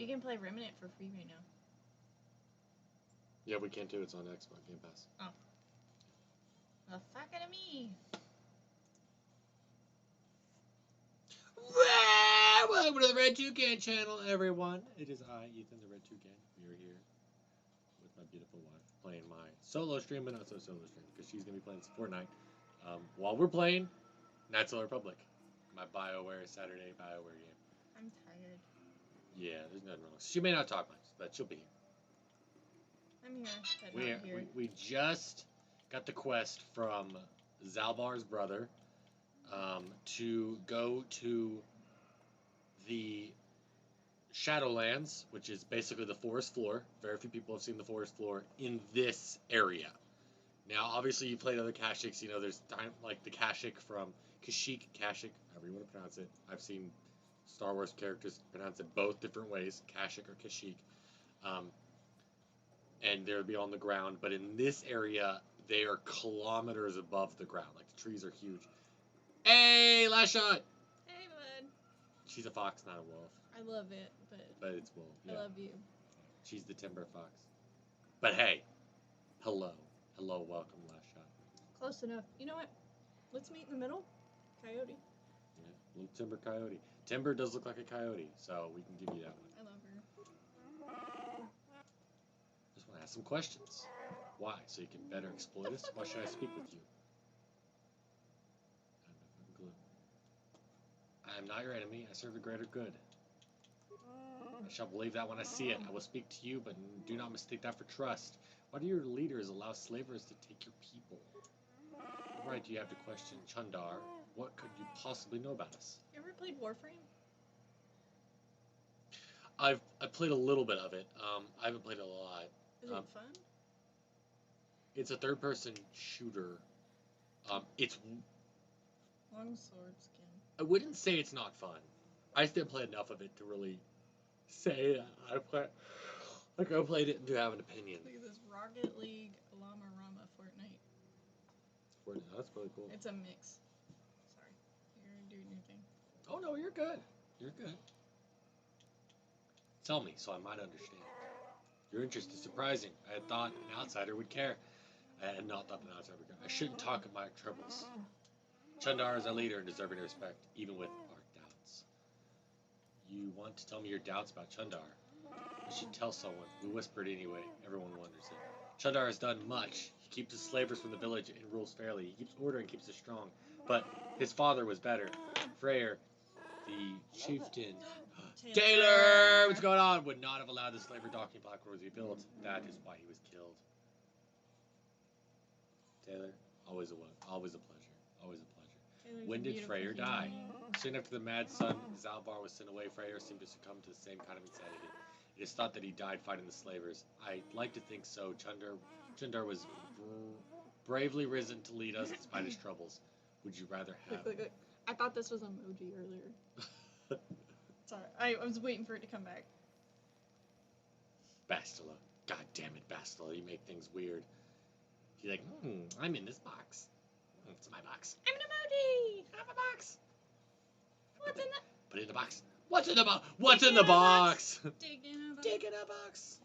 You can play Remnant for free right now. Yeah, we can't do it. It's on Xbox Game Pass. Oh. The fuck out of me. Welcome to the Red Toucan channel, everyone. It is I, Ethan, the Red Toucan. We are here with my beautiful wife playing my solo stream, but not so solo stream, because she's going to be playing Fortnite while we're playing Knights of the Republic, my BioWare Saturday BioWare game. I'm tired. Yeah, there's nothing wrong. She may not talk much, but she'll be here. I'm here, but not here. We just got the quest from Zalbar's brother to go to the Shadowlands, which is basically the forest floor. Very few people have seen the forest floor in this area. Now, obviously, you played other Kashyyyks. You know, there's like the Kashyyyk from Kashyyyk, however you want to pronounce it. I've seen Star Wars characters pronounce it both different ways, Kashyyyk or Kashyyyk. And they'll be on the ground, but in this area, they are kilometers above the ground. Like, the trees are huge. Hey, last shot! Hey, bud. She's a fox, not a wolf. I love it, But it's wolf, yeah. I love you. She's the timber fox. But hey, hello. Hello, welcome, last shot. Close enough. You know what? Let's meet in the middle. Coyote. Yeah, little timber coyote. Timber does look like a coyote, so we can give you that one. I love her. Just want to ask some questions. Why? So you can better exploit us? Why should I speak with you? I have no fucking clue. I am not your enemy. I serve the greater good. I shall believe that when I see it. I will speak to you, but do not mistake that for trust. Why do your leaders allow slavers to take your people? What right do you have to question Chundar? What could you possibly know about us? You ever played Warframe? I've played a little bit of it. I haven't played it a lot. Is it fun? It's a third-person shooter. It's Long sword skin. I wouldn't say it's not fun. I still play enough of it to really say I played it and to have an opinion. Look at this Rocket League Llama Rama Fortnite. Fortnite, that's really cool. It's a mix. Sorry, you're doing your thing. Oh no, you're good. You're good. Tell me, so I might understand. Your interest is surprising. I had thought an outsider would care. I had not thought an outsider would care. I shouldn't talk of my troubles. Chundar is our leader and deserving of respect, even with our doubts. You want to tell me your doubts about Chundar? I should tell someone. We whispered anyway. Everyone wonders it. Chundar has done much. He keeps his slavers from the village and rules fairly. He keeps order and keeps us strong. But his father was better. Freyr, the chieftain... Taylor! What's going on? Would not have allowed the slaver docking platform to be built. That is why he was killed. Taylor, always a pleasure. Always a pleasure. Taylor's When did Freyr die? human. Soon after the mad son Zalbar was sent away, Freyr seemed to succumb to the same kind of insanity. It is thought that he died fighting the slavers. I'd like to think so. Chundar was bravely risen to lead us despite his troubles. Would you rather have... Look. I thought this was emoji earlier. Sorry, I was waiting for it to come back. Bastila. God damn it, Bastila. You make things weird. She's like, I'm in this box. It's my box. I'm an emoji! I have a box. What's in the... Put it in the box. What's in the box? What's in the box? Dig in a box. Dig in a box.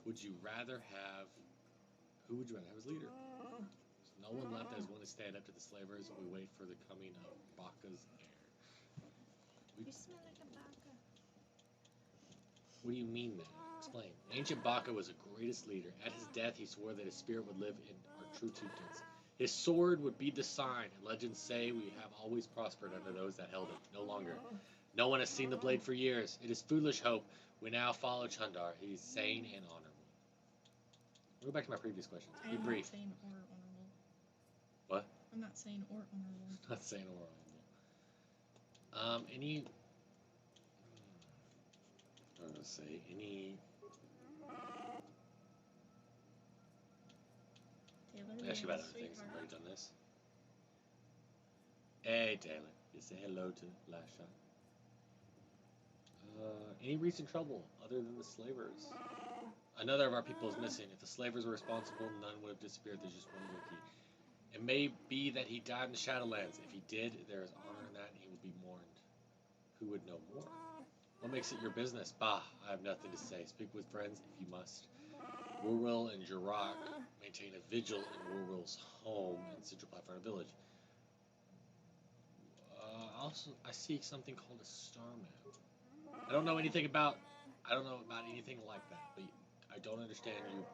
Would you rather have... Who would you rather have as leader? There's no one left as one to stand up to the slavers. We wait for the coming of Baka's heir. You smell like a baka. What do you mean, man? Explain. Ancient Baka was the greatest leader. At his death, he swore that his spirit would live in our true chieftains. His sword would be the sign, and legends say we have always prospered under those that held it. No longer. No one has seen the blade for years. It is foolish hope. We now follow Chundar. He is sane and honorable. We'll go back to my previous questions. Be brief. I'm not sane or honorable. What? I'm not sane or honorable. Not sane or honorable. Any... I was going to say, any... Let me ask you about other things. I've already done this. Hey, Taylor. You say hello to last shot. Any recent trouble other than the slavers? Another of our people is missing. If the slavers were responsible, none would have disappeared. There's just one wiki. It may be that he died in the Shadowlands. If he did, there is honor in that, and he will be mourned. Who would know more? What makes it your business? Bah, I have nothing to say. Speak with friends if you must. Wurwil and Jirak maintain a vigil in Wurwil's home in Central Platform Village. Also, I see something called a star map. I don't know anything about anything like that, but I don't understand you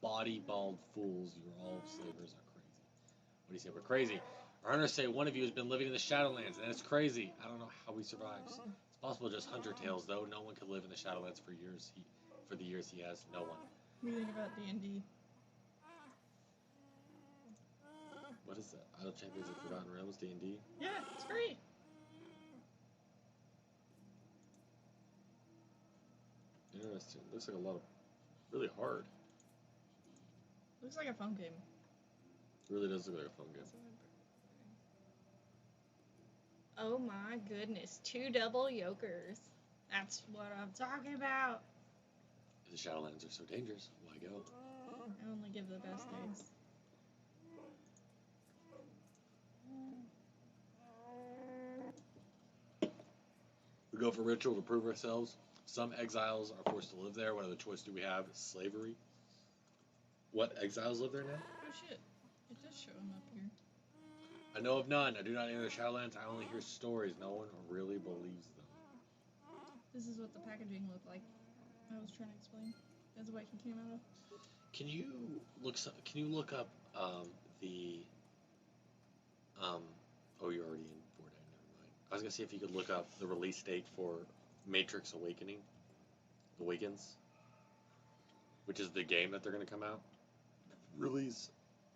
body-bald fools. You're all slavers are crazy. What do you say? We're crazy. Our hunters say one of you has been living in the Shadowlands, and that's crazy. I don't know how he survives. It's possible just hunter tales, though. No one could live in the Shadowlands for years. For the years he has, no one. What do you think about D&D? What is that? Idle Champions of Forgotten Realms, D&D? Yeah, it's free. Interesting. Looks like a lot of really hard. Looks like a phone game. It really does look like a phone game. Oh my goodness, 2 double yokers. That's what I'm talking about. The Shadowlands are so dangerous. Why go? I only give the best days. We go for ritual to prove ourselves. Some exiles are forced to live there. What other choice do we have? Slavery. What exiles live there now? Oh shit. It does show them up here. I know of none. I do not enter the Shadowlands. I only hear stories. No one really believes them. This is what the packaging looked like. I was trying to explain. That's what it came out of. Can you look up the oh, you're already in Fortnite. Never mind. I was gonna see if you could look up the release date for Matrix Awakens, which is the game that they're gonna come out. Release.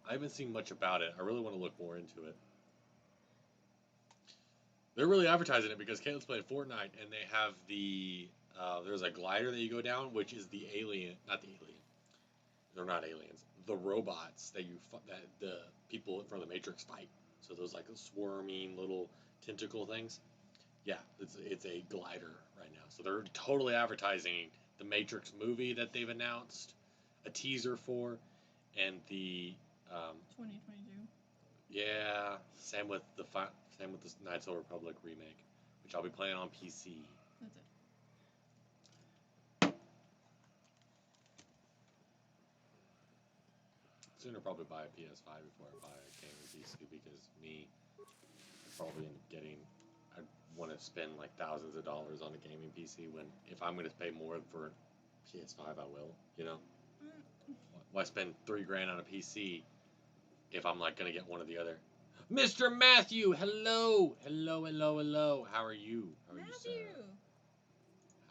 I haven't seen much about it. I really want to look more into it. They're really advertising it because Caitlin's playing Fortnite, and they have the there's a glider that you go down, which is the alien, not the alien. They're not aliens. The robots that the people from the Matrix fight. So those like swarming little tentacle things. Yeah, it's a glider right now. So they're totally advertising the Matrix movie that they've announced, a teaser for, and the 2022. Yeah, same with the Knights of the Republic remake, which I'll be playing on PC. That's it. Sooner probably buy a PS5 before I buy a gaming PC because probably end up getting. I want to spend like thousands of dollars on a gaming PC when if I'm going to pay more for PS5, I will. You know, why spend $3,000 on a PC if I'm like going to get one or the other? Mr. Matthew, hello. How are you?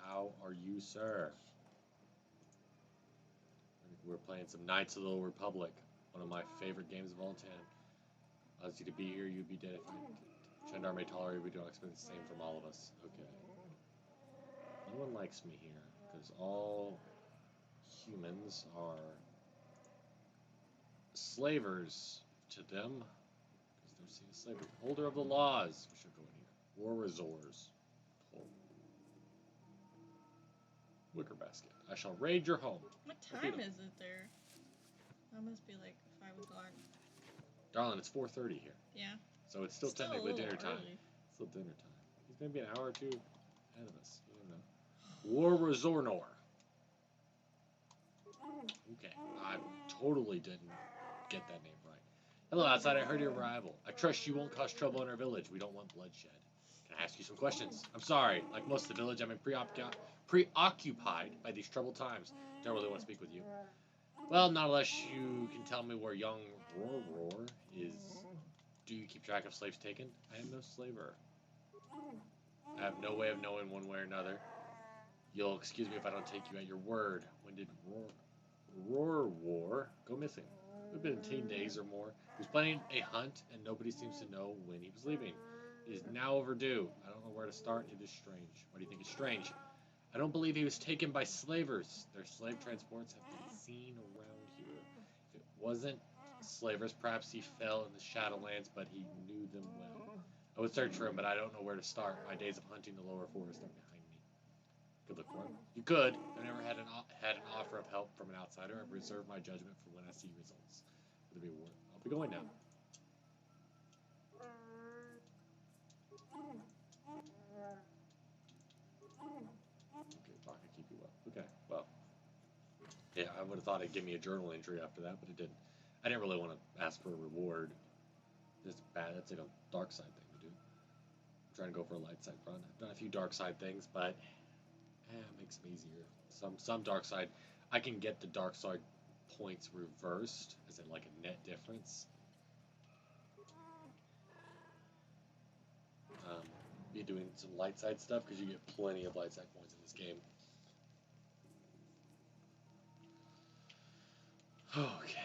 How are you, sir? We're playing some Knights of the Old Republic, one of my favorite games of all time. Allows you to be here, you'd be dead if you. Chandar may tolerate, we don't expect the same from all of us. Okay. No one likes me here, because all humans are slavers to them, because they're seen as slavery. Holder of the laws, we should go in here. War resorts. Wicker basket. I shall raid your home. What time is it there? That must be like 5 o'clock. Darling, it's 4:30 here. Yeah. So it's still technically dinner time. Early. Still dinner time. He's going to be an hour or two ahead of us. You don't know. War Resornor. Okay. I totally didn't get that name right. Hello, outside. I heard your arrival. I trust you won't cause trouble in our village. We don't want bloodshed. Can I ask you some questions? I'm sorry. Like most of the village, I'm preoccupied by these troubled times. Don't really want to speak with you. Well, not unless you can tell me where young Roar is. Do you keep track of slaves taken? I am no slaver. I have no way of knowing one way or another. You'll excuse me if I don't take you at your word. When did Roar War go missing? It would have been 10 days or more. He was planning a hunt, and nobody seems to know when he was leaving. It is now overdue. I don't know where to start. It is strange. Why do you think it's strange? I don't believe he was taken by slavers. Their slave transports have been seen around here. If it wasn't slavers, perhaps he fell in the Shadowlands, but he knew them well. I would search for him, but I don't know where to start. My days of hunting the lower forest are behind me. Could look for him. You could. I've never had an offer of help from an outsider. I've reserved my judgment for when I see results. I'll be going now. Yeah, I would have thought it'd give me a journal entry after that, but it didn't. I didn't really want to ask for a reward. It's bad. That's like a dark side thing to do. I'm trying to go for a light side run. I've done a few dark side things, but it makes them easier. Some dark side, I can get the dark side points reversed, as in like a net difference. Be doing some light side stuff because you get plenty of light side points in this game. Okay.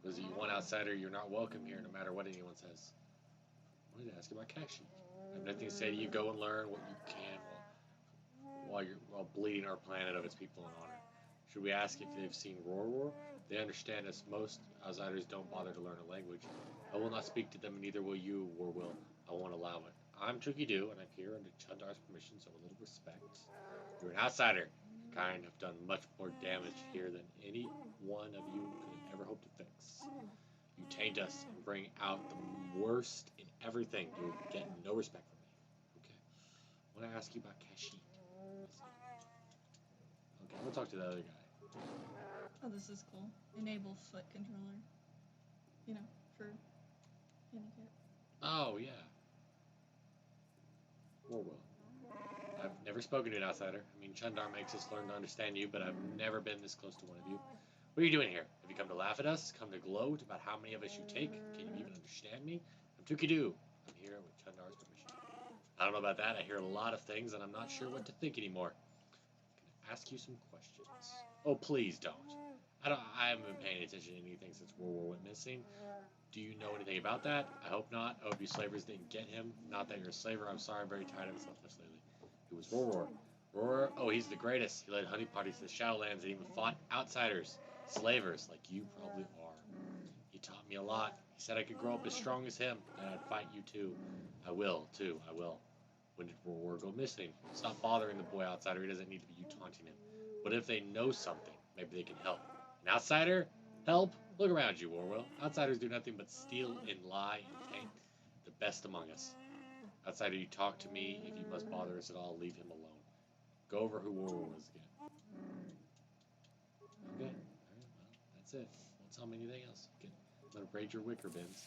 Was you one outsider, you're not welcome here, no matter what anyone says. I wanted to ask you about Kashi. I have nothing to say to you. Go and learn what you can while bleeding our planet of its people in honor. Should we ask if they've seen Roar? They understand us. Most outsiders don't bother to learn a language. I will not speak to them, and neither will you, or will. I won't allow it. I'm Tukidu, and I'm here under Chundar's permission, so a little respect. You're an outsider. Your kind have done much more damage here than any one of you could have ever hoped to fix. You taint us and bring out the worst in everything. You'll get no respect from me. Okay. I want to ask you about Kashyyyk. Okay, I'm going to talk to the other guy. Oh, this is cool. Enable foot controller. You know, for handicap. Oh, yeah. Orwell. I've never spoken to an outsider. I mean, Chundar makes us learn to understand you, but I've never been this close to one of you. What are you doing here? Have you come to laugh at us? Come to gloat about how many of us you take? Can you even understand me? I'm Tukidu. I'm here with Chundar's permission. I don't know about that. I hear a lot of things, and I'm not sure what to think anymore. Can I ask you some questions? Oh, please don't. I haven't been paying attention to anything since World War went missing. Do you know anything about that? I hope not. I hope you slavers didn't get him. Not that you're a slaver. I'm sorry. I'm very tired of myself lately. It was Roar. Roar, oh, he's the greatest. He led hunting parties to the Shadowlands and even fought outsiders, slavers, like you probably are. He taught me a lot. He said I could grow up as strong as him, and I'd fight you too. I will, too. I will. When did Roar go missing? Stop bothering the boy outsider. He doesn't need to be you taunting him. But if they know something, maybe they can help. An outsider? Help? Look around you, Orwell. Outsiders do nothing but steal and lie and taint the best among us. Outsider, you talk to me. If you must bother us at all, leave him alone. Go over who Orwell was again. Okay. Alright, well, that's it. Won't tell me anything else. Okay. I'm gonna braid your wicker bins.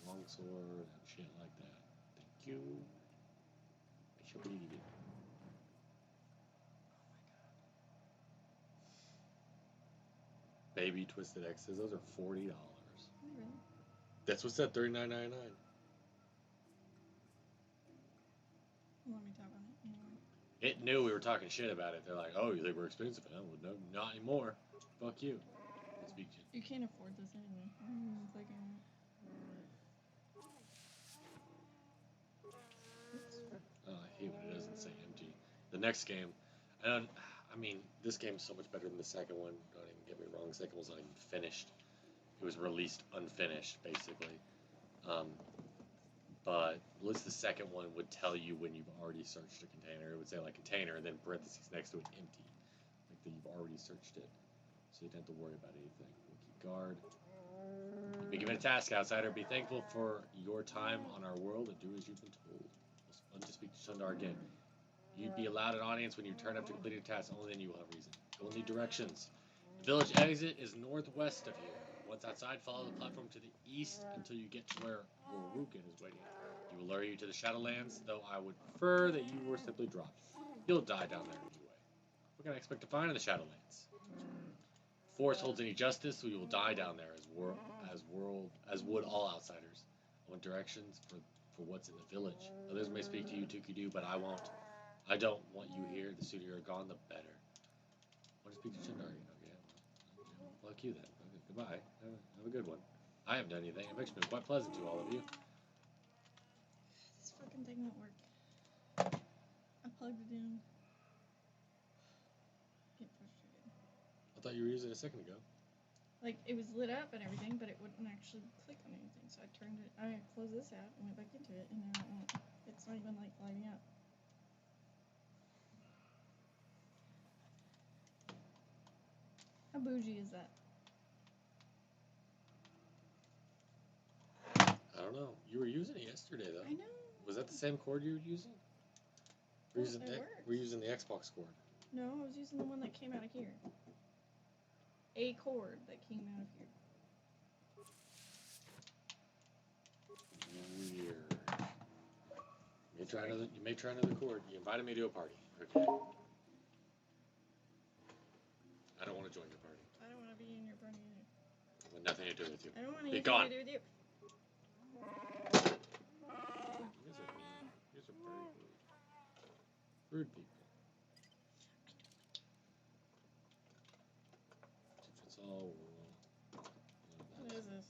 Longsword and shit like that. Thank you. I should believe it. Baby Twisted X's. Those are $40. Really? That's what's at $39.99. Let me talk on it anyway. It knew we were talking shit about it. They're like, "Oh, you think we're expensive?" Well, no, not anymore. Fuck you. Let's be. You can't afford this anyway. Oh, I hate when it doesn't say empty. The next game, I mean, this game's so much better than the second one. Don't even get me wrong. The second one's not even finished. It was released unfinished, basically. But at least the second one would tell you when you've already searched a container. It would say like container and then parentheses next to it empty, like that you've already searched it. So you don't have to worry about anything. Wiki guard. You've been given a task, outsider. Be thankful for your time on our world and do as you've been told. It's fun to speak to Chundar again. You'd be allowed an audience when you turn up to complete a task. Only then you will have reason. You will need directions. The village exit is northwest of here. Once outside, follow the platform to the east until you get to where Borukin is waiting. He will lure you to the Shadowlands, though I would prefer that you were simply dropped. You'll die down there anyway. What can I expect to find in the Shadowlands? If Force holds any justice, we will die down there as would all outsiders. I want directions for what's in the village. Others may speak to you, Tukidu, but I won't. I don't want you here. The sooner you're gone, the better. I want to speak to Chundar. Okay, well, fuck you then. Okay, goodbye. Have a good one. I haven't done anything. It makes me quite pleasant to all of you. This fucking thing won't work. I plugged it in. Get frustrated. I thought you were using it a second ago. Like, it was lit up and everything, but it wouldn't actually click on anything. So I closed this out and went back into it, and now it won't. It's not even, like, lighting up. How bougie is that? I don't know. You were using it yesterday, though. I know. Was that the same cord you were using? Well, it works. We're using the Xbox cord. No, I was using the one that came out of here. A cord that came out of here. Weird. You may try another cord. You invited me to a party. Okay. I don't want to join your party. I don't want to be in your party either. With nothing to do with you. I don't want Be anything gone. to do with you. You guys are mean. You guys are very rude. Rude people. If it's all What is this?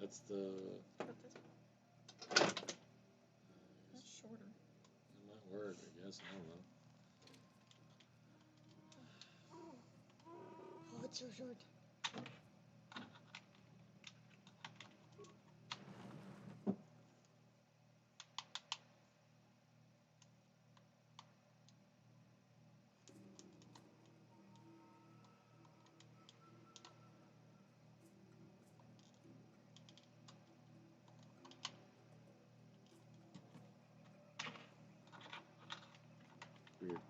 That's the. Cut this. That's shorter. It might work, I guess. I don't know. Oh, it's so short. Weird.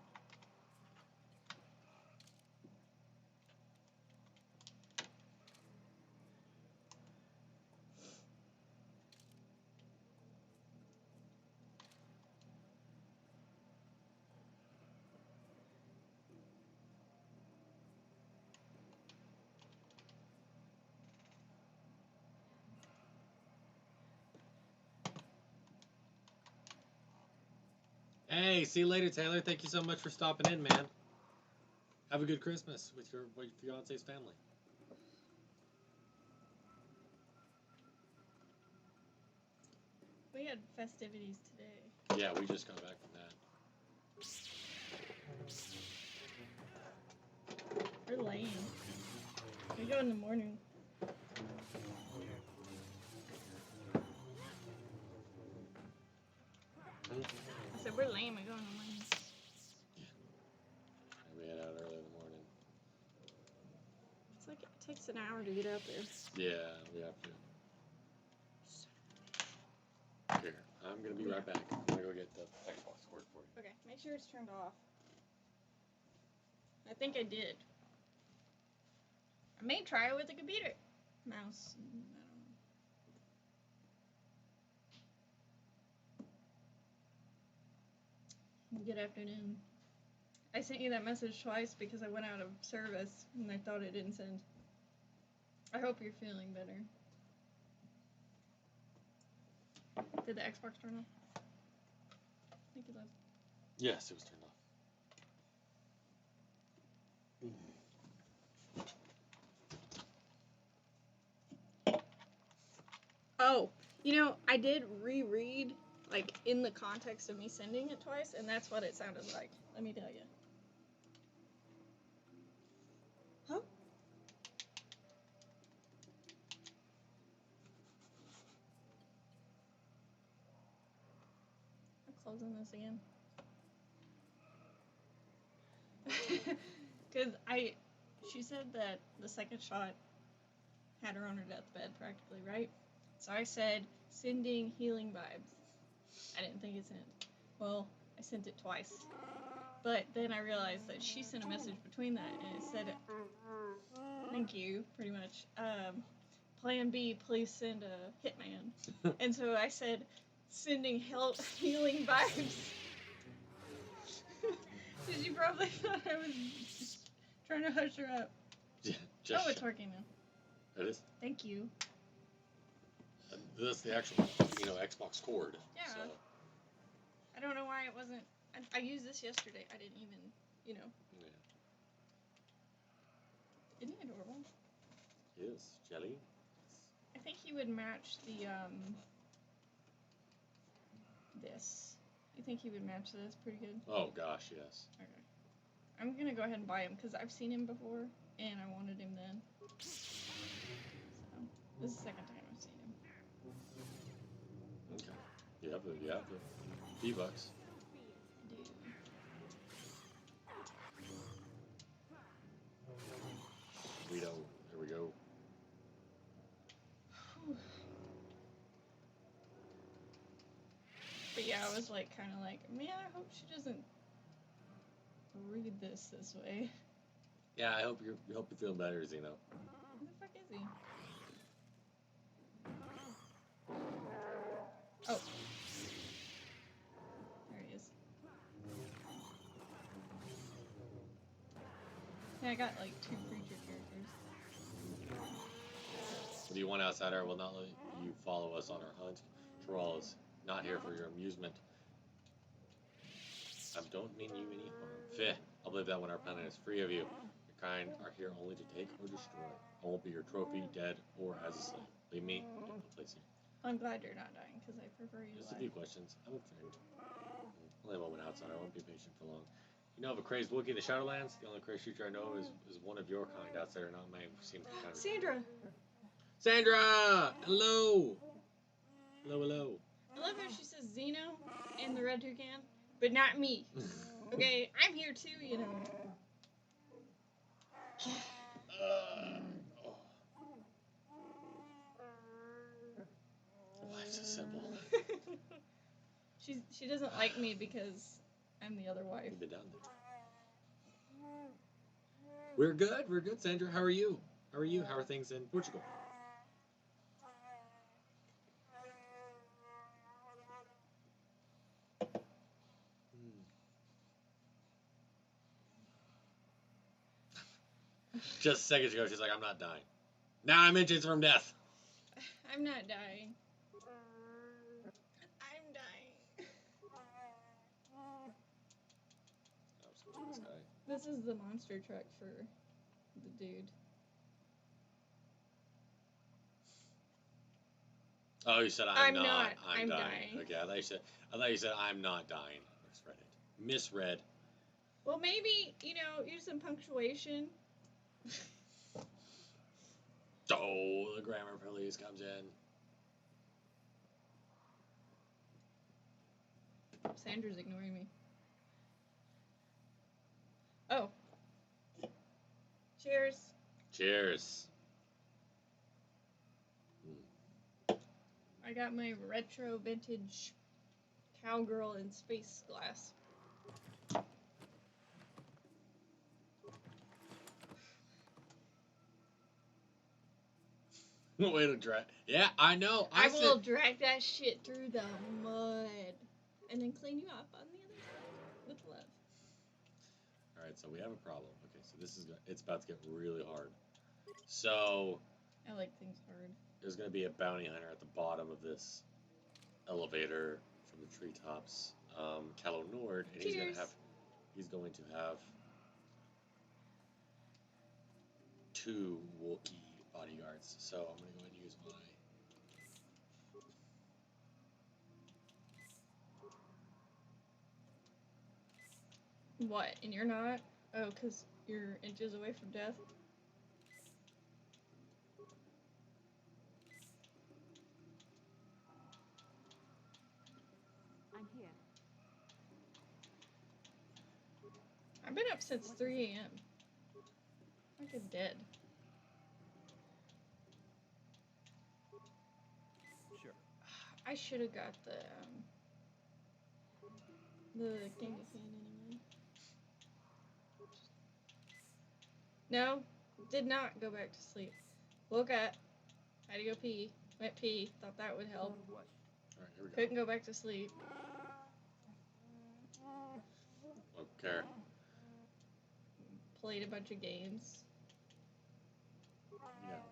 Hey, see you later, Taylor. Thank you so much for stopping in, man. Have a good Christmas with your fiance's family. We had festivities today. Yeah, we just got back from that. We're lame. We go in the morning. I said we're lame. We go in the morning. And we head out early in the morning. It's like it takes an hour to get out there. Yeah, we have to. Here, I'm gonna be right back. I'm gonna go get the Xbox cord for you. Okay, make sure it's turned off. I think I did. I may try it with the computer mouse. I don't know. Good afternoon. I sent you that message twice because I went out of service and I thought it didn't send. I hope you're feeling better. Did the Xbox turn off? I think it does. Yes, it was turned off. Oh, you know, I did reread, like, in the context of me sending it twice, and that's what it sounded like. Let me tell you. Huh? I'm closing this again. Because she said that the second shot had her on her deathbed practically, right? So I said, sending healing vibes. I didn't think it sent. Well, I sent it twice. But then I realized that she sent a message between that and it said, thank you, pretty much. Plan B, please send a hitman. And so I said, sending healing vibes. Because you probably thought I was trying to hush her up. Just oh, it's working now. It is? Thank you. That's the actual, Xbox cord. Yeah. So. I don't know why it wasn't. I used this yesterday. I didn't even, Yeah. Isn't he adorable? He is. Jelly. I think he would match the, this. You think he would match this pretty good? Oh, gosh, yes. Okay. I'm gonna go ahead and buy him, because I've seen him before, and I wanted him then. So, this is the second time I've seen him. Okay. You have the V-Bucks. Dude. Here we go. Yeah, I was like, kind of like, man, I hope she doesn't read this way. Yeah, I hope you're feeling better, Zeno. Who the fuck is he? Oh. There he is. Yeah, I got like 2 creature characters. What do you want, outsider? I will not let you follow us on our hunt. Troll is not here for your amusement. I don't mean you any harm. Fih, I'll believe that when our planet is free of you. Your kind are here only to take or destroy. I won't be your trophy, dead, or as a slave. Leave me, you have no place here. I'm glad you're not dying, because I prefer you Just a alive. few questions. I'm a friend. Only a moment, outsider. I won't be patient for long. You know of a crazed Wookiee in the Shadowlands? The only crazed creature I know is one of your kind, outsider, not mine. Seem to encounter. Sandra! Sandra! Hello! Hello, hello. I love how she says Zeno and the red toucan, but not me. Okay, I'm here too, you know. Life's a symbol. She doesn't like me because I'm the other wife. You've been down there. We're good, Sandra. How are you? How are things in Portugal? Just seconds ago, she's like, I'm not dying. Now I'm inches from death. I'm not dying. I'm dying. This is the monster truck for the dude. Oh, you said I'm not. I'm dying. Okay, I thought you said I'm not dying. Misread it. Misread. Well, maybe, use some punctuation. Oh, the grammar police comes in. Sandra's ignoring me. Oh. Cheers. Cheers. I got my retro vintage cowgirl in space glass. Way to drag. Yeah, I know. I will drag that shit through the mud and then clean you up on the other side with love. All right, so we have a problem. Okay, so it's about to get really hard. So I like things hard. There's going to be a bounty hunter at the bottom of this elevator from the treetops, Calo Nord, and he's going to have 2 Wookiee bodyguards. So I'm going to go ahead and use my. What? And you're not? Oh, because you're inches away from death? I'm here. I've been up since 3 a.m. Like I'm dead. Sure. I should have got the candy cane anyway. No, did not go back to sleep. Woke up, had to go pee, went pee, thought that would help. All right, here we go. Couldn't go back to sleep. Okay. Played a bunch of games. Yeah.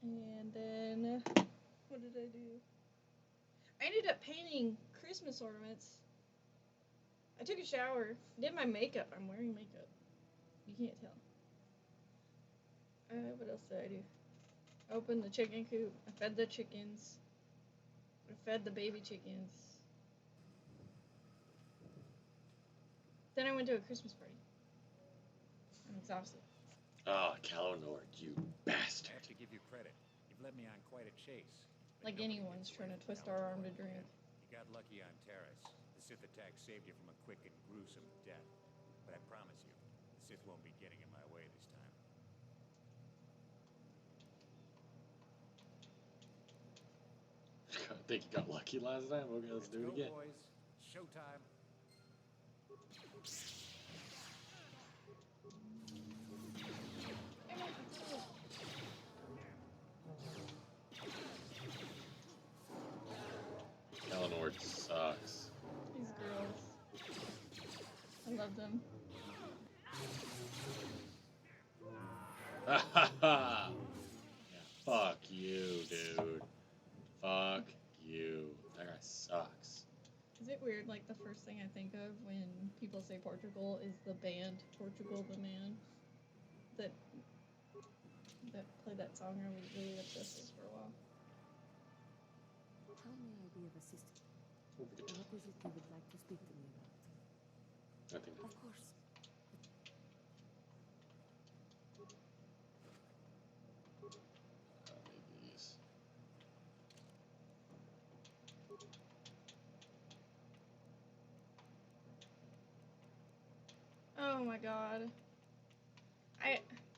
And then, what did I do? I ended up painting Christmas ornaments. I took a shower, did my makeup. I'm wearing makeup. You can't tell. What else did I do? I opened the chicken coop. I fed the chickens. I fed the baby chickens. Then I went to a Christmas party. I'm exhausted. Oh, Calo Nord, you bastard. I have to give you credit. You've led me on quite a chase. Like anyone's trying to twist our arm to drink. You got lucky on Terrace. The Sith attack saved you from a quick and gruesome death. But I promise you, the Sith won't be getting in my way this time. think you got lucky last time. Okay, let's do it again. Boys. Showtime. Eleanor sucks. These girls. I love them. Ha ha ha! Yeah, fuck you, dude. Fuck you. That guy sucks. Is it weird, like, the first thing I think of when people say Portugal is the band Portugal the Man? That played that song I was really obsessed with for a while. How may I be of assistance? What What is it you would like to speak to me about? I think Of course. maybe these. Oh my god.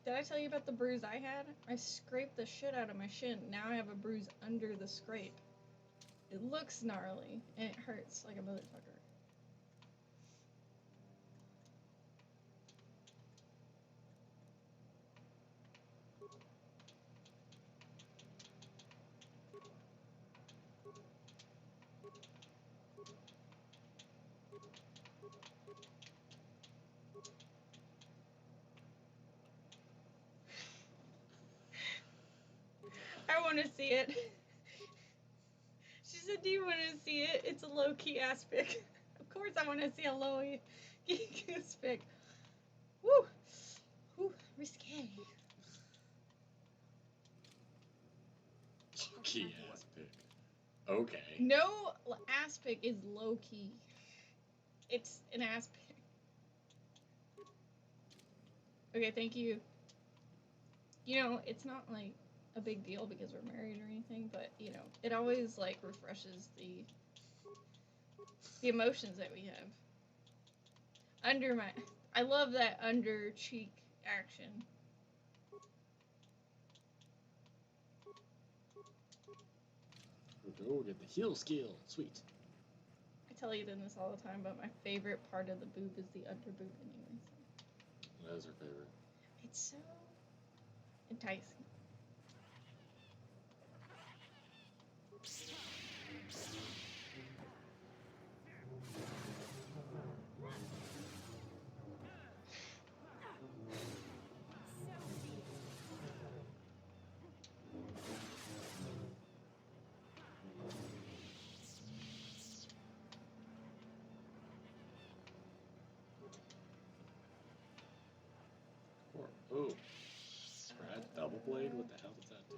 Did I tell you about the bruise I had? I scraped the shit out of my shin. Now I have a bruise under the scrape. It looks gnarly, and it hurts like a motherfucker. I want to see it. She said, do you want to see it? It's a low-key ass pic. Of course I want to see a low-key ass pic. Woo! Woo, risque. Key ass pick. Okay. No ass pic is low-key. It's an ass pic. Okay, thank you. You know, it's not like a big deal because we're married or anything, but you know, it always like refreshes the emotions that we have. I love that under cheek action. We'll go get the heel skill. Sweet. I tell you this all the time, but my favorite part of the boob is the under boob anyway. So. That is her favorite. It's so enticing. Oh. Scratch double blade? What the hell does that do?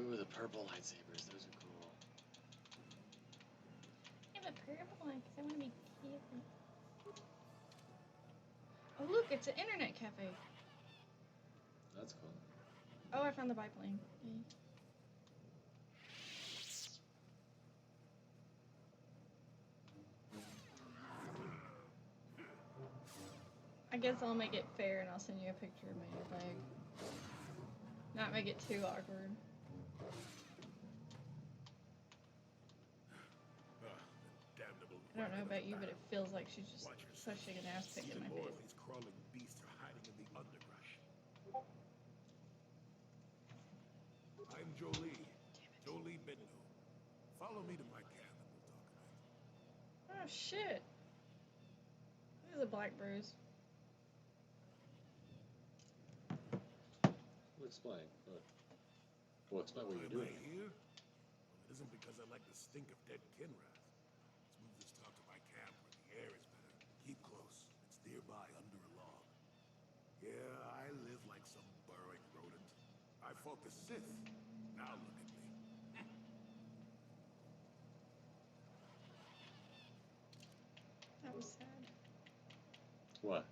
Ooh, the purple lightsabers. Those are cool. I have a purple one because I want to be cute. Oh, look, it's an internet cafe. That's cool. Oh, I found the biplane. Yay. I guess I'll make it fair and I'll send you a picture of my leg. Not make it too awkward. I don't know about you, but it feels like she's just pushing an ass pick in my face. These crawling beasts are hiding in the underbrush. I'm Jolie. Jolie Bennu. Follow me to my camp and we'll talk about it. Oh shit. This is a black bruise. We'll explain. We'll explain what you're doing. Am I here? Well, it isn't because I like the stink of dead kinras. Let's move this talk to my camp where the air is better. Keep close. It's nearby under a log. Yeah, I live like some burrowing rodent. I fought the Sith. Now look at me. That was sad. What?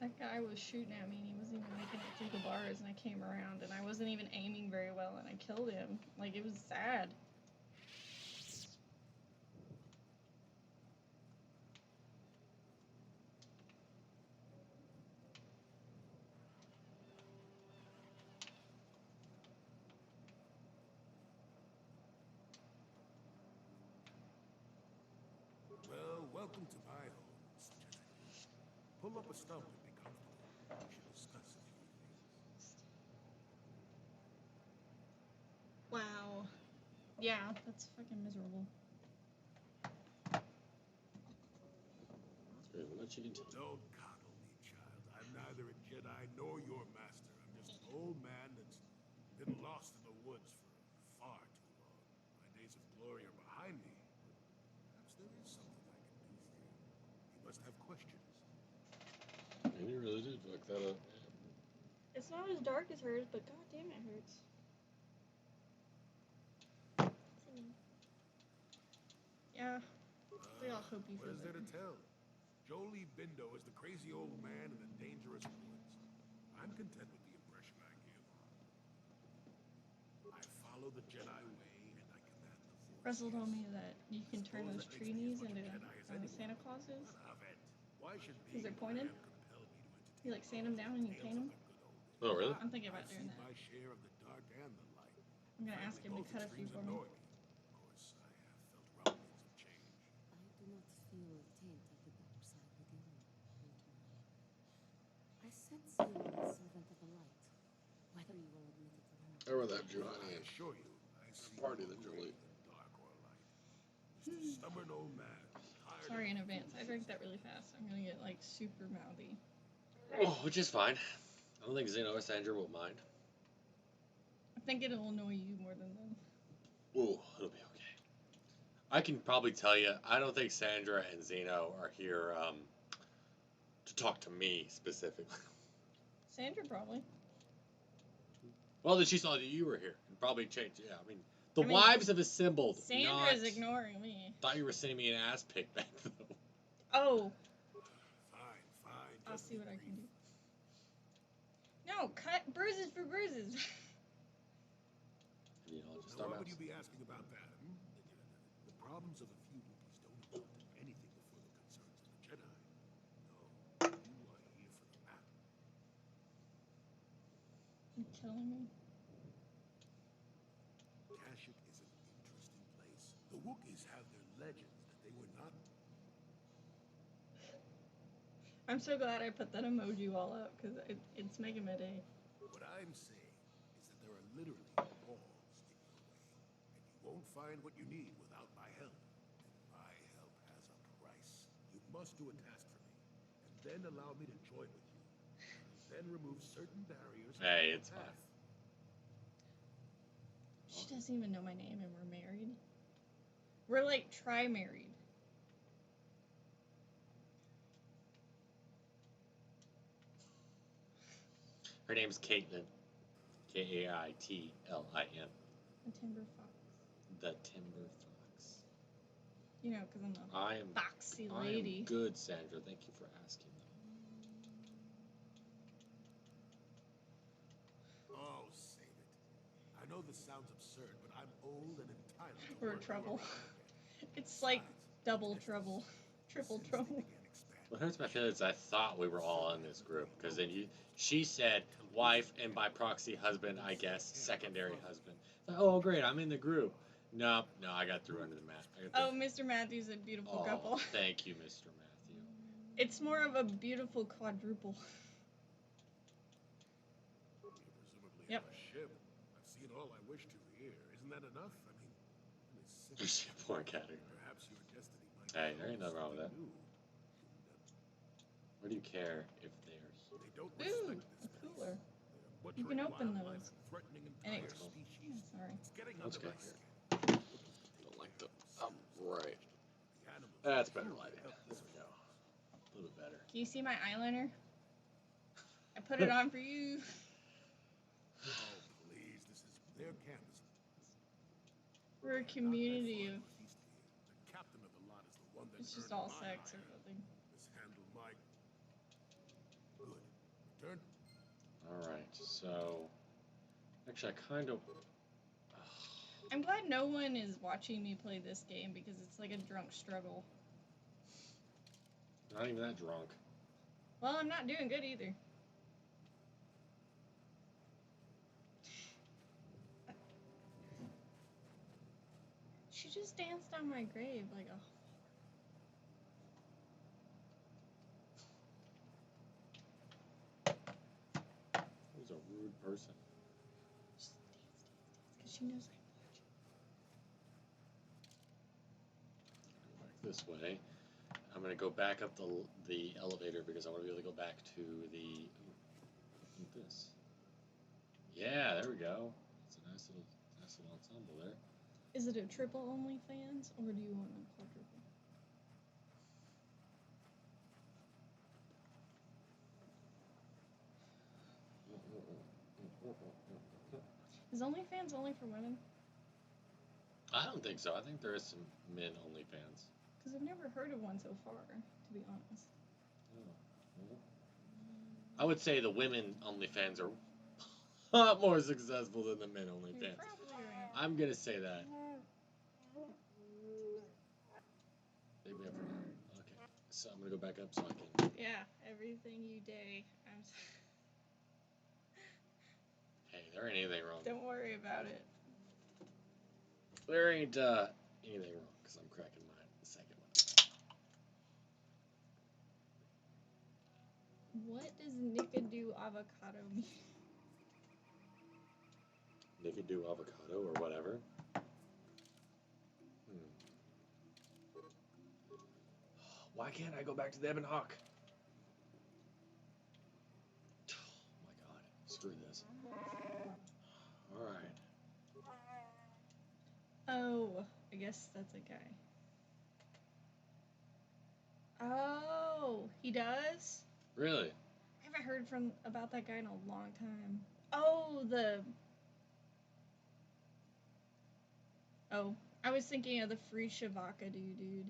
That guy was shooting at me and he wasn't even making it through the bars, and I came around and I wasn't even aiming very well and I killed him. Like, it was sad. Well, welcome to my home, Mr. Jedi. Pull up a stump and be comfortable. We should discuss a few things. Wow. Yeah, that's fucking miserable. Very much you can tell. Don't coddle me, child. I'm neither a Jedi nor your master. I'm just an old man that's been lost in the woods for far too long. My days of glory are behind me. Perhaps there is something I can do for you. You must have questions. And you really did fuck that up. It's not as dark as hers, but goddamn, it hurts. Yeah, we all hope you What feel is there to better. tell? Jolie Bindo is the crazy old man in the dangerous woods. I'm content with the impression I give. I follow the Jedi way, and I command the Force. Russell told me that you can turn Suppose those that tree makes me knees as much a into Jedi as anyone. Santa Clauses. Son of it. Why should Because they're being a pointed. man compel me to entertain You like sand them down and you tales paint of them. the good old days? Oh, really? I'm thinking about I've doing seen that. my share of the dark and the light. I'm gonna ask him to Both cut a few extremes for me. annoy me. Of course, I have felt rumblings of change. I do not feel a taint of the dark side within you, Lieutenant. I set seal on the servant of the light, whether you will admit it or not. I read that, I Julian. assure you, I see Party no that way Julie. in dark or light. Just a stubborn old man. Tired Sorry of in the advance. I foolishness drank that of really fast. I'm gonna get like super mouthy. Oh, which is fine. I don't think Zeno or Sandra will mind. I think it'll annoy you more than them. Ooh, it'll be okay. I can probably tell you, I don't think Sandra and Zeno are here to talk to me specifically. Sandra probably. Well, then she saw that you were here and probably changed. Yeah, I mean, the I mean, wives have assembled. Sandra's not... ignoring me. Thought you were sending me an ass pic back though. Oh, Fine, fine. I'll just see be what I can brief. do. No, cut bruises for bruises. You know, just Now, start why would mouse. you be asking about that? The problems of a few Wookiees don't amount to anything before the concerns of the Jedi. No, you are here for the map. You're killing me. Kashyyyk is an interesting place. The Wookiees have their legends that they were not. I'm so glad I put that emoji wall up because it's making my day. What I'm saying is that there are literally walls in your way, and you won't find what you need without my help. And my help has a price. You must do a task for me, and then allow me to join with you. I will then remove certain barriers. Hey, from it's your fine. path. She doesn't even know my name and we're married. We're like tri-married. Her name's Caitlin. Kaitlin. A timber fox. The Timber Fox. You know, because I'm a I am. foxy I lady. am good, Sandra. Thank you for asking. Oh, save it. I know this sounds absurd, but I'm old and entitled to Or work you trouble. around a bit. It's like Besides, double this trouble. Triple since they trouble. began expanding What hurts my feelings? I thought we were all in this group because then she said wife and by proxy husband. I guess secondary husband. Like, oh great, I'm in the group. No, I got through under the mat. Oh, Mr. Matthews, a beautiful couple. Thank you, Mr. Matthew. It's more of a beautiful quadruple. You presumably Yep. have a ship. I've seen all I wish to here. Isn't that enough? I mean, I'm Just sick poor category. Perhaps your destiny might Hey, be there ain't nothing wrong with that. something new. What do you care if they are here? They don't Ooh, respect a this cooler. place. They're You can butchering open wildlife those. and threatening And entire it's- species. Oh, sorry. It's getting That's under good. my skin. Don't like the. Right. The animals That's are better truly lighting. There helpless we go. A little bit better. Can you see my eyeliner? I put it on for you. Oh, please, this is their campus. We're a community of. The captain of the lot is the one that It's just earned all my sex or hire. something. Mishandled my. Good. Return. Alright, so. Actually, I kind of. I'm glad no one is watching me play this game because it's like a drunk struggle. Not even that drunk. Well, I'm not doing good either. She just danced on my grave like a. person. Just dance, because she knows I'm Go back this way. I'm gonna go back up the elevator because I want to be able to go back to the. Ooh, this. Yeah, there we go. It's a nice little ensemble there. Is it a triple OnlyFans, or do you want a quadruple? Is OnlyFans only for women? I don't think so. I think there is some men OnlyFans. Because I've never heard of one so far, to be honest. I would say the women OnlyFans are a lot more successful than the men You're OnlyFans. probably right. I'm gonna say that. Maybe for now. Okay, so I'm gonna go back up so I can. Yeah, everything you day. I'm sorry. Hey, there ain't anything wrong. Don't worry about it. There ain't anything wrong because I'm cracking my second one. What does Nickadoo avocado mean? Nickadoo avocado or whatever. Why can't I go back to the Ebon Hawk? Oh my god. Screw this. Alright. Oh, I guess that's a guy. Oh, he does? Really? I haven't heard about that guy in a long time. Oh, Oh, I was thinking of the free Shavaka dude.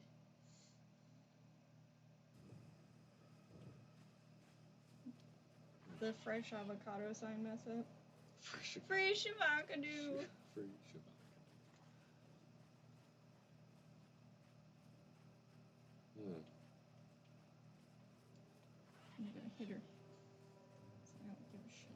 The fresh avocado sign mess up. Free Shavaka dude. Free Shavaka. I'm gonna hit her. So I don't give a shit.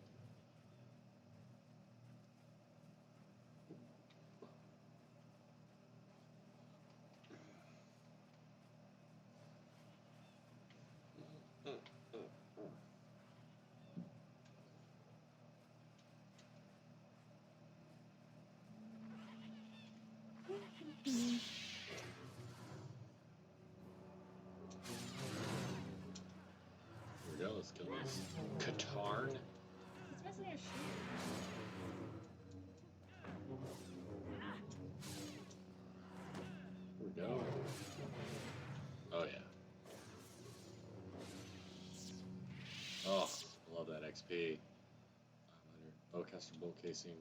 Here we go, let's kill this Katarn. He's missing a shoe. Here we go. Oh yeah. Oh, I love that XP. 500. Bowcaster bolt casing.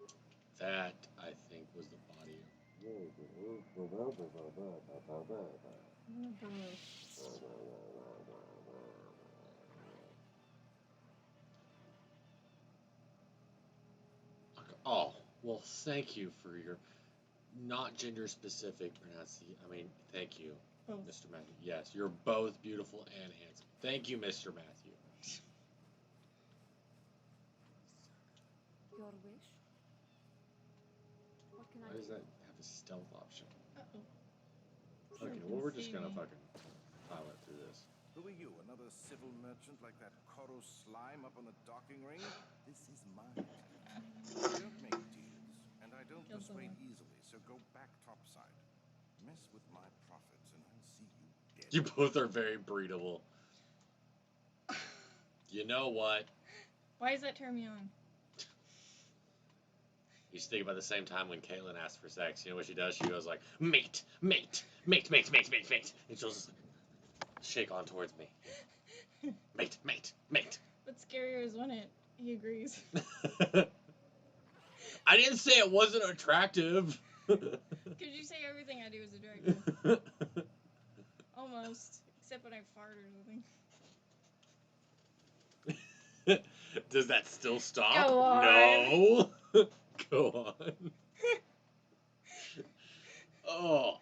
Okay. That, I think, was the body. Oh, well, thank you for your not gender-specific pronunciation. I mean, thank you, Oh. Mr. Matthew. Yes, you're both beautiful and handsome. Thank you, Mr. Matthew. Your wish? What can I Why do? does that have a stealth option? Uh-oh. Okay, Someone well, we're can just see gonna me. fucking pilot through this. Who are you, another civil merchant like that Koro slime up on the docking ring? This is mine. I don't make deals, and I don't Kill persuade someone. easily, so go back topside. Mess with my profits, and I'll see you dead. You both are very breedable. You know what? Why does that turn me on? You just think about the same time when Caitlin asks for sex. You know what she does? She goes like, mate, mate, mate, mate, mate, mate, mate. And she'll just shake on towards me. Mate, mate, mate. What's scarier is when he agrees. I didn't say it wasn't attractive. Because you say everything I do is attractive. Almost. Except when I fart or something. Does that still stop? Go on. No. Go on. Oh.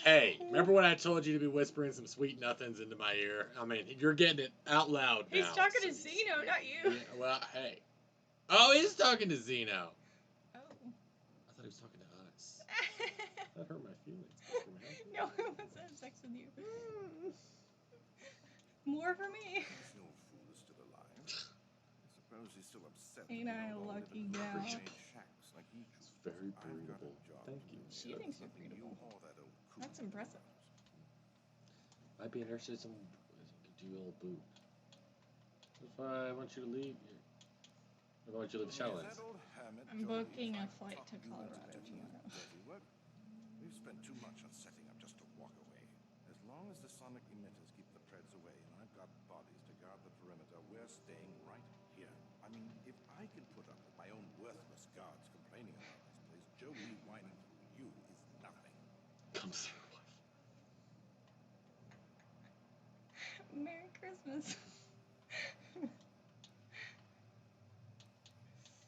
Hey, remember when I told you to be whispering some sweet nothings into my ear? I mean, you're getting it out loud now. He's talking to Zeno, not you. Yeah, well, hey. Oh, he's talking to Zeno. Oh. I thought he was talking to us. That hurt my feelings. No, I wants to have sex with you. More for me. There's no fool is still alive. I still upset. Ain't that we I a don't all live lucky in gal? made shacks like you It's two. very I've got a breathable. job Thank to you. do. She thinks you're Nothing breathable. you or that old coon That's can do impressive. about. Might be interested in some dual boot. If I want you to leave, if I want you to leave Yes, Shadowlands. that old hermit I'm Jolie booking a tried to flight talk to you into Colorado doing tomorrow. dirty work. We've spent too much on setting up just to walk away. As long as the sonic emitters keep the Preds away and I've got bodies to guard the perimeter, we're staying right here. I mean, if I can put up with my own worthless guards complaining about this place, Jolie whining through you is nothing. Comes through. Merry Christmas.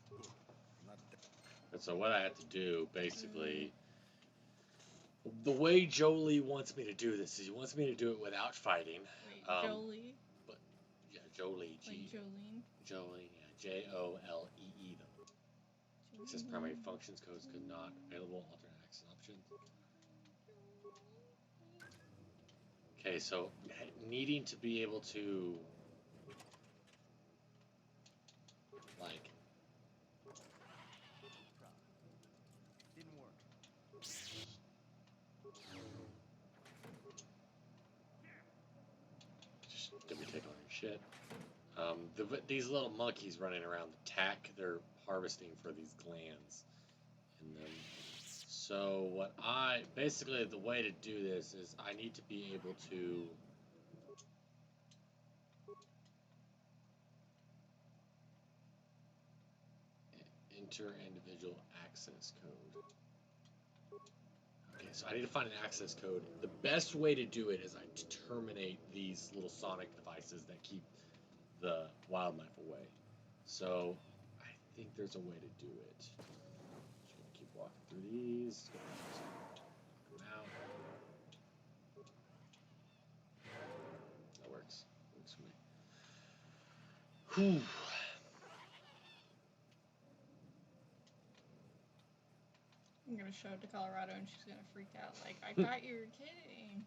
Good. I'm not dead. And so what I had to do, basically, the way Jolie wants me to do this is he wants me to do it without fighting. Wait, Jolie, Jolie? G. Like Jolene? Jolie, yeah, Jolee though. It says primary functions codes could not available alternate access options. Okay, so needing to be able to like Didn't work. just gonna be taking all your shit. These little monkeys running around the tack, they're harvesting for these glands in them. So basically the way to do this is I need to be able to enter individual access code. Okay, so I need to find an access code. The best way to do it is I terminate these little sonic devices that keep the wildlife away. So I think there's a way to do it. Just gonna keep walking through these. Knock them out. That works. Works for me. Whew. I'm gonna show it to Colorado and she's gonna freak out. Like, I thought you were kidding.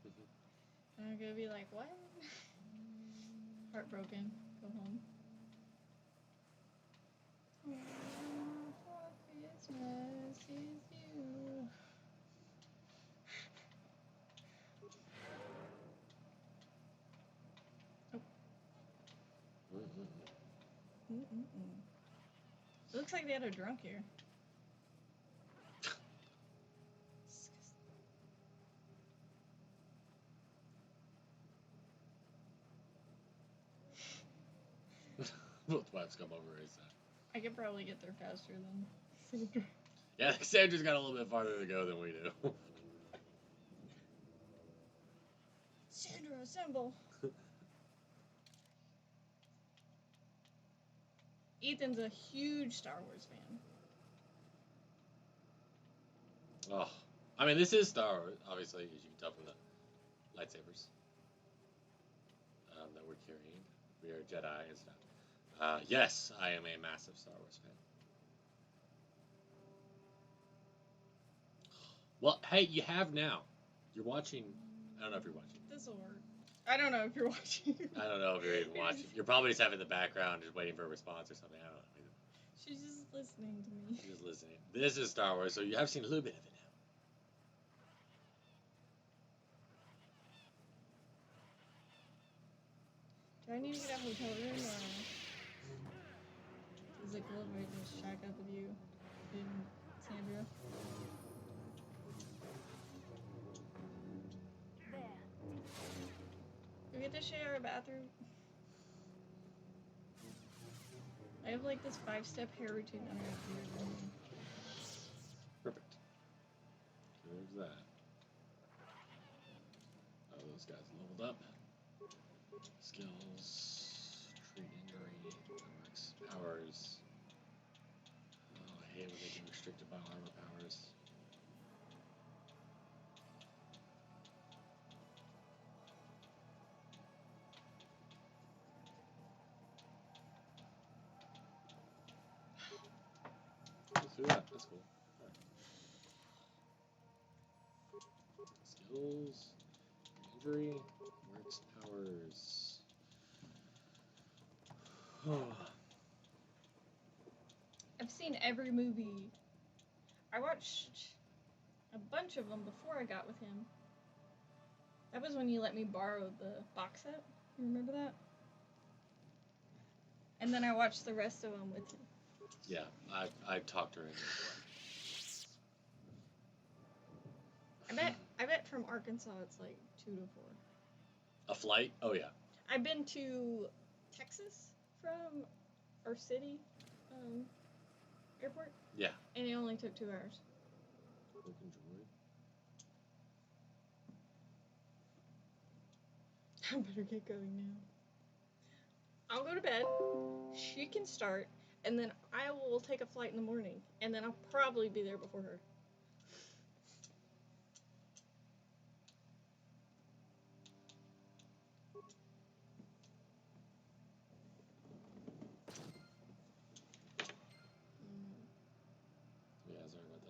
And I'm gonna be like, what? Heartbroken. Go home. For Christmas is you. Oh. It looks like they had a drunk here. Both wives come over ASAP. I could probably get there faster than Sandra. Yeah, Sandra's got a little bit farther to go than we do. Sandra, assemble! Ethan's a huge Star Wars fan. Oh, I mean, this is Star Wars, obviously, as you can tell from the lightsabers that we're carrying. We are Jedi and stuff. Yes, I am a massive Star Wars fan. Well, hey, you have now. You're watching. I don't know if you're watching. This'll work. I don't know if you're watching. I don't know if you're even watching. You're probably just having the background, just waiting for a response or something. I don't know. She's just listening to me. She's just listening. This is Star Wars, so you have seen a little bit of it now. Do I need to get a hotel room or is it cool if I just shack up with you in Sandra? We get to share a bathroom. I have like this 5-step hair routine that I have to do. Perfect. There's that. Oh, those guys leveled up. Skills, treat injury, max powers. Oh, I hate when they get restricted by armor powers. Let's do that. That's cool. Right. Skills, injury, works, powers. every movie. I watched a bunch of them before I got with him. That was when you let me borrow the box set. You remember that? And then I watched the rest of them with him. Yeah, I talked her into it. I bet from Arkansas it's like 2 to 4. A flight? Oh yeah. I've been to Texas from our city airport. Yeah. And it only took 2 hours. I better get going now. I'll go to bed. She can start, and then I will take a flight in the morning, and then I'll probably be there before her. Yeah, sorry about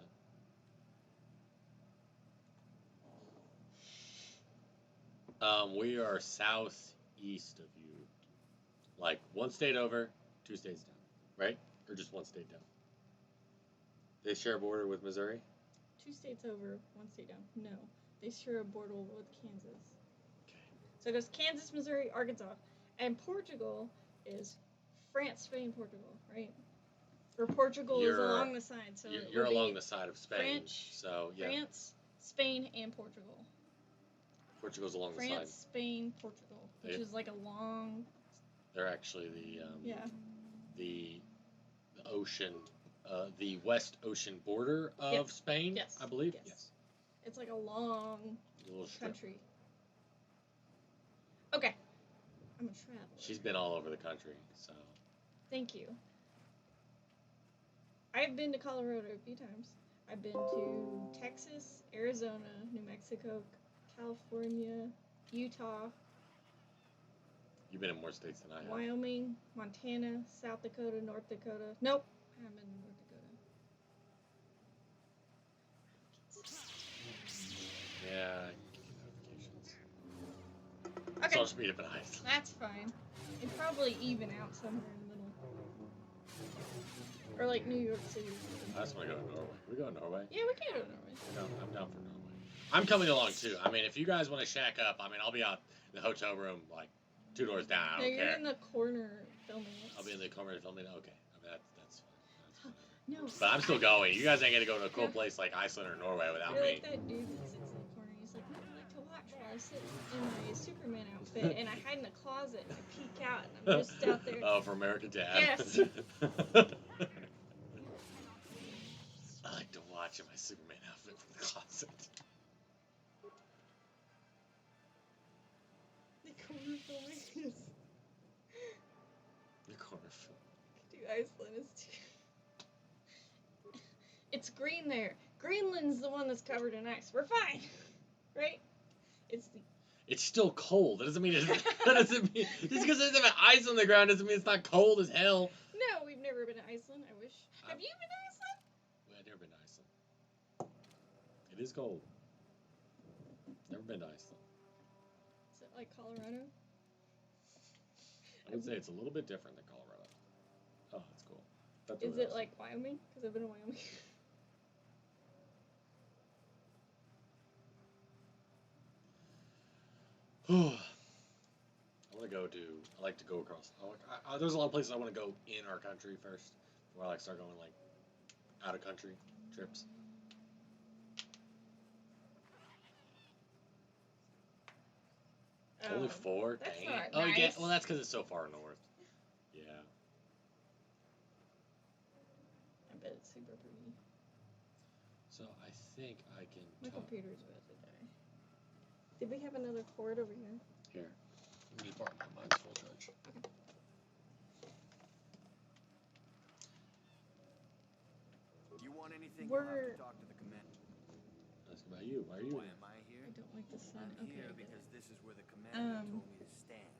that. We are southeast of you. Like 1 state over, 2 states down. Right? Or just 1 state down? They share a border with Missouri? 2 states over, 1 state down. No. They share a border with Kansas. Okay. So it goes Kansas, Missouri, Arkansas. And Portugal is France, Spain, Portugal, right? Or Portugal is along the side. So you're along the side of Spain. French, so, yeah. France, Spain, and Portugal. Portugal's along the side. France, Spain, Portugal. Which is like a long... They're actually the ocean, the West Ocean border of Spain, Yes. I believe. Yes. It's like a long little strip. country. Okay. I'm a traveler. She's been all over the country, so. Thank you. I've been to Colorado a few times. I've been to Texas, Arizona, New Mexico, California, Utah. You've been in more states than I have. Wyoming, Montana, South Dakota, North Dakota. Nope, I haven't been to North Dakota. Yeah, I get notifications. Okay. So I'll just meet up in Iceland. That's fine. It'd probably even out somewhere in the middle. Or like New York City. I just want to go to Norway. Can we go to Norway? Yeah, we can go to Norway. I'm down for Norway. I'm coming along too. I mean, if you guys want to shack up, I mean, I'll be out in the hotel room like 2 doors down. I don't you're care. in the corner filming it. I'll be in the corner filming it. Okay. I mean, that's fine. No. But I'm still going. You guys ain't gonna go to a cool place like Iceland or Norway without You're me. like that dude that sits in the corner. He's like, I like to watch while I sit in my Superman outfit, and I hide in a closet and I peek out, and I'm just out there. Oh, for American Dad. Yes. I like to watch in my Superman outfit from the closet. The corner filming is. The corner film. Dude, Iceland is too. It's green there. Greenland's the one that's covered in ice. We're fine, right? It's still cold. That doesn't mean just because there's ice on the ground doesn't mean it's not cold as hell. No, we've never been to Iceland. I wish. Have you been to Iceland? Well, I've never been to Iceland. It is cold. Never been to Iceland. Is it like Colorado? I would say it's a little bit different than Colorado. Oh, that's cool. That's Is really it like Wyoming? Because I've been to Wyoming. I like to go across. There's a lot of places I want to go in our country first before I start going like out of country trips. Only 4? That's Dang. not Oh, nice. yeah. Well, that's because it's so far north. Yeah. I bet it's super pretty. So I think I can. My computer's about to die. Did we have another cord over here? Here. Let me borrow mine. Mine's full charge. Do you want anything? We're- You'll have to talk to the commander. Ask about you. Why are you? Why am I here? I don't like the sun. I'm Okay, here I get because it. this is where the commander told me to stand.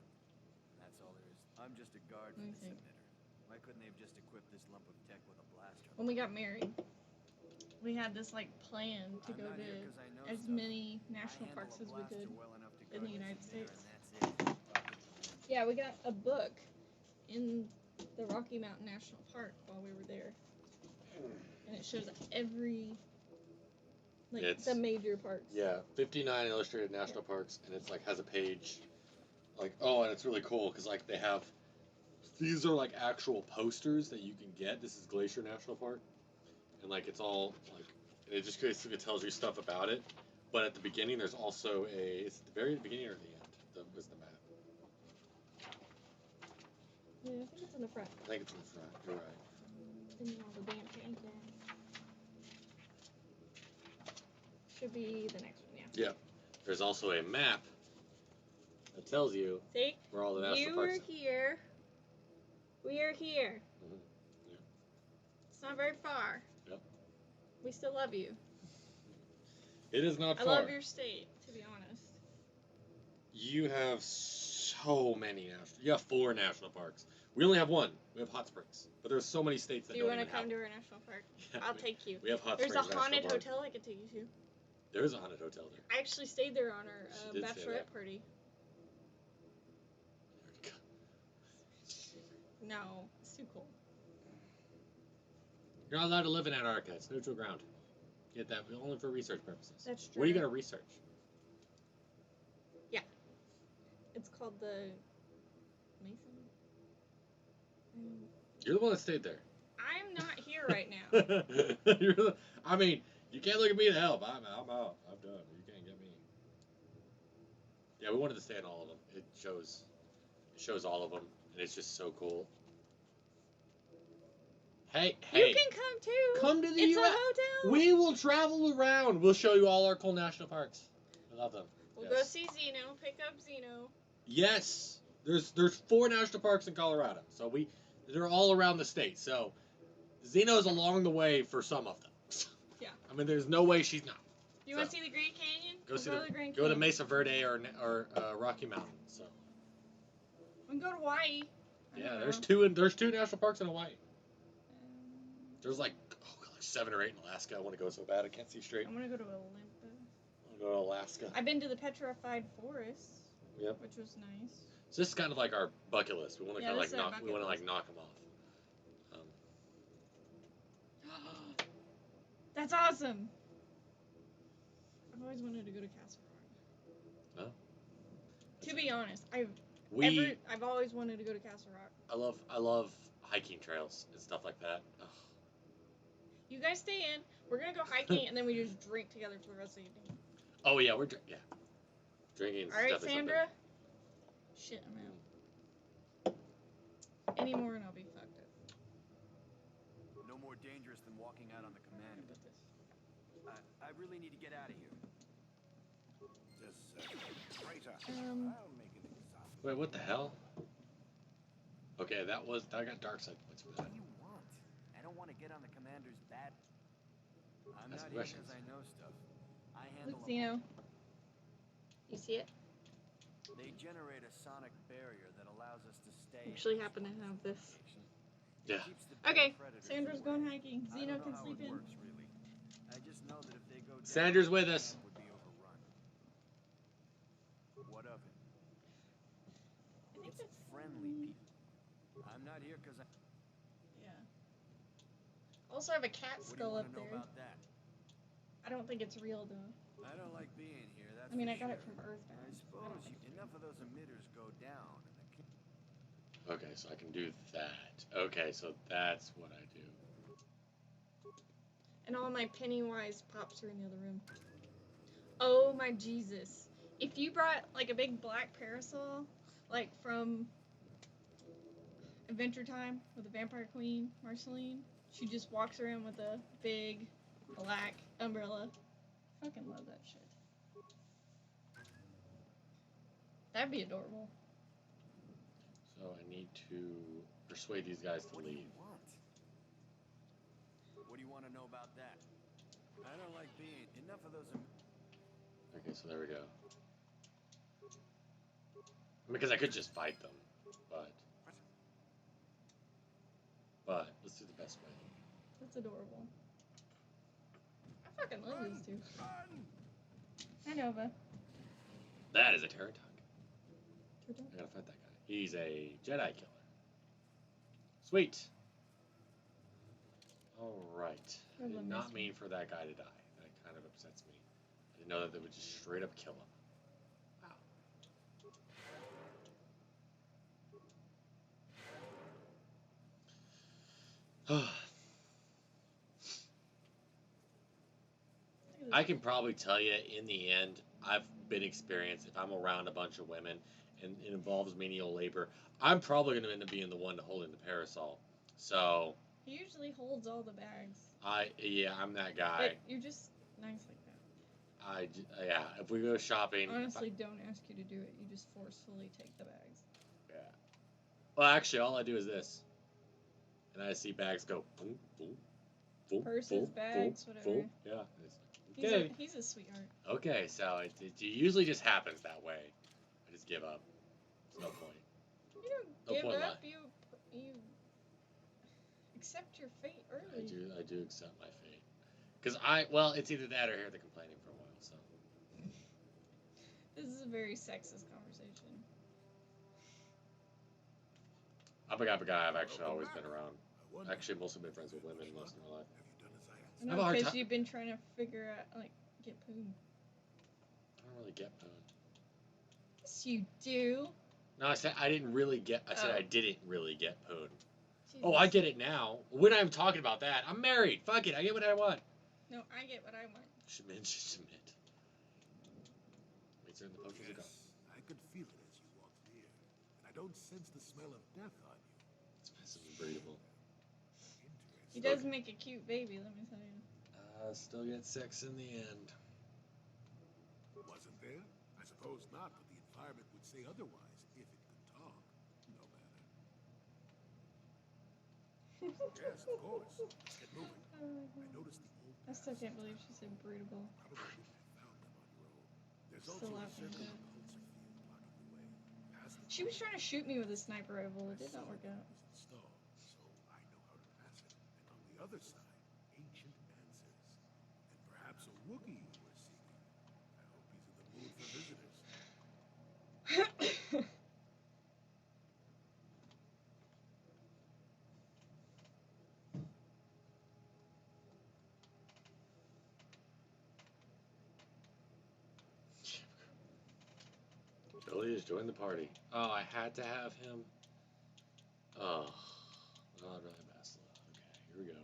That's all there is. I'm just a guard for Let me the think. submitter. Why couldn't they have just equipped this lump of tech with a blaster? When we got married, we had this like plan to I'm go not to here 'cause I know as stuff. many I national handle parks a as we blaster could well enough to in the guard United this in there, States. and that's it. Yeah, we got a book in the Rocky Mountain National Park while we were there. and it shows every, like, It's- the major parks. Yeah, 59 illustrated national parks, and it's like has a page, like, oh, and it's really cool because like they have, these are like actual posters that you can get. This is Glacier National Park, and like it's all like, and it just basically tells you stuff about it. But at the beginning, there's also a, it's at the very beginning or the end, was the map. Yeah, I think it's in the front. I think it's in the front. You're right. In all the damn paint. Should be the next one, yeah. Yeah. There's also a map that tells you See? where all the national You parks are here. We are here. Mhm. Yeah. It's not very far. Yep. We still love you. It is not I far. love your state, to be honest. You have so many national. You have 4 national parks. We only have 1. We have Hot Springs, but there's so many states that Do you don't want to even come have. to our national park? Yeah, I'll take you. We have Hot There's a Springs National haunted Park. hotel I could take you to. There is a haunted hotel there. I actually stayed there on our She did say that. bachelorette party. No, it's too cold. You're not allowed to live in Antarctica. It's neutral ground. Get that only for research purposes. That's true. What are you gonna research? It's called the Mason. You're the one that stayed there. I'm not here right now. I mean, you can't look at me to help. I'm out. I'm done. You can't get me. Yeah, we wanted to stay in all of them. It shows all of them, and it's just so cool. Hey, You can come too. come to the It's U.S. a hotel. We will travel around. We'll show you all our cool national parks. I love them. We'll Yes. go see Zeno. Pick up Zeno. Yes, there's 4 national parks in Colorado, so they're all around the state. So Zeno's along the way for some of them. Yeah. I mean, there's no way she's not. You want to see the Grand Canyon? Go We'll see to the Grand go to Canyon. Mesa Verde or Rocky Mountain. So We can go to Hawaii. I yeah, don't there's 2 national parks in Hawaii. know. There's like 7 or 8 in Alaska. I want to go so bad I can't see straight. I want to go to Olympus. I want to go to Alaska. I've been to the Petrified Forest. Yep. Which was nice. So this is kind of like our bucket list. We want to Yeah, kind of this like is our knock. We bucket want to like list. knock them off. That's awesome. I've always wanted to go to Castle Rock. Oh. To be honest, I've always wanted to go to Castle Rock. I love hiking trails and stuff like that. Ugh. You guys stay in. We're gonna go hiking and then we just drink together for the rest of the evening. Oh yeah, drinking. All right, definitely Sandra. Shit, I'm out. Any more and I'll be fucked up. No more dangerous than walking out on the command. I really need to get out of here. Just traitor. Um. I'll make an example. Wait, what the hell? Okay, I got dark side points for that. What do you want? I don't want to get on the commander's bad. I'm Ask not here questions. because I know stuff. I handle Look, them. Zeno. You see it? They generate a sonic barrier that allows us to stay. I actually happen to have this. Yeah. Keeps the big Okay, predators Sandra's away. going hiking. I Zeno don't can know how sleep it in. works, really. I just know that if they go down, Sandra's with the us. camp would be overrun. What of it? I think It's that's friendly people. I'm not here because I. Yeah. Also, I have a cat What do you skull want up to know there. about that? I don't think it's real though. I don't like being here. That's I mean, for I got it sure. from Earthbound. I suppose enough of those emitters go down, and the Okay, so I can do that. Okay, so that's what I do. And all my Pennywise pops are in the other room. Oh my Jesus. If you brought like a big black parasol, like from Adventure Time with the Vampire Queen, Marceline, she just walks around with a big black umbrella. Fucking love that shit. That'd be adorable. So I need to persuade these guys to What do you leave. want? What do you want to know about that? I don't like being enough of those. Okay, so there we go. Because I could just fight them, but let's do the best way. That's adorable. I fucking love these two. Hi, Nova. That is a Terratog. Turtle. I gotta fight that guy. He's a Jedi killer. Sweet. Alright. I Remember did not this mean for that guy to die. That kind of upsets me. I didn't know that they would just straight up kill him. Wow. I can probably tell you in the end, I've been experienced if I'm around a bunch of women and it involves menial labor, I'm probably going to end up being the one holding the parasol. So. He usually holds all the bags. Yeah, I'm that guy. But you're just nice like that. Yeah, if we go shopping. Honestly, don't ask you to do it. You just forcefully take the bags. Yeah. Well, actually, all I do is this. And I see bags go boom, boom, boom, Purses, boom, bags, boom, whatever. boom. Yeah. Okay. He's a sweetheart. Okay, so it usually just happens that way. I just give up. There's no point. You don't give up. You accept your fate early. I do accept my fate. Because it's either that or hear the complaining for a while. So. This is a very sexist conversation. I'm a guy I've actually always been around. Actually, mostly been friends with women most of my life. No, because you've been trying to figure out, get poon. I don't really get poon. Yes, you do. No, I said I didn't really get. I said I didn't really get poon. Jesus. Oh, I get it now. We're not even talking about that. I'm married. Fuck it. I get what I want. No, I get what I want. Submit. Wait, sir, the potions are gone. I could feel it as you walked near, and I don't sense the smell of death on you. It's passive and breedable. He does make a cute baby, let me tell you. Still get sex in the end. Wasn't there? I suppose not, but the environment would say otherwise if it could talk. No matter. Yes, of course. Let's get moving. I noticed the old I still can't believe she said breedable. Probably wouldn't have found them on your own. There's Still also a laughing certain at that. repulsive field blocking the way. Past the She was trying to shoot me with a sniper rifle. It did not work out. was installed, so I know how to pass it. And on the other side, ancient answers. And perhaps a Wookiee you were seeking. I hope he's in the mood for visitors. Billy has joined the party. Oh, I had to have him. Oh, no, I'd rather Bastila. Okay, here we go.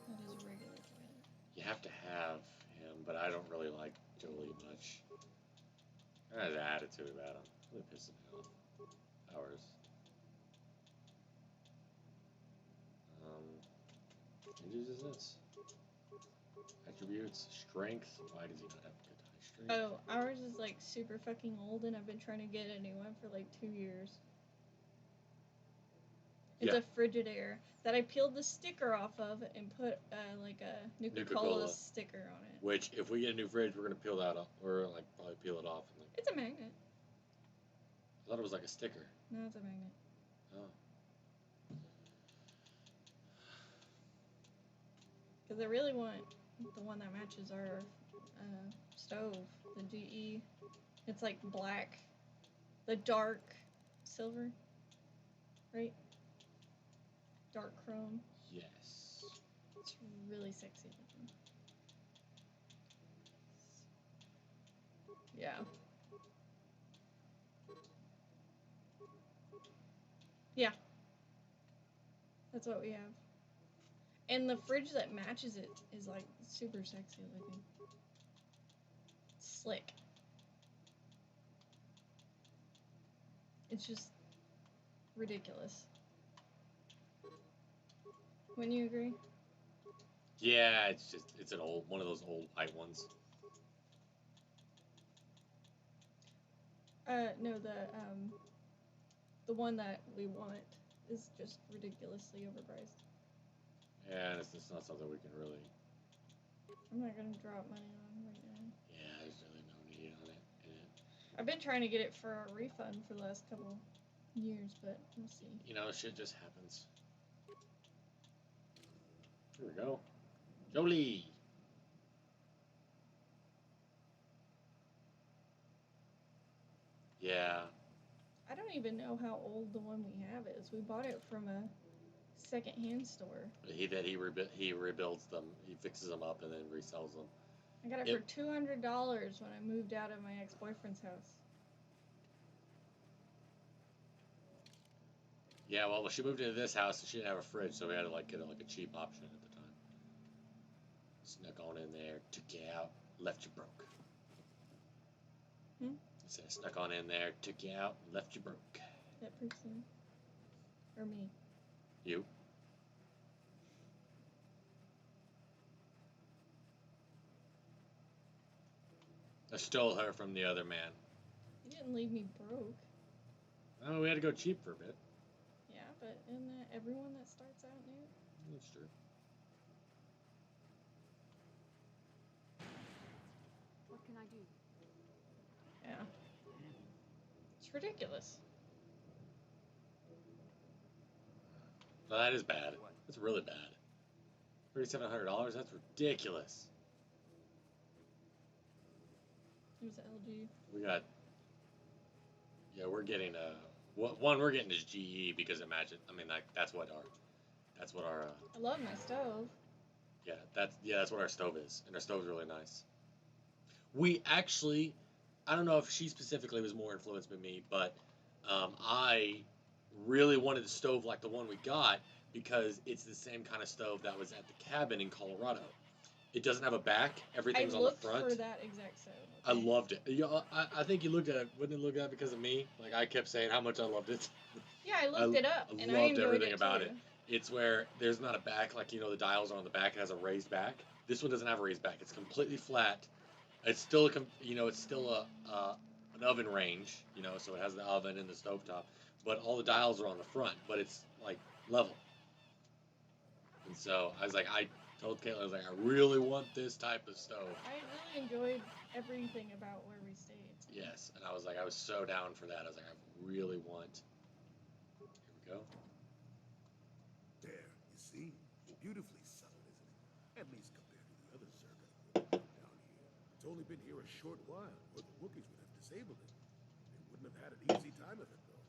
That is a regular toilet. You have to have him, but I don't really like Jolie much. I have an attitude about him. Really pissing me off. Hours. Changes this. Attributes, strength. Why does he not have good high strength? Oh, ours is super fucking old, and I've been trying to get a new one for 2 years. It's a Frigidaire that I peeled the sticker off of and put a Nuka-Cola sticker on it. Which, if we get a new fridge, we're gonna peel that off. We're probably peel it off. And, It's a magnet. I thought it was like a sticker. No, it's a magnet. Oh. Because I really want the one that matches our stove, the GE. It's black, the dark silver, right? Dark chrome. Yes. It's really sexy looking. Yeah. Yeah. That's what we have. And the fridge that matches it is super sexy looking. Slick. It's just ridiculous. Wouldn't you agree? Yeah, it's one of those old white ones. No, the one that we want is just ridiculously overpriced. Yeah, it's not something we can really. I'm not gonna drop money on right now. Yeah, there's really no need on it. I've been trying to get it for a refund for the last couple years, but we'll see. Shit just happens. Here we go. Jolie! Yeah. I don't don't even know how old the one we have is. We bought it from a second-hand store. He rebuilds them. He fixes them up and then resells them. I got it for $200 when I moved out of my ex-boyfriend's house. Yeah, well, she moved into this house and she didn't have a fridge, so we had to like get a cheap option at the time. Snuck on in there, took you out, left you broke. So I snuck on in there, took you out, left you broke. That person. Or me. You. I stole her from the other man. You didn't leave me broke. Oh, we had to go cheap for a bit. Yeah, but isn't that everyone that starts out new? That's true. What can I do? Yeah. It's ridiculous. Well, that is bad. That's really bad. $3,700? That's ridiculous. It was LG. We got. Yeah, we're getting one we're getting is GE because imagine. I mean, like that's what our. I love my stove. Yeah, that's what our stove is, and our stove's really nice. We actually, I don't know if she specifically was more influenced by me, but I really wanted the stove like the one we got because it's the same kind of stove that was at the cabin in Colorado. It doesn't have a back. Everything's on the front. I looked for that exact stove. I loved it. You know, I think you looked at it. Wouldn't you look at it because of me? Like I kept saying how much I loved it. Yeah, I looked it up, and I loved enjoyed everything it about too. it. It's where there's not a back, like the dials are on the back. It has a raised back. This one doesn't have a raised back. It's completely flat. It's still an oven range, so it has the oven and the stovetop, but all the dials are on the front, but it's like level. And so I was like, I told Caitlin, I was like, I really want this type of stove. I really enjoyed everything about where we stayed. Yes, and I was like, I was so down for that. I was like, I really want. Here we go. There, you see? Beautifully subtle, isn't it? At least compared to the other Zerga down here. It's only been here a short while, or the Wookiees would have disabled it. They wouldn't have had an easy time of it, though.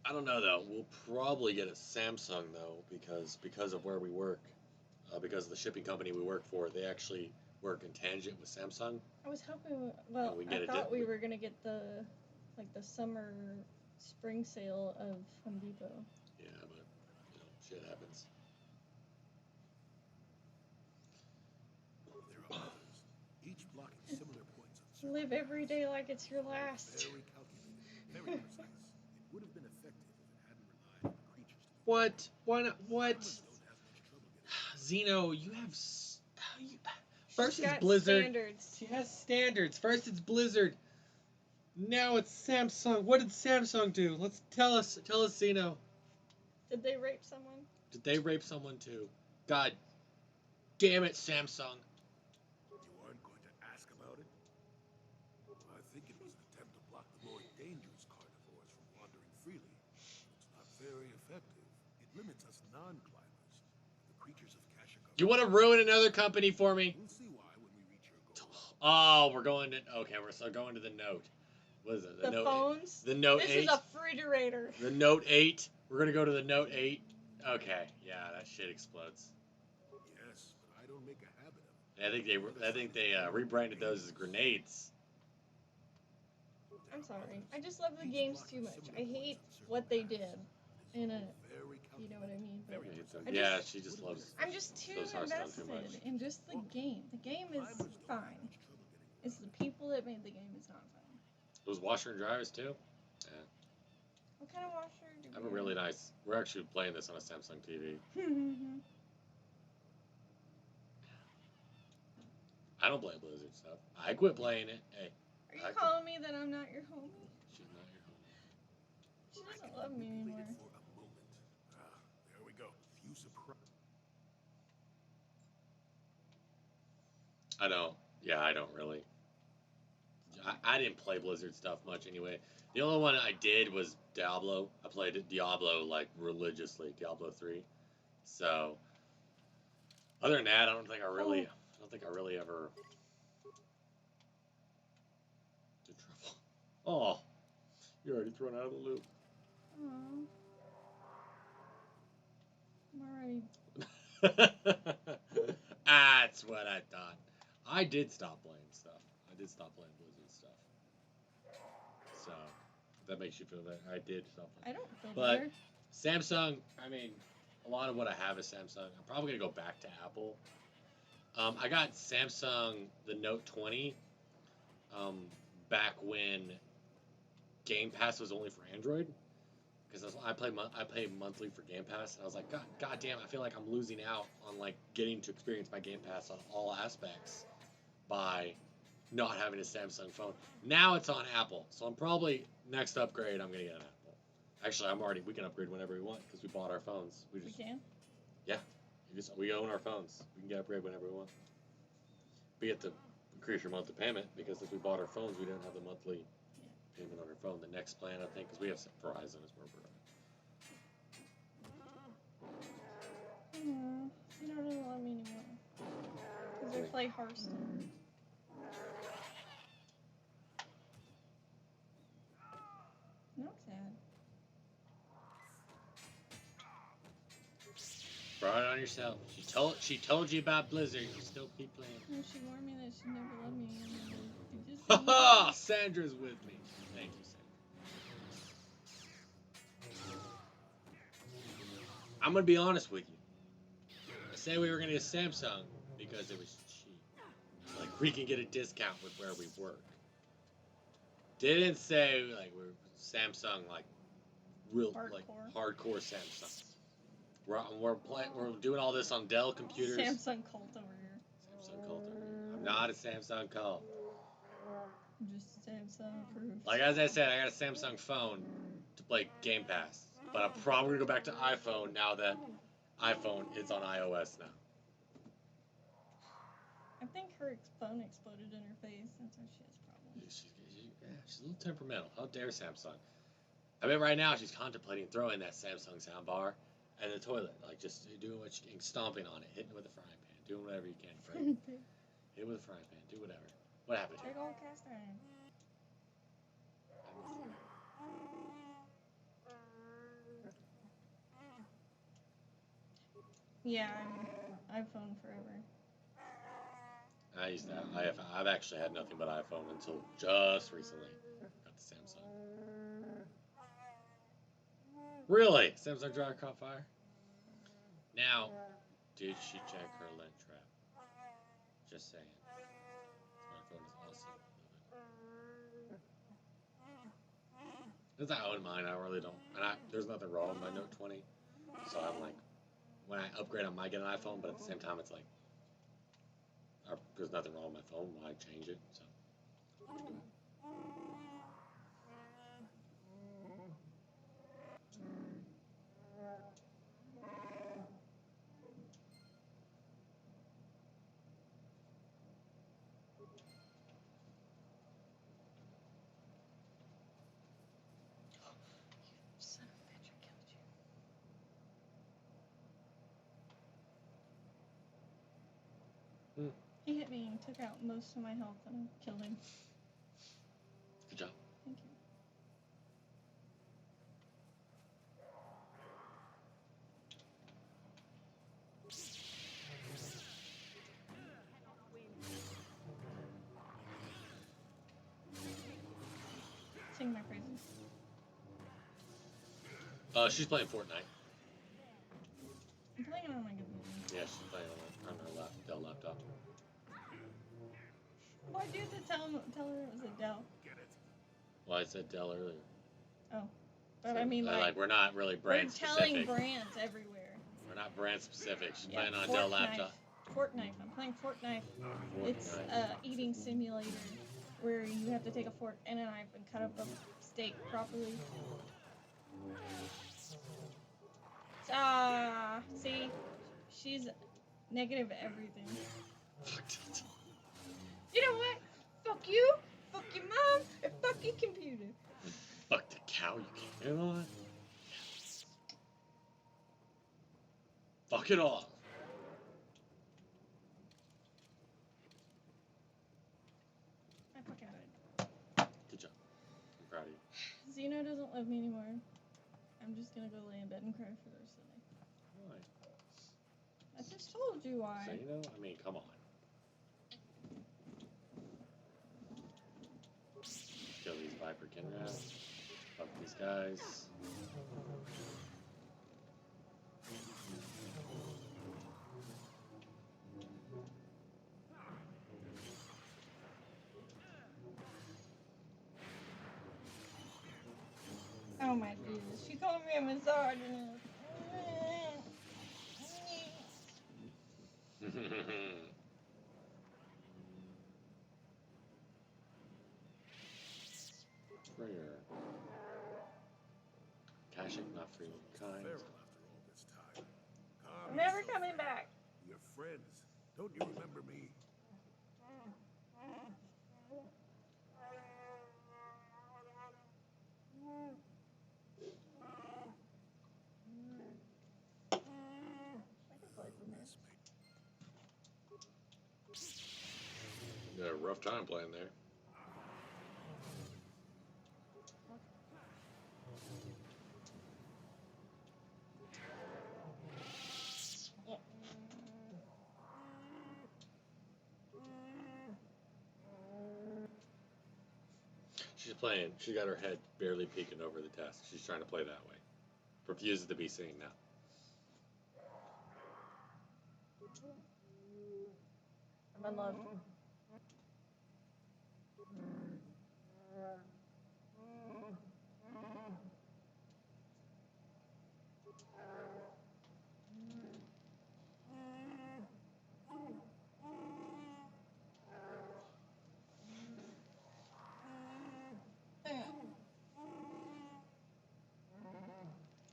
I don't know though. We'll probably get a Samsung though because of where we work, because of the shipping company we work for. They actually work in tangent with Samsung. I was hoping. Well, I thought we were gonna get the summer, spring sale of Home Depot. Yeah, but shit happens. There are others, each blocking similar points on Live every day like it's your last. Very calculated, very precise. It would have been effective if it hadn't relied on the creatures. What? Why not? What? Humans don't have much trouble getting Zeno, you have. First She's it's got Blizzard. standards. She has standards. First it's Blizzard. Now it's Samsung. What did Samsung do? Let's tell us, Zeno. Did they rape someone? Did they rape someone too? God damn it, Samsung. You aren't going to ask about it? Well, I think it was an attempt to block the more dangerous carnivores from wandering freely. It's not very effective. It limits us non-climbers. The creatures of Kashyyyk. You want to ruin another company for me? We'll see why when we reach your goal. Oh, we're going to. Okay, we're still going to the Note. What is it? The Note phones? 8. The Note 8. This is a refrigerator. The Note 8. We're going to go to the Note 8. Okay, yeah, that shit explodes. Yes, but I don't make a habit of it. I think they rebranded those as grenades. I'm sorry. I just love the games too much. I hate what they did in it. You know what I mean? But Yeah, she just loves. I'm just too Those Hearthstone invested too much. in just the game. The game is fine. It's the people that made the game is not fine. Those washer and dryers too. Yeah. What kind of washer do I have a really nice. We're actually playing this on a Samsung TV. I don't play Blizzard stuff. I quit playing it. Hey. Are you calling me that I'm not your homie? She's not your homie. She doesn't love me anymore. For a moment. There we go. Few surprise. I don't. Yeah, I don't really. I didn't play Blizzard stuff much anyway. The only one I did was Diablo. I played Diablo like religiously, Diablo 3. So, other than that, I don't think I really. don't think I really ever did trouble. Oh, you're already thrown out of the loop. Aww. I'm already. That's what I thought. I did stop playing stuff. I did stop playing Blizzard stuff. So, if that makes you feel better, I did stop I playing. don't feel But better. Samsung, I mean, a lot of what I have is Samsung. I'm probably going to go back to Apple. I got Samsung, the Note 20, back when Game Pass was only for Android. Because I pay monthly for Game Pass, and I was like, God damn, I feel like I'm losing out on like getting to experience my Game Pass on all aspects by not having a Samsung phone. Now it's on Apple, so I'm probably next upgrade. I'm gonna get an Apple. Actually, we can upgrade whenever we want because we bought our phones. We can? Yeah, we own our phones. We can get upgrade whenever we want. We have to increase your monthly payment because since we bought our phones, we didn't have the monthly payment on our phone. The next plan, I think, because we have Verizon is where we're at. You don't really love me anymore. Because I play Hearthstone. Not sad. Brought it on yourself. She told you about Blizzard. You still keep playing. No, she warned me that she'd never love me. And then you just Ha! Sandra's with me. Thank you, Sandra. I'm gonna be honest with you. I said we were gonna get Samsung because it was cheap. Like we can get a discount with where we work. Didn't say like we're Samsung like real like hardcore Samsung. We're doing all this on Dell computers. Samsung cult over here. Samsung cult over here. I'm not a Samsung cult. I'm just Samsung approved. Like as I said, I got a Samsung phone to play Game Pass, but I'm probably gonna go back to iPhone now that iPhone is on iOS now. I think her phone exploded in her face. That's why she has problems. She's a little temperamental. How dare Samsung? I bet right now she's contemplating throwing that Samsung soundbar in the toilet, like just doing what she can, stomping on it, hitting it with a frying pan, doing whatever you can. Hit it with a frying pan, do whatever. What happened? Big old cast iron. Yeah, I'm iPhone forever. I've actually had nothing but iPhone until just recently. Got the Samsung. Really? Samsung dryer caught fire? Now, did she check her lint trap? Just saying. Smartphone is awesome. Because I own mine, I really don't. And there's nothing wrong with my Note 20. So I'm like, when I upgrade, I might get an iPhone, but at the same time, it's like, there's nothing wrong with my phone. Why change it? So. Son of a bitch, I killed you. He hit me and took out most of my health and I killed him. Good job. Thank you. Sing my praises. She's playing Fortnite. I'm playing it on my computer. Yeah, she's playing on her Dell laptop. Why'd you have to tell her it was a Dell? Well, I said Dell earlier. Oh. But So, I mean, like we're not really brand we're telling specific. brands everywhere. We're not brand specific. She's Yeah, playing on a Dell laptop. Fortnite. I'm playing Fortnite. It's a eating simulator where you have to take a fork and a knife and cut up a steak properly. See? She's negative everything. You know what? Fuck you, fuck your mom, and fuck your computer. Fuck the cow, you can't handle it? Fuck it all. love me anymore. I'm just gonna go lay in bed and cry for the rest of the night. Why? I just told you why. So, you know, I mean, come on. Kill these Viper Kinras. Fuck these guys. Oh my Jesus, she called me a misogynist. Prayer. Kashik, not free, kind. Feral after all this time. Calm I'm never yourself, coming Feral. back. We're friends. Don't you remember me? I can play from here. You had a rough time playing there. She's playing. She got her head barely peeking over the desk. She's trying to play that way. Refuses to be seen now. I'm in love.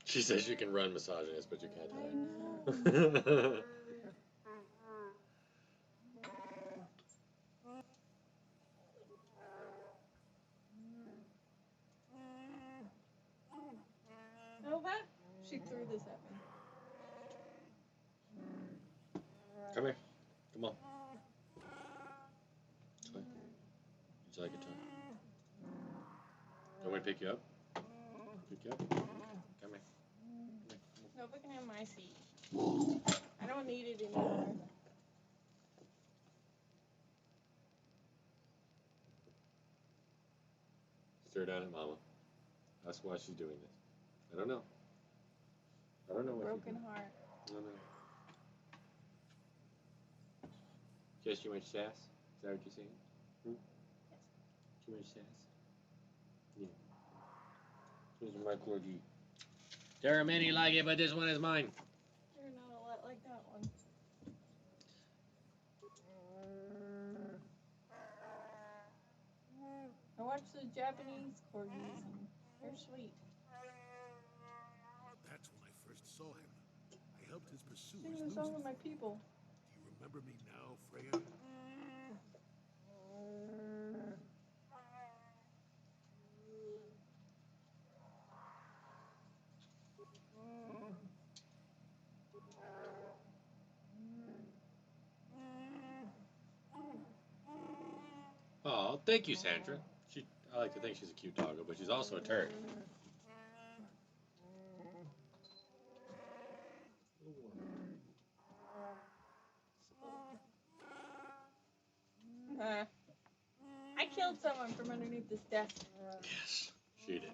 She says you can run misogynist, but you can't I hide. know. Oh, what? She threw this at me. Come here. Come on. Toy. Would you like a toy? Want me to pick you up? Pick you up? Come here. No, we can have my seat. I don't need it anymore. Stare down at Mama. That's why she's doing this. I don't know. I don't know what she's Broken doing. heart. I don't know. Guess too much sass? Is that what you're saying? Hmm? Yes. Too much sass? Yeah. Here's my corgi. There are many like it, but this one is mine. You're not a lot like that one. I watched the Japanese corgis and they're sweet. That's when I first saw him. I helped his pursuers Sing the lose song his of my friend. people. Do you remember me now, Freya? Oh, thank you, Sandra. I like to think she's a cute doggo, but she's also a turd. I killed someone from underneath this desk. Yes, she did.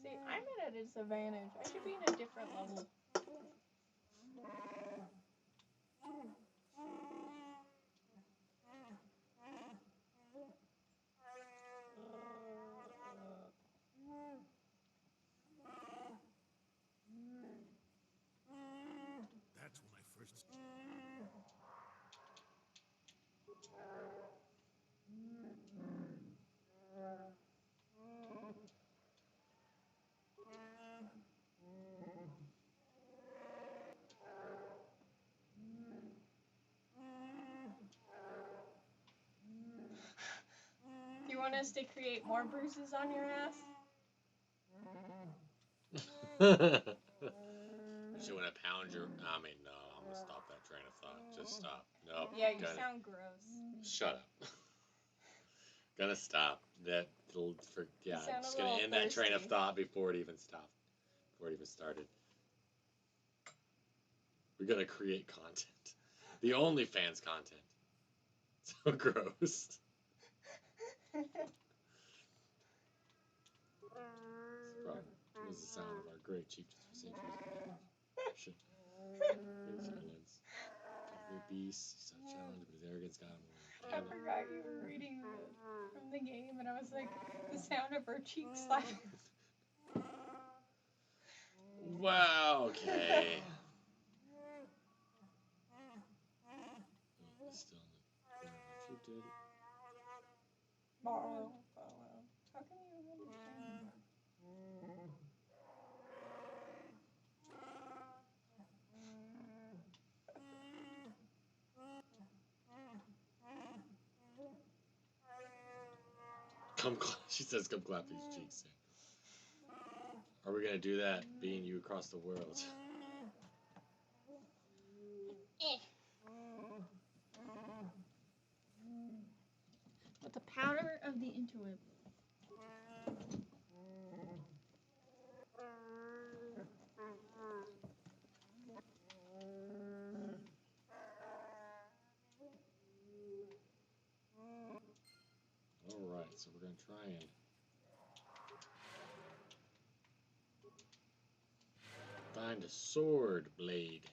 See, I'm at a disadvantage. I should be in a different level. That's when I first... Do you want us to create more bruises on your ass? She want to pound your... I mean, no, I'm going to stop that train of thought. Just stop. No. Yeah, you Gonna, sound gross. shut up. Gonna stop. Yeah, sound just a gonna little end that train of thirsty. thought before it even stopped. Before it even started. We're gonna create content. The OnlyFans content. So gross. It was the sound of our great chief just for centuries. Shit. Silence. The beast, he saw challenge, but his arrogance got him. I forgot you were reading from the game, and I was like, the sound of her cheek slapping. Wow, okay. Still in the she did. How come you understand? She says, come clap these cheeks. Are we gonna do that, being you across the world? With the power of the interweb. Alright, so we're gonna try and find a sword blade.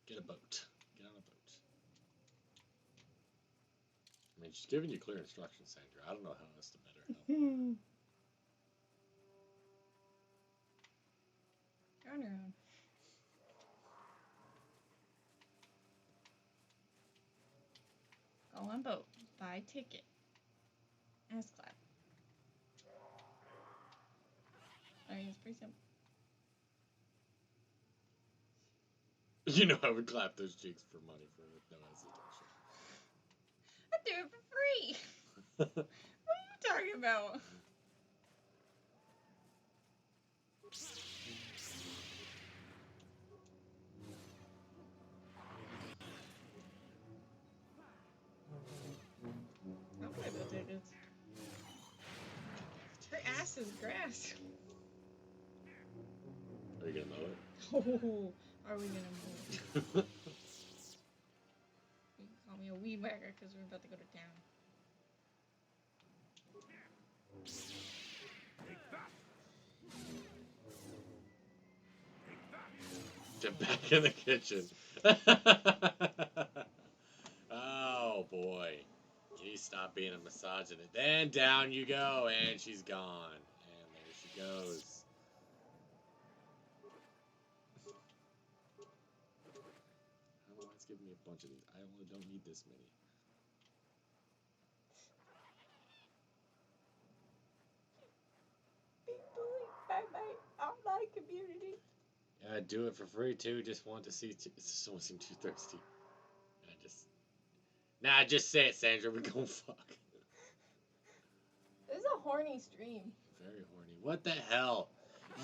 Get a boat. Get on a boat. I mean, she's giving you clear instructions, Sandra. I don't know how else to better help. You're on your own. Go on boat. Buy ticket. Ass clap. I mean, it's pretty simple. You know I would clap those cheeks for money for no hesitation. I do it for free. What are you talking about? I'll buy the tickets. Her ass is grass. Are you gonna mow it? Oh, are we gonna move? You can call me a weed whacker because we're about to go to town. Get back in the kitchen. Oh boy. You stop being a misogynist. Then down you go, and she's gone. And there she goes. I don't know why it's giving me a bunch of these. I only don't need this many. Big bully, bye-bye, online community. Yeah, I'd do it for free too. Just want to see. Someone seem too thirsty. And I just. Nah, just say it, Sandra. We're gonna fuck. This is a horny stream. Very horny. What the hell?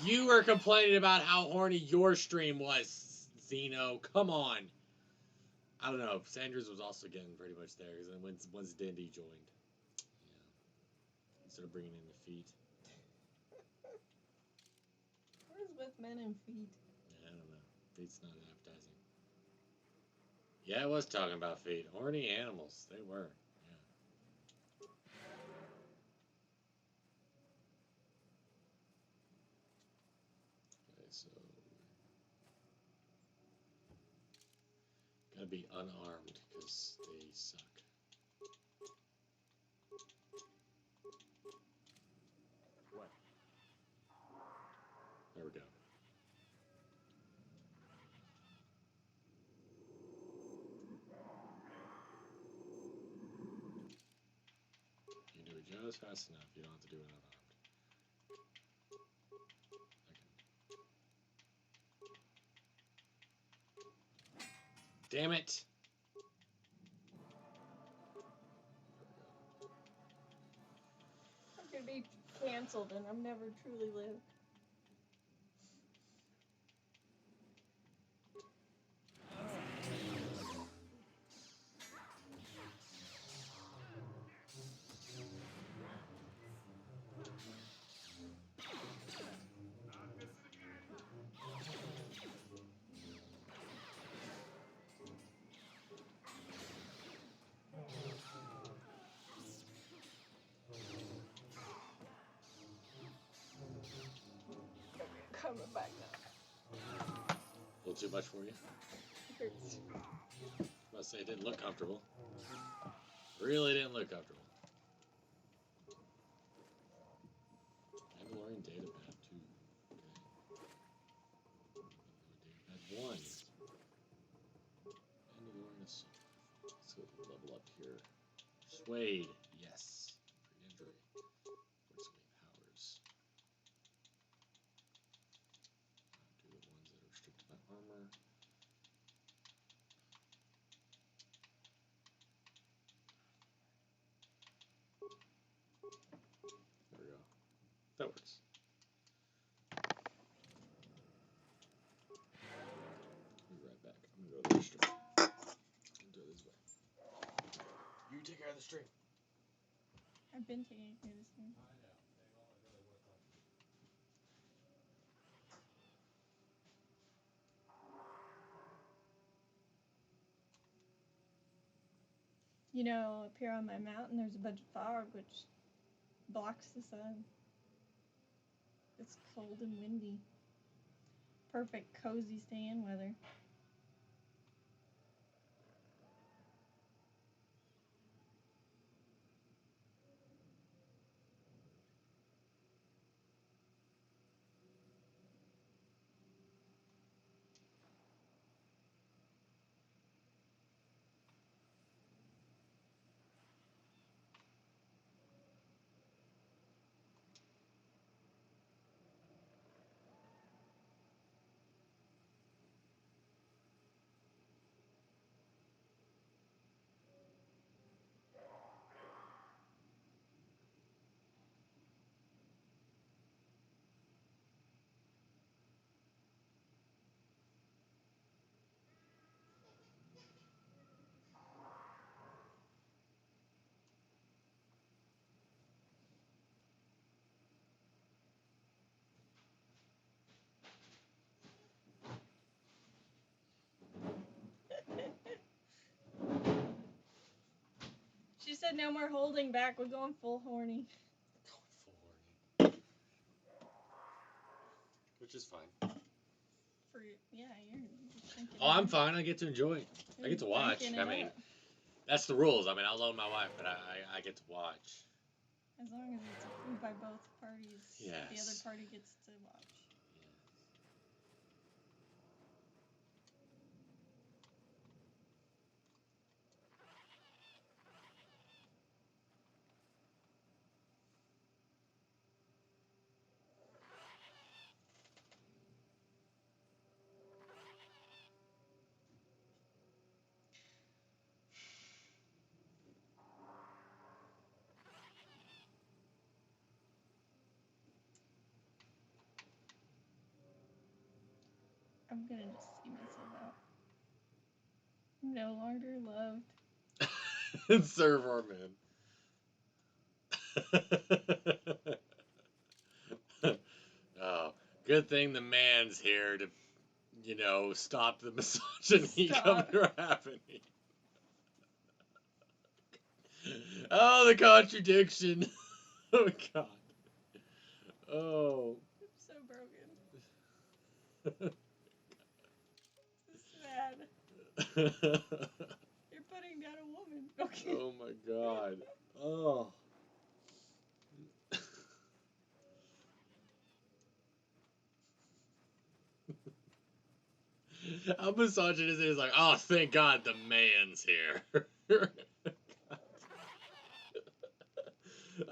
You were complaining about how horny your stream was, Zeno. Come on. I don't know. Sandra's was also getting pretty much there because once Dindy joined, yeah, instead of bringing in the feet. What is with men and feet? Yeah, I don't know. Feet's not appetizing. Yeah, I was talking about feet. Horny animals. They were. Yeah. Okay, so gotta be unarmed because they suck. What? There we go. You can do it just fast enough. You don't have to do it unarmed. Okay. Damn it! I'm gonna be canceled and I've never truly lived. on my back now. A little too much for you? It hurts. I must say, it didn't look comfortable. Really didn't look comfortable. Mandalorian data pad 2. Okay. Mandalorian data pad 1. Mandalorian assault rifle. Let's go level up here. Persuade. Yes. Pre-injury. Proximity powers. Do the ones that are restricted by armor. There we go. That works. I'll be right back. I'm gonna go to the restroom. Do it this way. You take care of the stream. I've been taking care of this thing. You know, up here on my mountain, there's a bunch of fog which blocks the sun. It's cold and windy. Perfect cozy stay-in weather. She said no more holding back. We're going full horny. Full horny. Which is fine. Yeah, you're thinking. Oh, I'm fine. I get to enjoy it. I get to watch. I mean, that's the rules. I mean, I'll loan my wife, but I get to watch. As long as it's approved by both parties, yes. The other party gets to watch. I'm gonna just see myself out. I'm no longer loved. Serve our man. Oh, good thing the man's here to, you know, stop the misogyny coming from happening. Oh, the contradiction. Oh, God. Oh. I'm so broken. This is sad. You're putting down a woman. Okay. Oh, my God. Oh. How misogynist is like, oh, thank God the man's here.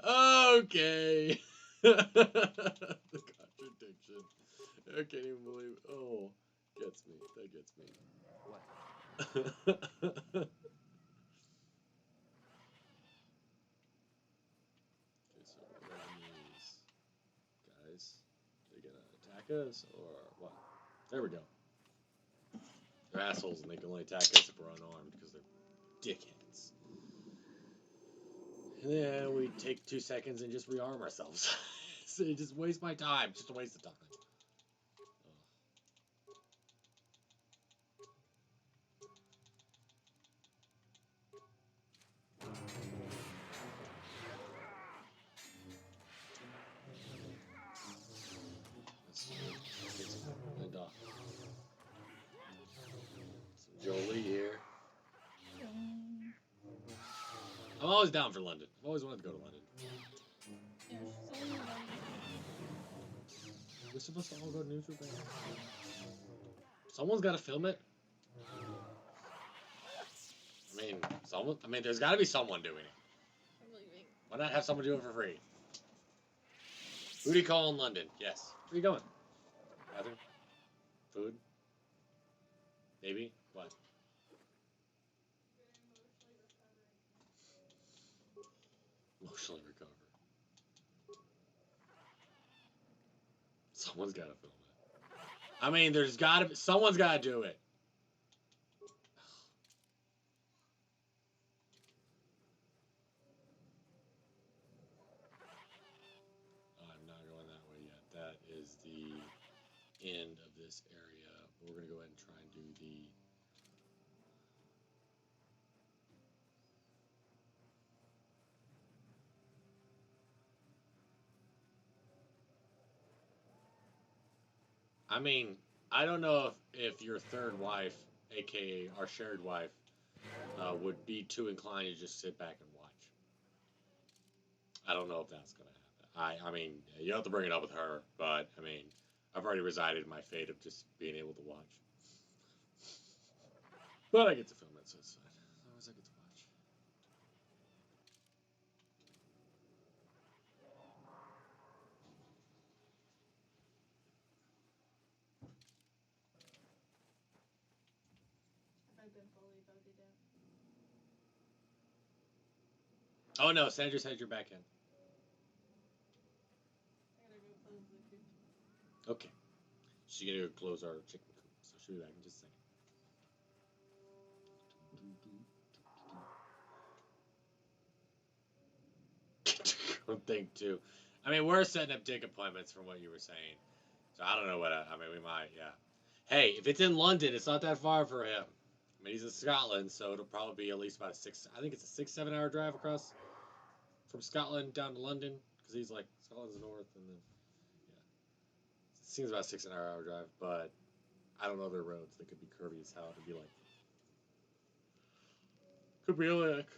Okay. The contradiction. I can't even believe. Oh, gets me. That gets me. What? Okay, so what that means, guys, they're gonna attack us or what? There we go. They're assholes and they can only attack us if we're unarmed because they're dickheads. And then we take 2 seconds and just rearm ourselves. So you just waste my time. Just a waste of time. I'm always down for London. I've always wanted to go to London. Yeah, she's only one. We're supposed to all go to neutral ground. Someone's got to film it. I mean, there's got to be someone doing it. I'm leaving. Why not have someone do it for free? Booty call in London. Yes. Where are you going? Bathroom? Food? Maybe? What? Emotionally recover. Someone's got to film it. I mean, there's got to be... Someone's got to do it. I'm not going that way yet. That is the end of this area. But we're going to go ahead and try and do the... I mean, I don't know if your third wife, aka our shared wife, would be too inclined to just sit back and watch. I don't know if that's gonna happen. I mean, you have to bring it up with her, but I mean, I've already resided in my fate of just being able to watch. But I get to film it, so it's fine. As long as I get to watch. Have I been fully voted out? Oh no, Sandra said you're back in. I gotta go close the coop. Okay. She's gonna go close our chicken coop, so she'll be back in just a second. Don't think too. I mean, we're setting up dick appointments from what you were saying, so I don't know what. I mean, we might, yeah. Hey, if it's in London, it's not that far for him. I mean, he's in Scotland, so it'll probably be at least about a 6. I think it's a 6-7 hour drive across from Scotland down to London, because he's like Scotland's north, and then yeah, it seems about a 6 hour drive, but I don't know their roads. They could be curvy as hell. It'd be like could be only like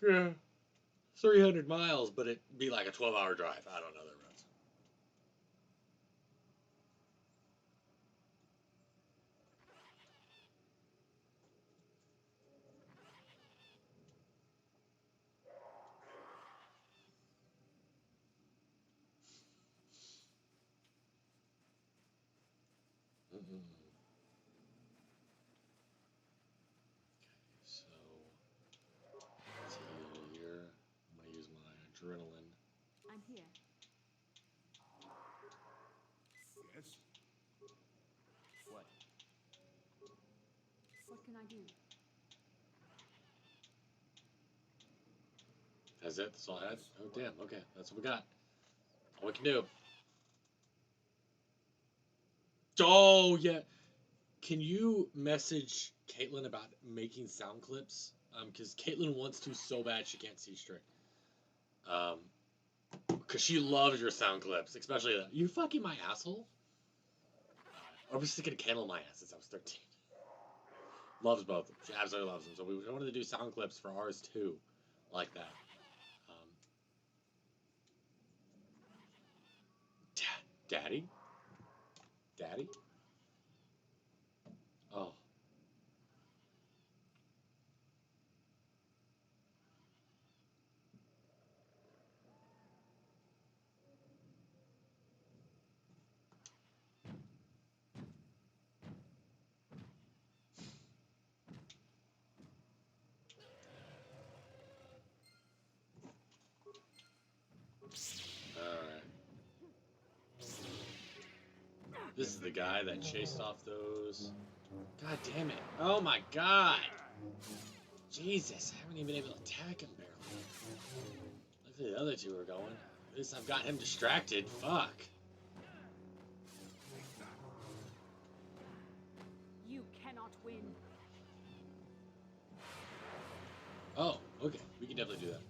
300 miles, but it'd be like a 12-hour drive. I don't know their roads. Mm-mm. So let's heal here. I'm gonna use my adrenaline. I'm here. Yes? What? What can I do? That's it? That's all I had? Oh, damn. Okay. That's what we got. All we can do. Oh, yeah. Can you message Caitlin about making sound clips? Because Caitlin wants to so bad she can't see straight. Because she loves your sound clips. Especially that. You fucking my asshole? Or was sticking a candle in my ass since I was 13. Loves both of them. She absolutely loves them. So we wanted to do sound clips for ours too. Like that. Daddy? Daddy? Oh. Alright. This is the guy that chased off those. God damn it. Oh my god. Jesus, I haven't even been able to attack him barely. Look at the other two are going. At least I've got him distracted. Fuck. You cannot win. Oh, okay. We can definitely do that.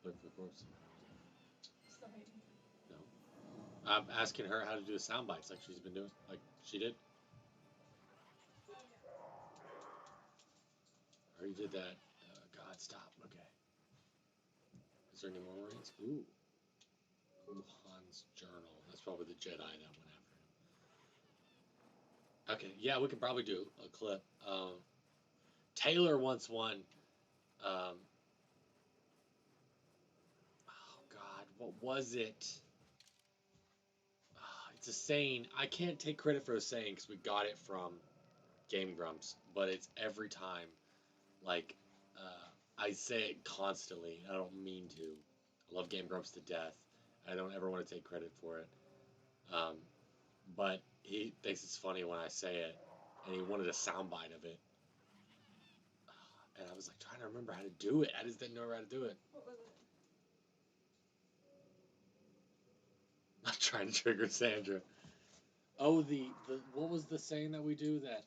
Look for the corpse. Still waiting. No. I'm asking her how to do the sound bites like she's been doing. Like She did? I already did that. God, stop. Okay. Is there any more Marines? Ooh. Han's journal. That's probably the Jedi that went after him. Okay, yeah, we could probably do a clip. Taylor wants one. Oh God, what was it? It's a saying. I can't take credit for a saying because we got it from Game Grumps, but it's every time. Like, I say it constantly. I don't mean to. I love Game Grumps to death. I don't ever want to take credit for it. But he thinks it's funny when I say it, and he wanted a soundbite of it. And I was like trying to remember how to do it. I just didn't know how to do it. What was it? Not trying to trigger Sandra. Oh, the what was the saying that we do that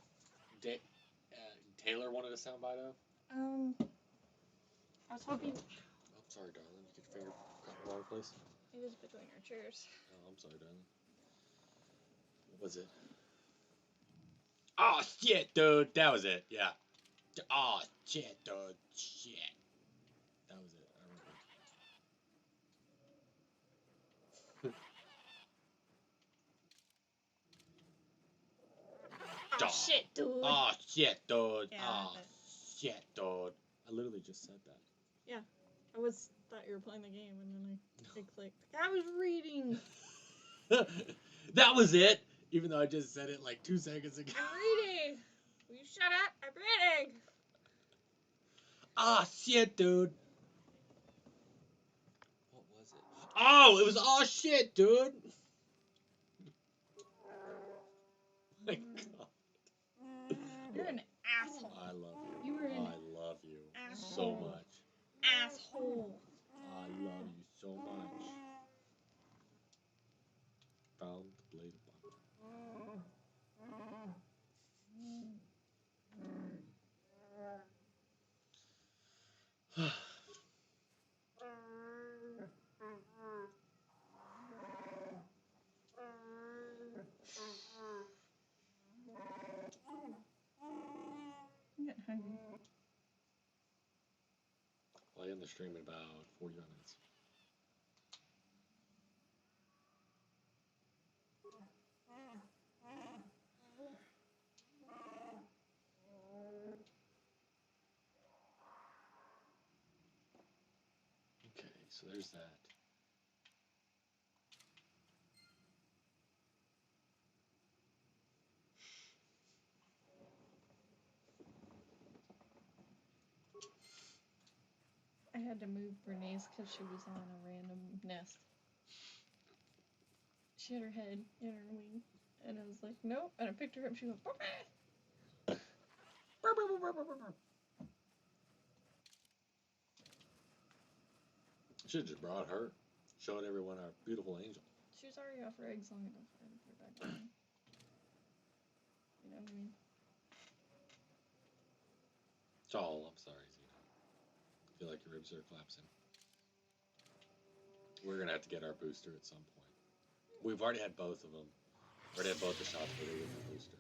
Taylor wanted a soundbite of? I was hoping I'm sorry, darling. You get your finger caught in the wrong place. it was between our chairs. Oh, I'm sorry, darling. What was it? Oh shit, dude. That was it. Yeah. Oh shit, dude. Shit. That was it. I remember. Oh shit, dude. Oh shit, dude. Yeah, Oh shit, dude. I literally just said that. Yeah. I thought you were playing the game and then it clicked. I was reading. That was it. Even though I just said it like 2 seconds ago. I'm reading. Will you shut up? I'm reading. Ah, shit, dude. What was it? Oh, it was oh shit, dude. My God. You're an asshole. I love you. You were an I love you asshole. so much. Asshole. I love you so much. Found the blade of butter. I'm getting hungry. I'll end the stream in about 45 minutes. Okay, so there's that. I had to move Bernays because she was on a random nest. She had her head in her wing, and I was like, nope. And I picked her up. She went, Should have just brought her. Showed everyone our beautiful angel. she was already off her eggs long enough for her to put her back on. You know what I mean? Oh, I'm sorry, Zena. I feel like your ribs are collapsing. We're gonna have to get our booster at some point. We've already had both of them. Already had both the shots, but they get the booster.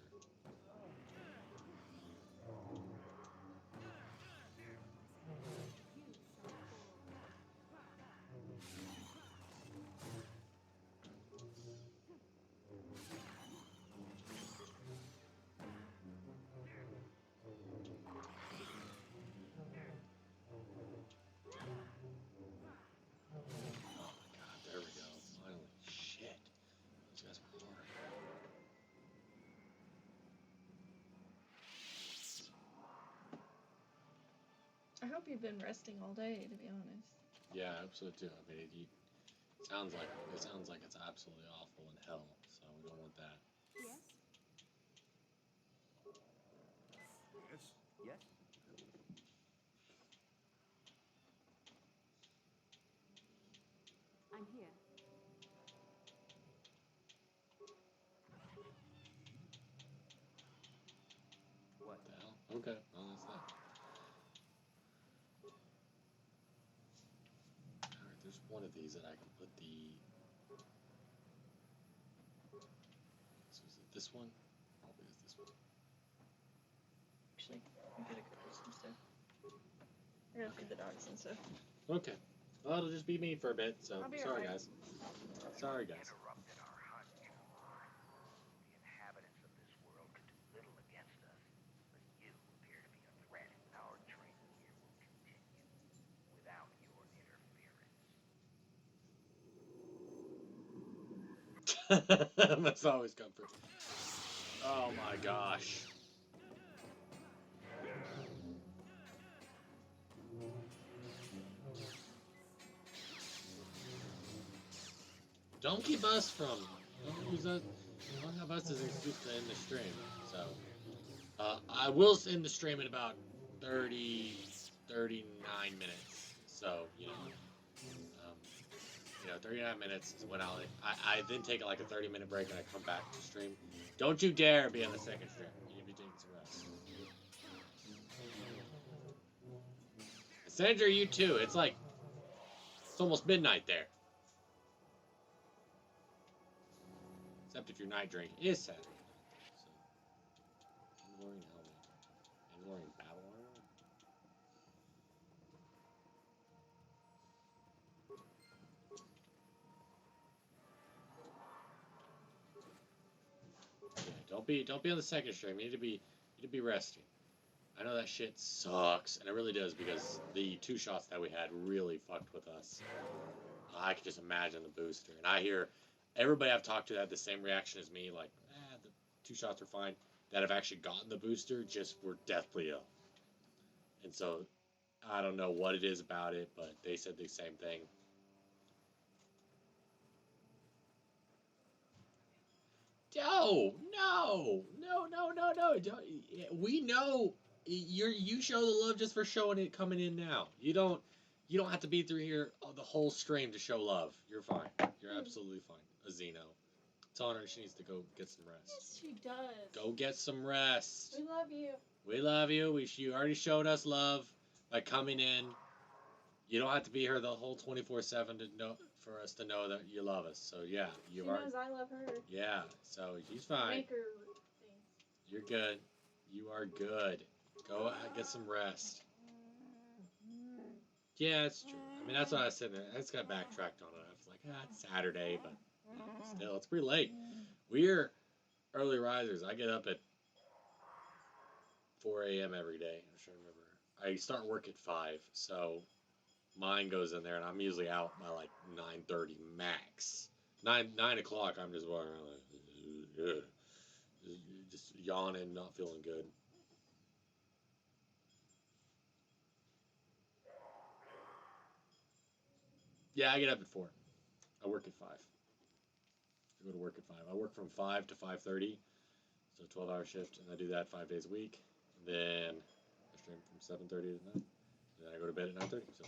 I hope you've been resting all day, to be honest. Yeah, I hope so too. I mean, it sounds like it's absolutely awful in hell, so we don't want that. Yes? Yes? Yes? I'm here. What? The hell? Okay, well that's that. Alright, there's one of these that I can put the. So is it this one? Probably is this one. Actually, I'm gonna cook some stuff. I gotta feed the dogs and stuff. Okay. Well, it'll just be me for a bit, so I'll be sorry, alright. guys. Sorry, guys. Interrupted our hunt too long. The inhabitants of this world could do little against us, but you appear to be a threat. Our training here will continue without your interference. That's always comfort. Oh my gosh. Don't keep us from. Don't use us. Don't have us as an excuse to end the stream. So, I will end the stream in about 30, 39 minutes. So, 39 minutes is when I then take like a 30-minute break and I come back to stream. Don't you dare be on the second stream. You need to be taking some rest. Sandra, you too. It's almost midnight there. Except if your night drink is Saturday night. So, Mandalorian helmet. Mandalorian battle armor. Yeah, don't be on the second stream. You need to be resting. I know that shit sucks, and it really does because the 2 shots that we had really fucked with us. I can just imagine the booster, and I hear everybody I've talked to had the same reaction as me, like, the 2 shots are fine. That have actually gotten the booster just were deathly ill, and so I don't know what it is about it, but they said the same thing. No. We know you show the love just for showing it coming in now. You don't have to be through here the whole stream to show love. You're fine. You're absolutely fine. Azino. Telling her she needs to go get some rest. Yes, she does. Go get some rest. We love you. We love you. You already showed us love by coming in. You don't have to be here the whole 24/7 to know for us to know that you love us. So yeah, She knows I love her. Yeah, so she's fine. Make her things. You're good. You are good. Go get some rest. Yeah, it's true. I mean, that's what I was sitting there. I just got backtracked on it. I was like, it's Saturday, but still, it's pretty late. We're early risers. I get up at 4 a.m. every day. I'm sure I remember. I start work at 5, so mine goes in there, and I'm usually out by like 9:30 max. 9 o'clock, I'm just walking around like, just yawning, not feeling good. Yeah, I get up at 4. I work at 5. I go to work at 5. I work from 5 to 5:30, so 12-hour shift, and I do that 5 days a week. And then I stream from 7:30 to 9. And then I go to bed at 9:30. So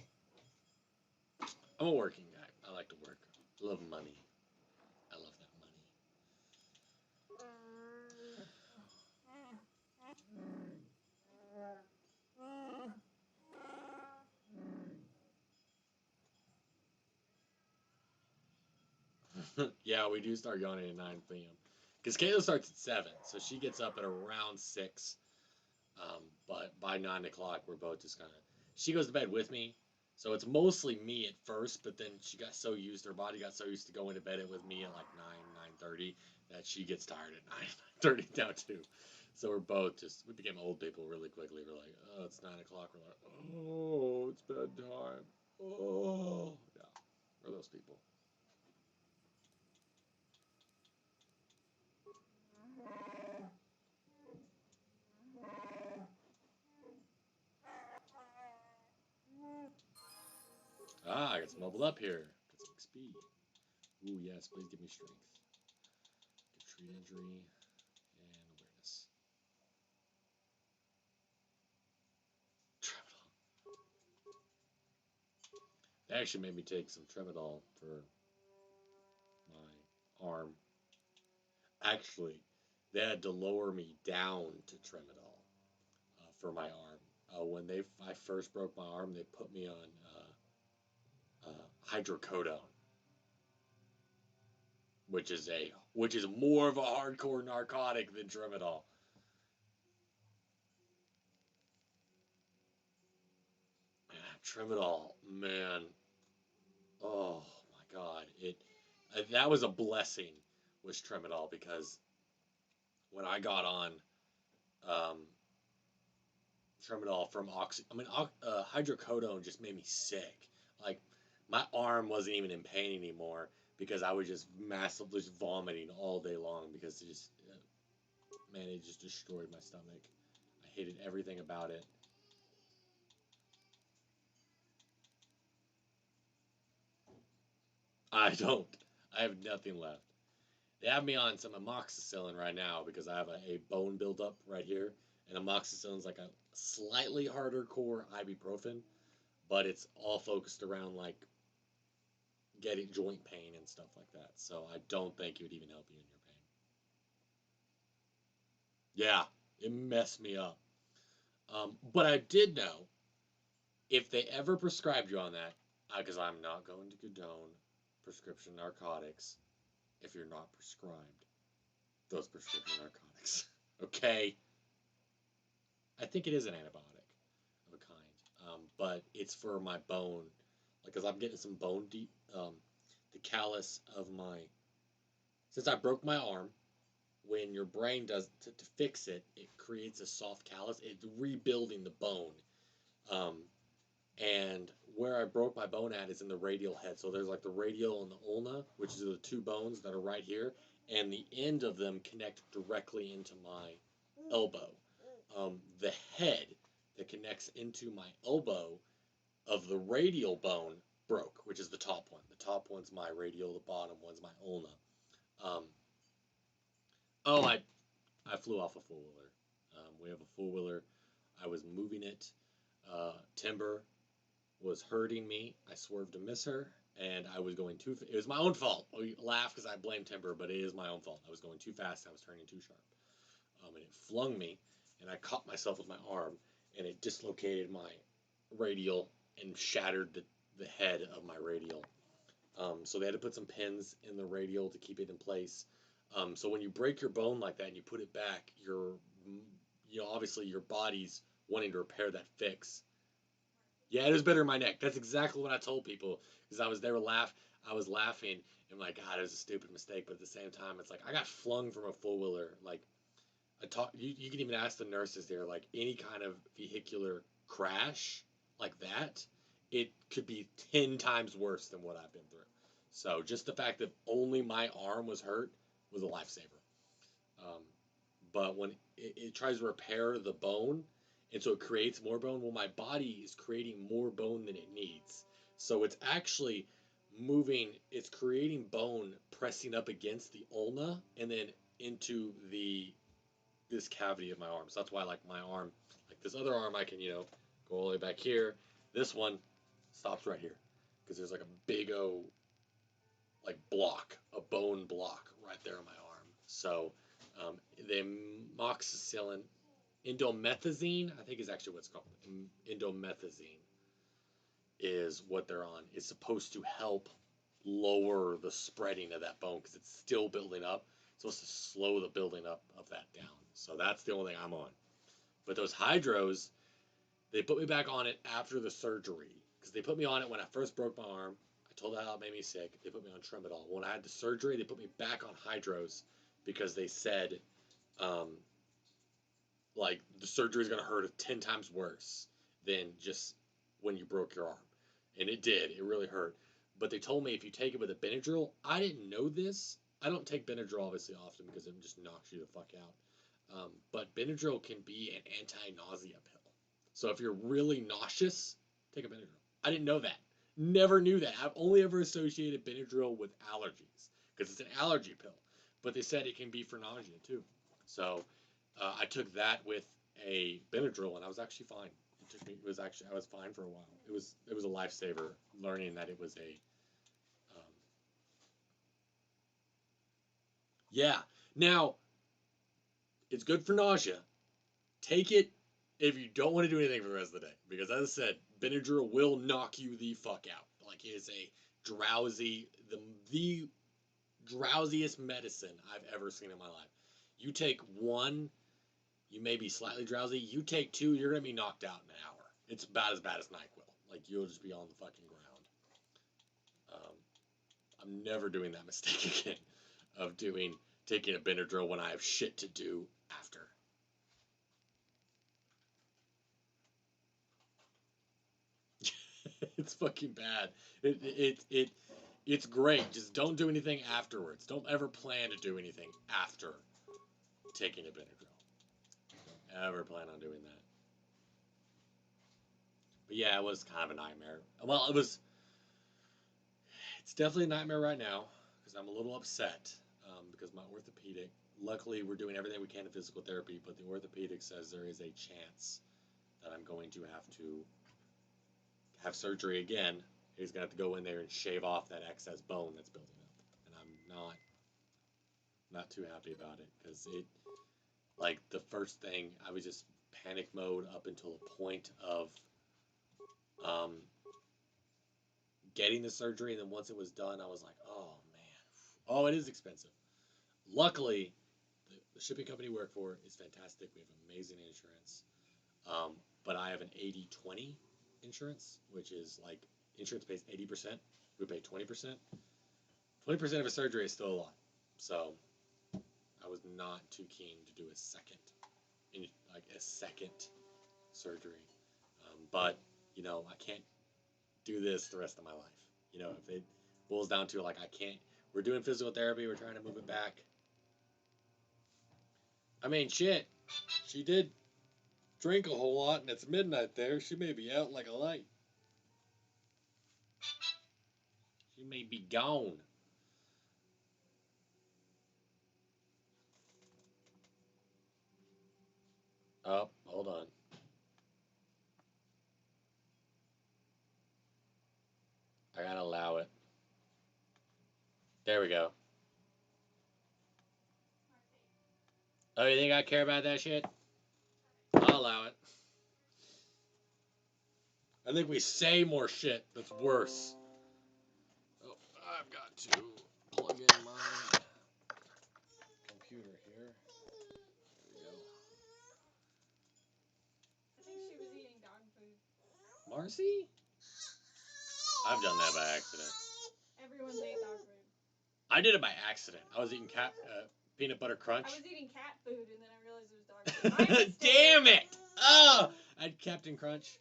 I'm a working guy. I like to work. I love money. I love that money. Yeah, we do start yawning at 9 p.m. Because Kayla starts at 7, so she gets up at around 6. But by 9 o'clock, we're both just kind of... She goes to bed with me, so it's mostly me at first, but then her body got so used to going to bed with me at like 9:30, that she gets tired at 9:30 now too. So we're both we became old people really quickly. We're like, oh, it's 9 o'clock. We're like, oh, it's bedtime. Oh, yeah, we're those people. I got some leveled up here. Got some XP. Ooh, yes, please give me strength. Give treat injury and awareness. Tramadol. They actually made me take some Tramadol for my arm. Actually, they had to lower me down to Tramadol for my arm. When I first broke my arm, they put me on hydrocodone. which is more of a hardcore narcotic than tramadol. Tramadol, man. Oh my God, that was a blessing, was tramadol, because when I got on um, tramadol from hydrocodone just made me sick. Like, my arm wasn't even in pain anymore because I was just massively vomiting all day long because it just, man, it just destroyed my stomach. I hated everything about it. I don't. I have nothing left. They have me on some amoxicillin right now because I have a bone buildup right here. And amoxicillin is like a slightly harder core ibuprofen, but it's all focused around like getting joint pain and stuff like that. So I don't think it would even help you in your pain. Yeah, it messed me up. But I did know if they ever prescribed you on that, because I'm not going to condone prescription narcotics if you're not prescribed those prescription narcotics. Okay? I think it is an antibiotic of a kind, but it's for my bone, like, cause I'm getting some bone deep. The callus of my, since I broke my arm, when your brain does to fix it, it creates a soft callus. It's rebuilding the bone, um, and where I broke my bone at is in the radial head. So there's like the radial and the ulna, which are the two bones that are right here, and the end of them connect directly into my elbow. The head that connects into my elbow of the radial bone broke, which is the top one. The top one's my radial, the bottom one's my ulna. Um, oh, I flew off a four wheeler. We have a four wheeler. I was moving it. Timber was hurting me. I swerved to miss her, and I was going too. It was my own fault. We laugh because I blame Timber, but it is my own fault. I was going too fast. I was turning too sharp, and it flung me, and I caught myself with my arm, and it dislocated my radial and shattered the head of my radial. So they had to put some pins in the radial to keep it in place. So when you break your bone like that and you put it back, obviously your body's wanting to repair that fix. Yeah, it was better in my neck. That's exactly what I told people, because I was laughing and like, God, it was a stupid mistake. But at the same time, it's like I got flung from a four wheeler. Like, you can even ask the nurses there, like, any kind of vehicular crash like that, it could be 10 times worse than what I've been through. So just the fact that only my arm was hurt was a lifesaver. Um, but when it tries to repair the bone, and so it creates more bone, well, my body is creating more bone than it needs. So it's actually it's creating bone pressing up against the ulna and then into this cavity of my arm. So that's why, like, my arm, like this other arm, I can, go all the way back here. This one stops right here because there's like a big like block, a bone block right there on my arm. So the amoxicillin, indomethacin, I think is actually what it's called. Indomethacin is what they're on. It's supposed to help lower the spreading of that bone because it's still building up. It's supposed to slow the building up of that down. So that's the only thing I'm on. But those hydros, they put me back on it after the surgery because they put me on it when I first broke my arm. I told them how it made me sick. They put me on tramadol. When I had the surgery, they put me back on hydros because they said, like, the surgery is going to hurt 10 times worse than just when you broke your arm. And it did. It really hurt. But they told me if you take it with a Benadryl, I didn't know this. I don't take Benadryl obviously often because it just knocks you the fuck out. But Benadryl can be an anti-nausea pill. So if you're really nauseous, take a Benadryl. I didn't know that. Never knew that. I've only ever associated Benadryl with allergies because it's an allergy pill. But they said it can be for nausea too. So I took that with a Benadryl and I was actually fine. I was fine for a while. It was a lifesaver learning that it was yeah. Now, it's good for nausea. Take it if you don't want to do anything for the rest of the day. Because as I said, Benadryl will knock you the fuck out. Like, it is a drowsy, the drowsiest medicine I've ever seen in my life. You take one, you may be slightly drowsy. You take two, you're gonna be knocked out in an hour. It's about as bad as NyQuil. Like you'll just be on the fucking ground. I'm never doing that mistake again of taking a Benadryl when I have shit to do after. It's fucking bad. It's great. Just don't do anything afterwards. Don't ever plan to do anything after taking a Benadryl. Don't ever plan on doing that. But yeah, it was kind of a nightmare. Well, it's definitely a nightmare right now because I'm a little upset because my orthopedic. Luckily, we're doing everything we can in physical therapy, but the orthopedic says there is a chance that I'm going to have surgery again. He's gonna have to go in there and shave off that excess bone that's building up, and I'm not too happy about it because like the first thing I was just panic mode up until a point of getting the surgery, and then once it was done, I was like, oh man, oh it is expensive. Luckily, the shipping company we work for is fantastic. We have amazing insurance, but I have an 80/20 insurance, which is like insurance pays 80%, we pay 20%. 20% of a surgery is still a lot, so I was not too keen to do a second surgery. But I can't do this the rest of my life. If it boils down to like I can't, we're doing physical therapy, we're trying to move it back. I mean, shit, she did drink a whole lot, and it's midnight there. She may be out like a light. She may be gone. Oh, hold on. I gotta allow it. There we go. Oh, you think I care about that shit? I'll allow it. I think we say more shit that's worse. Oh, I've got to plug in my computer here. There we go. I think she was eating dog food. Marcy? I've done that by accident. Everyone's ate dog food. I did it by accident. I was eating peanut butter crunch. I was eating cat food and then I realized it was dog food. Damn it! Oh! I had Captain Crunch,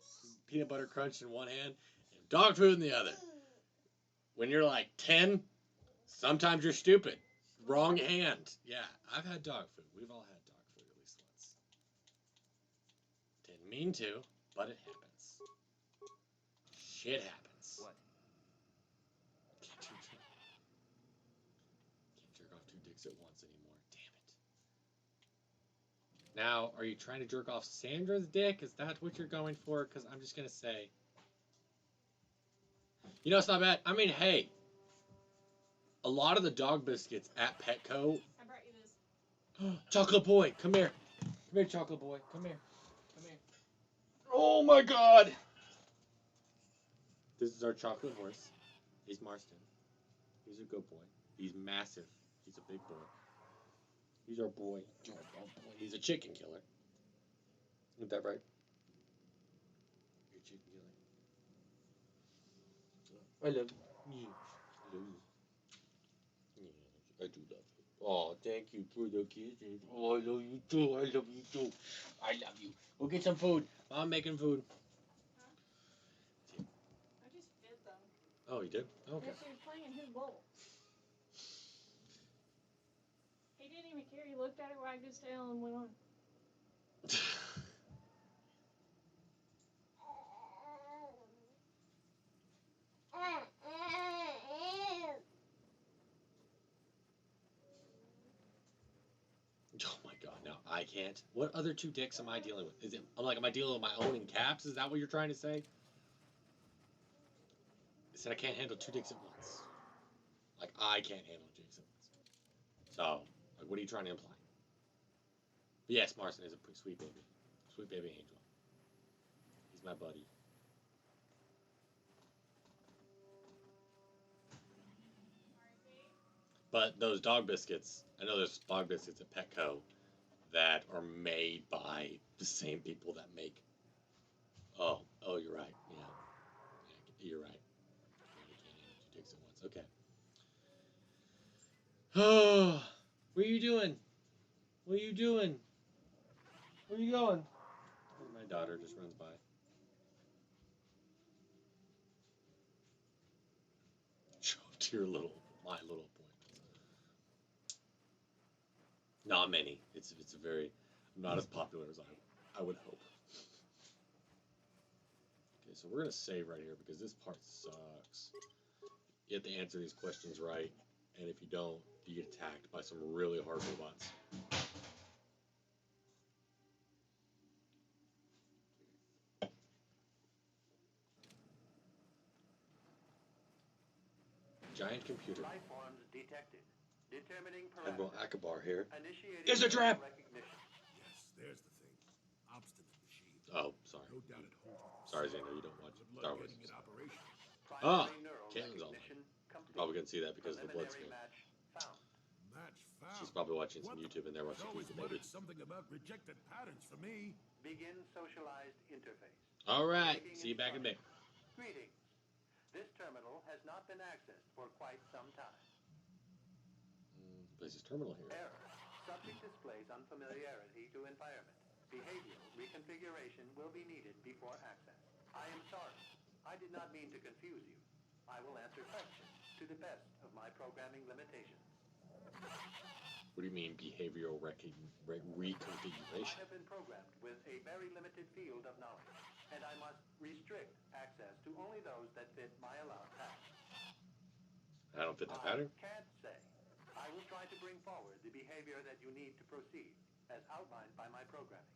peanut butter crunch in one hand, and dog food in the other. When you're like 10, sometimes you're stupid. Wrong hand. Yeah, I've had dog food. We've all had dog food at least once. Didn't mean to, but it happens. Shit happens. What? Can't jerk off two dicks at once anymore. Damn it. Now, are you trying to jerk off Sandra's dick? Is that what you're going for? Because I'm just going to say. It's not bad. I mean, hey. A lot of the dog biscuits at Petco. I brought you this. Chocolate boy, come here. Come here, chocolate boy. Come here. Come here. Oh my god. This is our chocolate horse. He's Marston. He's a good boy. He's massive. He's a big boy. He's our boy. He's a chicken killer. Isn't that right? You're a chicken killer. I love you. I love you. Yeah, I do love you. Oh, thank you for the kisses. Oh, I love you too. I love you too. I love you. We'll get some food. I'm making food. Huh? I just fed them. Oh, you did? Okay. Yeah, she was playing in his bowl. He didn't even care. He looked at it, wagged his tail, and went on. Oh my god, no, I can't. What other two dicks am I dealing with? Am I dealing with my own in caps? Is that what you're trying to say? I said I can't handle two dicks at once. Like, I can't handle two dicks at once. So, like, what are you trying to imply? But yes, Marston is a pretty sweet baby. Sweet baby angel. He's my buddy. But those dog biscuits, I know there's dog biscuits at Petco that are made by the same people that make. Oh, you're right. Yeah, you're right. I can't eat 2 dicks at once. Okay. Oh, what are you doing? What are you doing? Where are you going? My daughter just runs by. Show up to your My Little appointments. Not many. It's a very not as popular as I would hope. Okay, so we're gonna save right here because this part sucks. You have to answer these questions right, and if you don't, you get attacked by some really hard robots. Giant computer. Life forms detected. Determining Admiral parameters. Akbar here. Initiating There's a trap! recognition. Yes, there's the thing. Obstinate machine. Oh, sorry. No doubt it holds with Sorry, Zeno, you don't watch Good Star luck Wars. getting it operational. Primary neural Caitlin's recognition online. complete. Probably gonna see that because of the blood Preliminary smear. match found. Match found. She's probably watching some What the- YouTube and they're watching Always FIFA, maybe. muttered something about rejected patterns for me. Begin socialized interface. All right, Taking see you back in a bit. Greetings. This terminal has not been accessed for quite some time. Place this terminal here. Error. Subject displays unfamiliarity to environment. Behavioral reconfiguration will be needed before access. I am sorry. I did not mean to confuse you. I will answer questions to the best of my programming limitations. What do you mean behavioral I reconfiguration? have been programmed with a very limited field of knowledge, and I must restrict access to only those that fit my allowed path. I don't fit that pattern. I can't say. I will try to bring forward the behavior that you need to proceed, as outlined by my programming.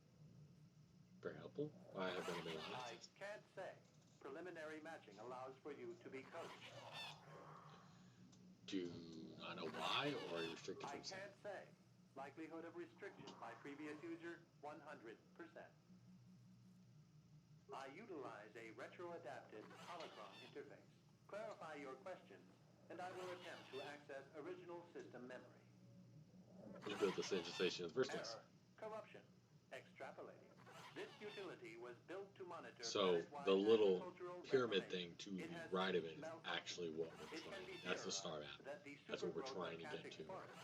Very helpful. I have been able I can't say. Preliminary matching allows for you to be coached. Do not know why, or are you restricted I from saying? can't say. Likelihood of restriction by previous user, 100%. I utilize a retro-adapted holocron interface. Clarify your questions, and I will attempt to access original system memory. You built this station in the first place. Error. Corruption. Extrapolating. This utility was built to monitor So planet-wide the little agricultural pyramid thing reclamation. to It the has right of it is malfunctioned. actually what we're It can trying. be That's the star theorized map. that the That's what we're supergrowth trying to get Akashic to forest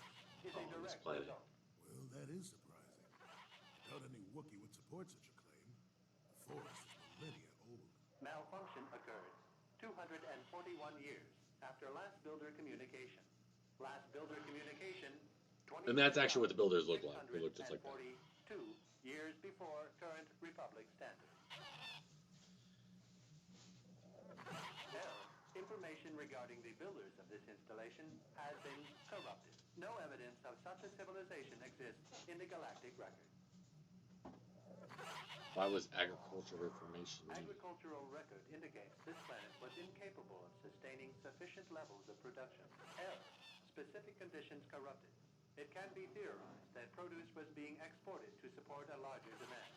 is on a this direct planet. result. Well, that is surprising. I doubt any Wookiee would support such a claim. The forest is millennia old. Malfunction occurred 241 years after last builder communication. Last builder communication. And that's actually what the builders look like. They look just like that. 22 years before current Republic standard. Error. Information regarding the builders of this installation has been corrupted. No evidence of such a civilization exists in the galactic record. Why was agricultural information needed? Agricultural record indicates this planet was incapable of sustaining sufficient levels of production. Error. Specific conditions corrupted. It can be theorized that produce was being exported to support a larger demand.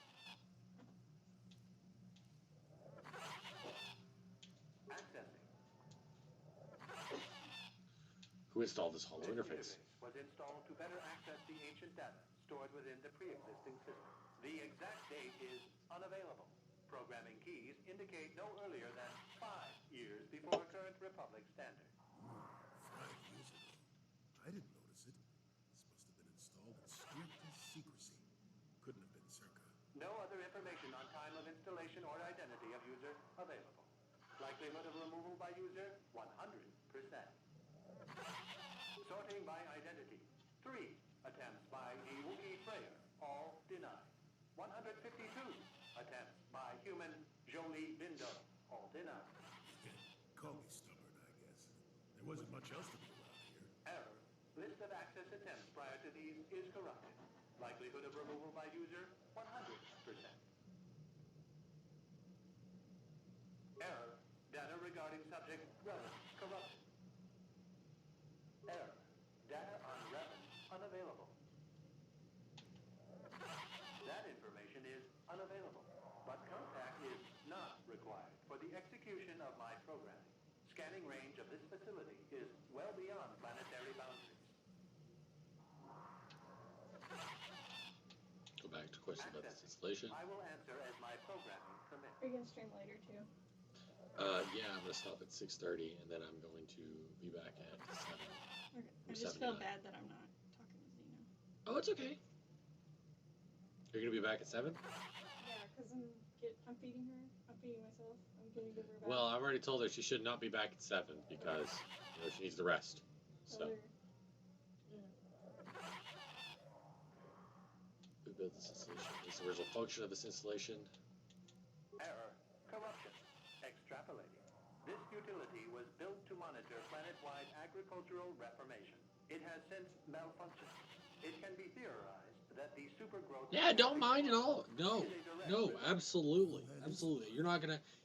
Accessing. Who installed this hollow This interface? was installed to better access the ancient data stored within the pre-existing system. The exact date is unavailable. Programming keys indicate no earlier than 5 years before current Republic standard. 5 years ago. I didn't notice it. This must have been installed in strictest secrecy. Couldn't have been circa. No other information on time of installation or identity of user available. Likelihood of removal by user, 100%. Sorting by identity. 3 attempts by the Wookiee Freya, all denied. 152 attempts by human Jolie Bindo, all denied. Call me stubborn, I guess. There wasn't much else to do around here. Error. List of access attempts prior to these is corrupted. Likelihood of removal by user, 100%. Error. Data regarding subject, Revan, corrupted. Error. Data on Revan, unavailable. That information is unavailable, but contact is not required for the execution of my programming. Scanning range of this facility is well beyond planetary boundaries. question about this installation. I will answer as my programming permits. Are you gonna stream later too? Yeah, I'm gonna stop at 6:30, and then I'm going to be back at 7. Okay. I Or just feel 7 bad that I'm not talking to Zeno. Oh, it's okay. You're gonna be back at 7? Yeah, because I'm feeding her. I'm feeding myself. I'm gonna give her a bath. Well, I've already told her she should not be back at 7 because she needs to rest. Tell So. her. Who built this installation? Is the original function of this installation? Error. Corruption. Extrapolating. This utility was built to monitor planet-wide agricultural reformation. It has since malfunctioned. It can be theorized that the supergrowth... Yeah, don't mind at all. No, absolutely.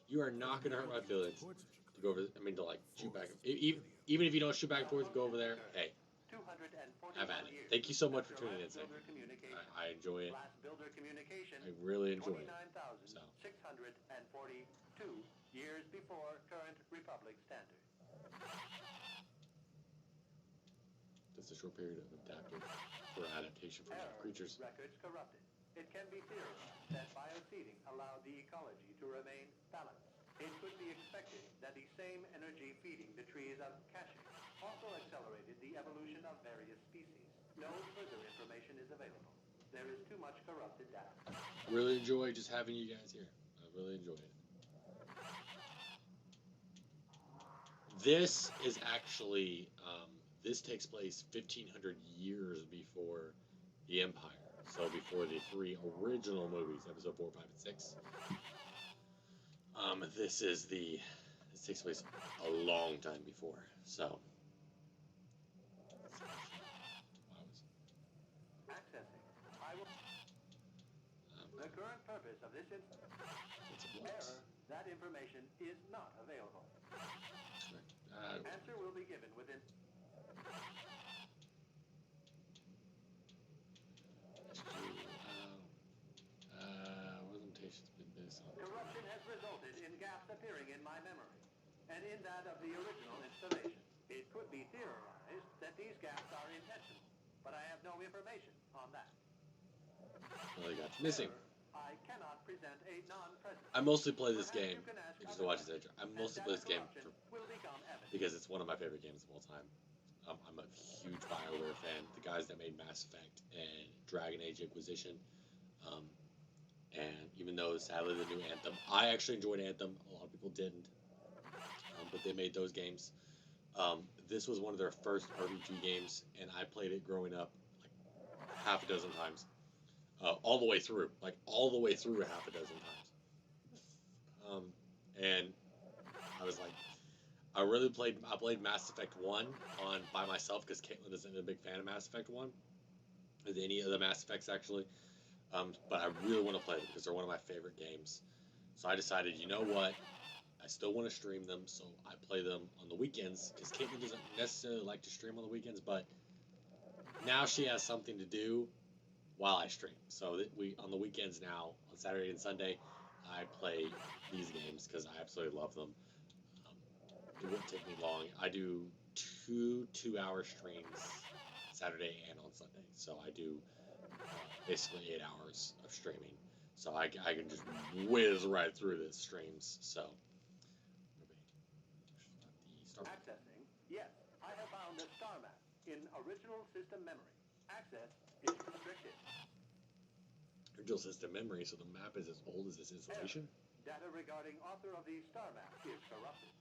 You are not gonna hurt my feelings to go over, to like shoot back. Even if you don't shoot back and forth, go over there. Hey, have at it. Thank you so much for tuning in, Sam. I enjoy it. I really enjoy it. So. 642 years before current Republic standard. That's a short period of adaptation for creatures. Records corrupted. It can be theorized that bioseeding allowed the ecology to remain balanced. It could be expected that the same energy feeding the trees of caching also accelerated the evolution of various species. No further information is available. There is too much corrupted data. Really enjoy just having you guys here. I really enjoy it. This is actually, this takes place 1,500 years before the Empire. So before the 3 original movies, episode 4, 5, and 6. This takes place a long time before. So. Accessing. The current purpose of this error, that information is not available. Answer will be given within... Corruption has resulted in gaps appearing in my memory, and in that of the original installation. It could be theorized that these gaps are intentional, but I have no information on that. Well, they got missing. I cannot present a non-present. I mostly play this game, just to watch this intro. I mostly play this game because it's one of my favorite games of all time. I'm a huge BioWare fan. The guys that made Mass Effect and Dragon Age Inquisition. And even though, sadly, the new Anthem, I actually enjoyed Anthem. A lot of people didn't. But they made those games. This was one of their first RPG games, and I played it growing up like half a dozen times. All the way through half a dozen times. And I was like, I played Mass Effect 1 by myself because Caitlin isn't a big fan of Mass Effect 1. Or any of the Mass Effects, actually. But I really want to play them because they're one of my favorite games. So I decided, you know what? I still want to stream them, so I play them on the weekends because Caitlin doesn't necessarily like to stream on the weekends, but now she has something to do while I stream. So on the weekends now, on Saturday and Sunday, I play these games because I absolutely love them. It won't take me long. I do 2-hour streams Saturday and on Sunday. So I do basically 8 hours of streaming. So I can just whiz right through the streams. So. Accessing. Yes, I have found the star map in original system memory. Access is restricted. Original system memory, so the map is as old as this installation? Data regarding author of the star map is corrupted.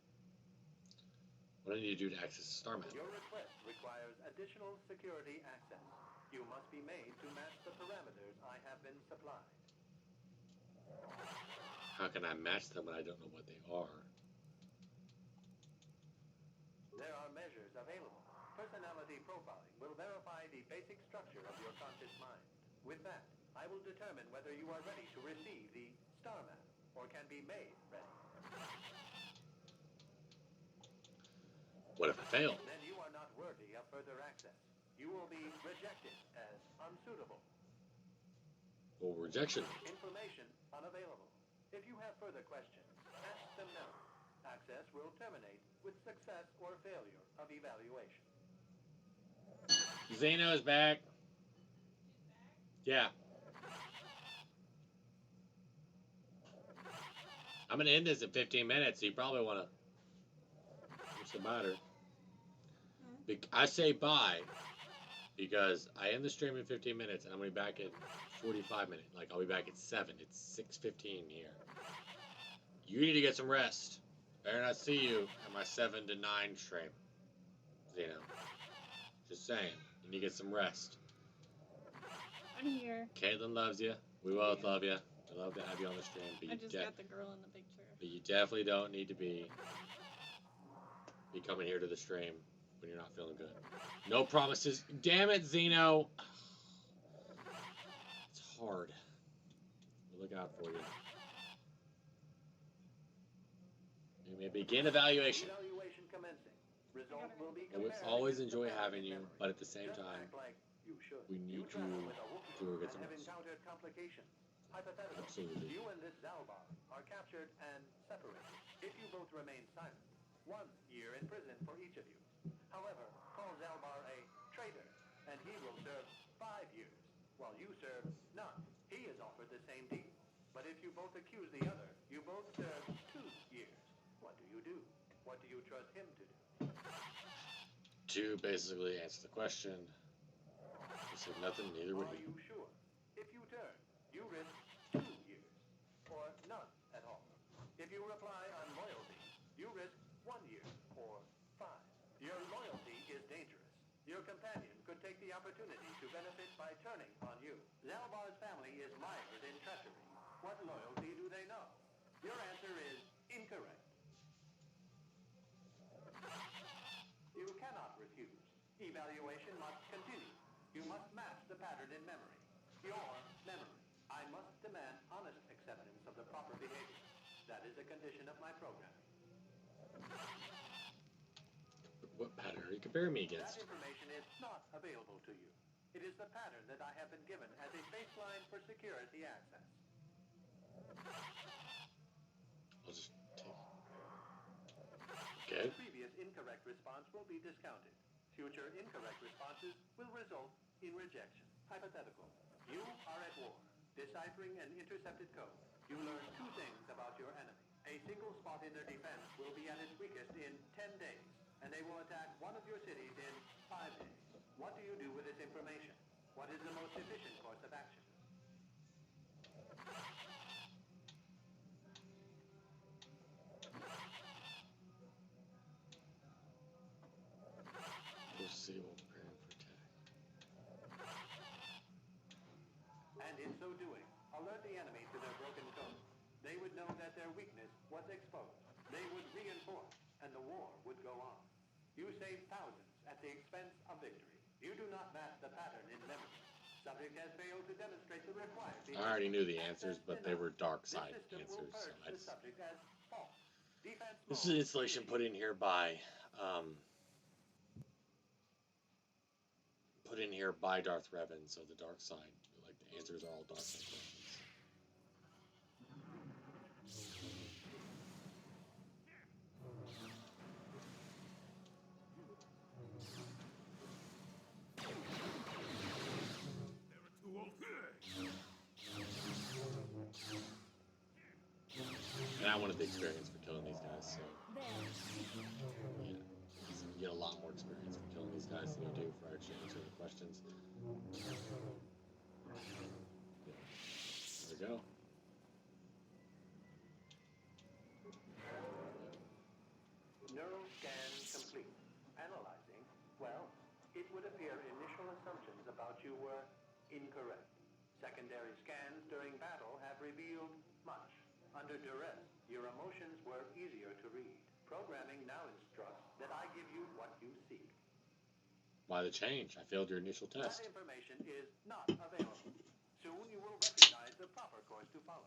What do I need to do to access the star map? Your request requires additional security access. You must be made to match the parameters I have been supplied. How can I match them when I don't know what they are? There are measures available. Personality profiling will verify the basic structure of your conscious mind. With that, I will determine whether you are ready to receive the star map or can be made ready. What if I fail? Then you are not worthy of further access. You will be rejected as unsuitable. Well, rejection. Information unavailable. If you have further questions, ask them now. Access will terminate with success or failure of evaluation. Zeno is back. Yeah. I'm gonna end this in 15 minutes, so you probably wanna. What's the matter? I say bye because I end the stream in 15 minutes, and I'm gonna be back at 45 minutes. Like I'll be back at 7. It's 6:15 here. You need to get some rest. Better not see you at my 7 to 9 stream. Zeno. Just saying. You need to get some rest. I'm here. Caitlin loves you. We both love you. We love to have you on the stream. But I just got the girl in the picture. But you definitely don't need to be coming here to the stream when you're not feeling good. No promises. Damn it, Zeno. It's hard. We'll look out for you. You may begin evaluation. Evaluation commencing. Result will be We always enjoy having you, but at the same time, we need you to get some rest. Absolutely. You and this Zalbar are captured and separated. If you both remain silent, 1 year in prison for each of you. However, call Zalbar a traitor, and he will serve 5 years, while you serve none. He is offered the same deal. But if you both accuse the other, you both serve 2 years. What do you do? What do you trust him to do? To basically answer the question, he said nothing, neither would Are he. you sure? If you turn, you risk 2 years, or none at all. If you reply on loyalty, you risk 1 year, or 5. Your loyalty is dangerous. Your companion could take the opportunity to benefit by turning on you. Zalbar's family is mired in treachery. What loyalty do they know? Your answer is incorrect. You cannot refuse. Evaluation must continue. You must match the pattern in memory. Your memory. I must demand honest acceptance of the proper behavior. That is a condition of my program. What pattern are you comparing me That against? information is not available to you. It is the pattern that I have been given as a baseline for security access. I'll just take. Okay. The previous incorrect response will be discounted. Future incorrect responses will result in rejection. Hypothetical. You are at war, deciphering an intercepted code. You learn 2 things about your enemy. A single spot in their defense will be at its weakest in 10 days, and they will attack one of your cities in 5 days. What do you do with this information? What is the most efficient course of action? We'll see. We'll prepare for attack. And in so doing, alert the enemy to their broken code. They would know that their weakness was exposed. They would reinforce, and the war would go on. You save thousands at the expense of victory. You do not match the pattern in memory. Subject has failed to demonstrate the required behavior. I already knew the answers, but they were dark side This system will answers. So purge the subject as false. Defense this is mode an installation put in here by Darth Revan. So the dark side, like the answers are all dark side questions. And I wanted the experience for killing these guys, so yeah, you get a lot more experience for killing these guys than you do for actually answering the questions. There we go. Neural scan complete. Analyzing. Well, it would appear initial assumptions about you were incorrect. Secondary scans during battle have revealed much. Under duress, your emotions were easier to read. Programming now instructs that I give you what you seek. Why the change? I failed your initial test. That information is not available. Soon you will recognize the proper course to follow.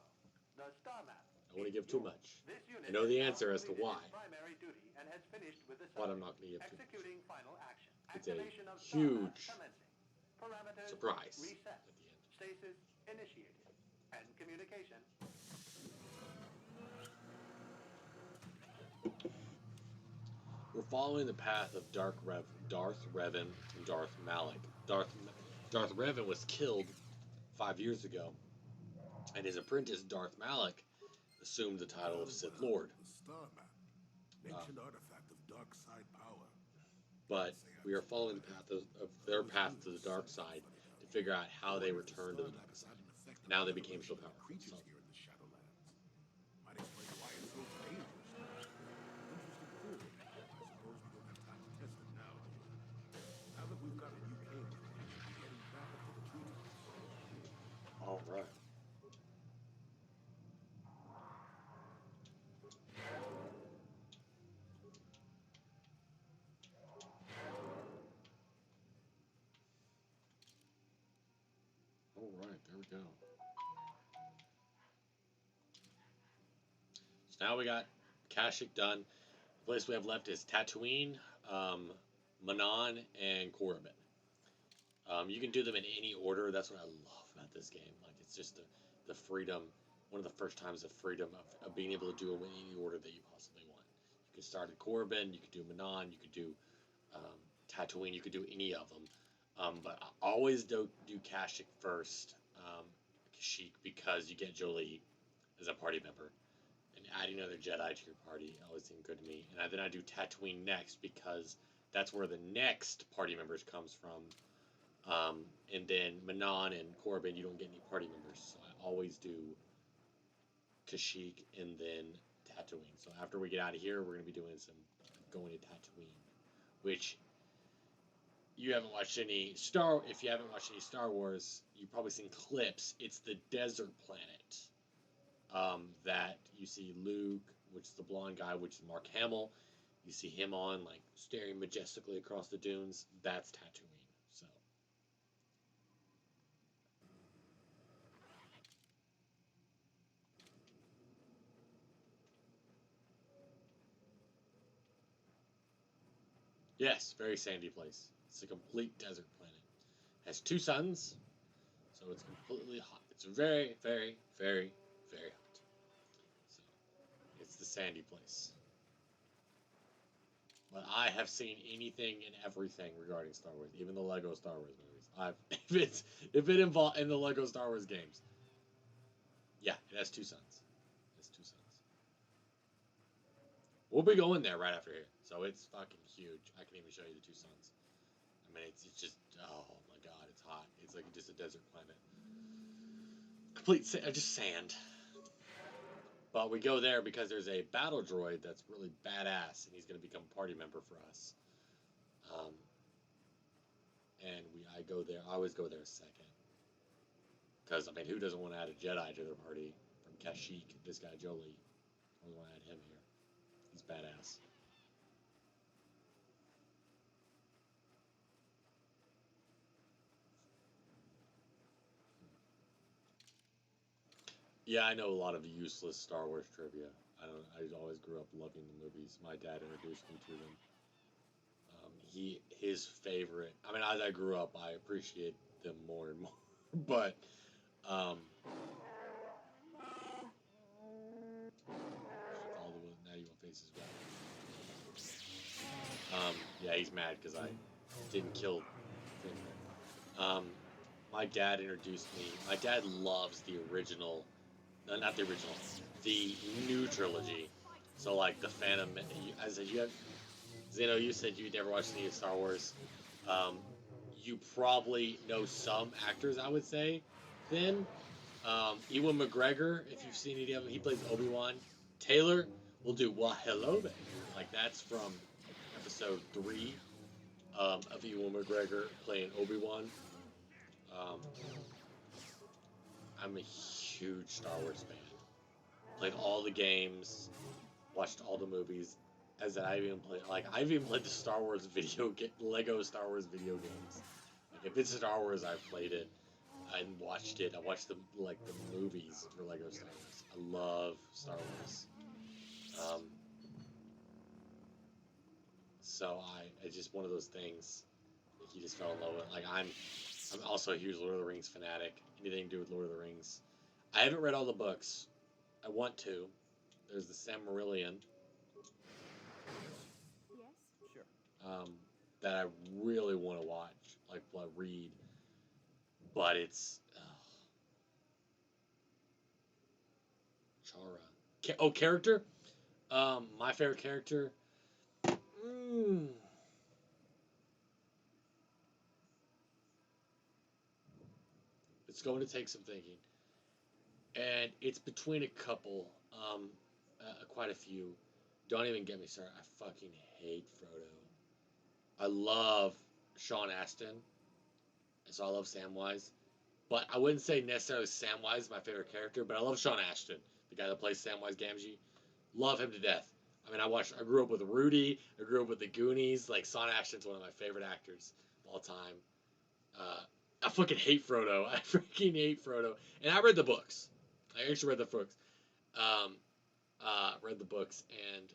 The star map. I want to give too much. This unit I know the has answer as to completed why, its primary duty and has finished with the but I'm subject. not going to give too much. Executing final action. It's a Activation of huge star map commencing. Parameters surprise reset. at the end. Stasis initiated. And communication. We're following the path of Darth Revan, and Darth Malak. Darth Revan was killed 5 years ago, and his apprentice Darth Malak assumed the title of Sith Lord. The star map. An ancient artifact of dark side power. But we are following the path of their path to the dark side to figure out how they returned to the dark side. Now they became so powerful. So. Here in the Shadowlands. Might explain why it's so dangerous. Interesting theory. I suppose we don't have time to test it now, do we? Now that we've got a new cave, we're heading back up to the treetops. All right. All right, there we go. So now we got Kashyyyk done. The place we have left is Tatooine, Manon, and Korriban. You can do them in any order. That's what I love about this game. Like, it's just the freedom. One of the first times of freedom of being able to do them in any order that you possibly want. You could start at Korriban. You could do Manon. You could do Tatooine. You could do any of them. But I always do Kashyyyk first, Kashyyyk, because you get Jolie as a party member. And adding another Jedi to your party always seemed good to me. And then I do Tatooine next because that's where the next party members comes from. And then Manon and Korriban, you don't get any party members. So I always do Kashyyyk and then Tatooine. So after we get out of here, we're going to be doing going to Tatooine, which if you haven't watched any Star Wars, you've probably seen clips. It's the desert planet that you see Luke, which is the blonde guy, which is Mark Hamill. You see him on, like, staring majestically across the dunes. That's Tatooine. So. Yes, very sandy place. It's a complete desert planet. It has 2 suns, so it's completely hot. It's very, very, very, very hot. So, it's the sandy place. But I have seen anything and everything regarding Star Wars, even the Lego Star Wars movies. If it involved in the Lego Star Wars games, yeah, it has 2 suns. It has 2 suns. We'll be going there right after here, so it's fucking huge. I can even show you the 2 suns. I mean, it's just, oh my god, it's hot. It's like just a desert planet. Complete just sand. But we go there because there's a battle droid that's really badass, and he's going to become a party member for us. And I go there. I always go there second. Because, I mean, who doesn't want to add a Jedi to their party from Kashyyyk? This guy, Jolie. I want to add him here. He's badass. Yeah, I know a lot of useless Star Wars trivia. I always grew up loving the movies. My dad introduced me to them. His favorite. I mean, as I grew up, I appreciate them more and more. But all the now you want faces back. Yeah, he's mad because I didn't kill him. My dad introduced me. My dad loves the original. No, not the original. The new trilogy. So, like, the Phantom... I said, Zeno, you said you never watched any of Star Wars. You probably know some actors, I would say, then. Ewan McGregor, if you've seen any of them, he plays Obi-Wan. Taylor will do Well, Hello There. Like, that's from episode 3 of Ewan McGregor playing Obi-Wan. I'm a huge Star Wars fan. Played all the games, watched all the movies. I've even played the Star Wars Lego Star Wars video games. Like, if it's Star Wars, I've played it and watched it. I watched the movies for Lego Star Wars. I love Star Wars. So it's just one of those things. Like, you just fell in love with. Like, I'm also a huge Lord of the Rings fanatic. Anything to do with Lord of the Rings. I haven't read all the books. I want to. There's the Silmarillion. Yes? Sure. That I really want to watch, read. But it's... Chara. Character. My favorite character. Mm, it's going to take some thinking, and it's between a couple. Quite a few. Don't even get me started. I fucking hate Frodo. I love Sean Astin, so I love Samwise. But I wouldn't say necessarily Samwise is my favorite character, but I love Sean Astin, the guy that plays Samwise Gamgee. Love him to death. I mean, I grew up with Rudy. I grew up with the Goonies. Like, Sean Astin's one of my favorite actors of all time. I fucking hate Frodo. I freaking hate Frodo. And I read the books. I actually read the books. Um, read the books, and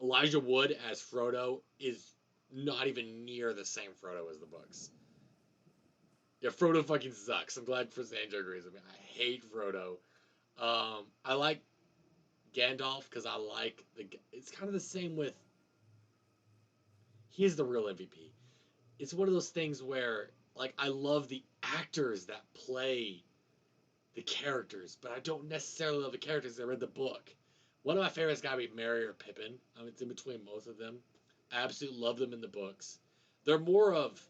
Elijah Wood as Frodo is not even near the same Frodo as the books. Yeah, Frodo fucking sucks. I'm glad Sanjo agrees with me. I hate Frodo. I like Gandalf because I like the. It's kind of the same with. He's the real MVP. It's one of those things where, like, I love the actors that play the characters, but I don't necessarily love the characters that read the book. One of my favorites got to be Merry or Pippin. It's in between both of them. I absolutely love them in the books. They're more of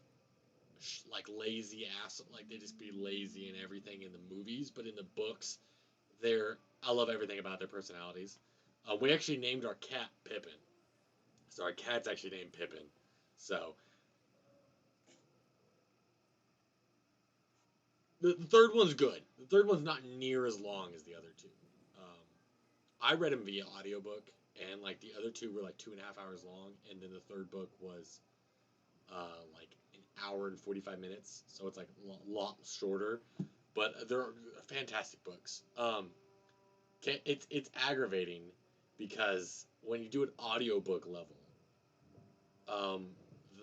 like lazy ass, like they just be lazy and everything in the movies, but in the books, I love everything about their personalities. We actually named our cat Pippin, so our cat's actually named Pippin. So the third one's good. The third one's not near as long as the other two. Um, I read them via audiobook, and like the other two were like 2.5 hours long, and then the third book was like an hour and 45 minutes, so it's like a lot shorter. But they're fantastic books. It's aggravating because when you do an audiobook level, um,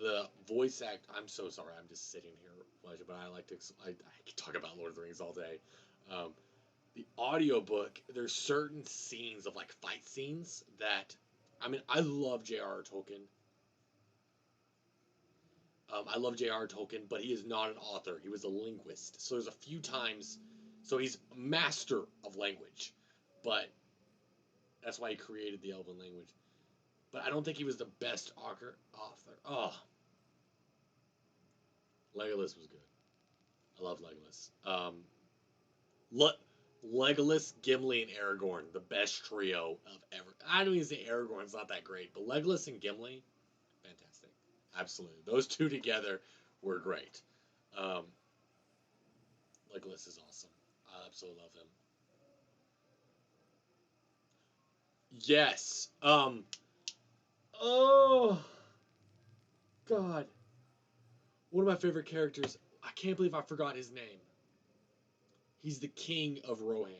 the voice act. I'm so sorry. I'm just sitting here, but I like to. I can talk about Lord of the Rings all day. Um, the audiobook, there's certain scenes of like fight scenes that. I mean, I love J.R.R. Tolkien. I love J.R.R. Tolkien, but he is not an author. He was a linguist. So there's a few times. So he's a master of language, but that's why he created the Elven language. But I don't think he was the best author. Oh, Legolas was good. I love Legolas. Le- Legolas, Gimli, and Aragorn, the best trio of ever. I don't even say Aragorn's not that great, but Legolas and Gimli, fantastic. Absolutely, those two together were great. Um, Legolas is awesome. I absolutely love him. Yes. Oh God. One of my favorite characters. I can't believe I forgot his name. He's the king of Rohan.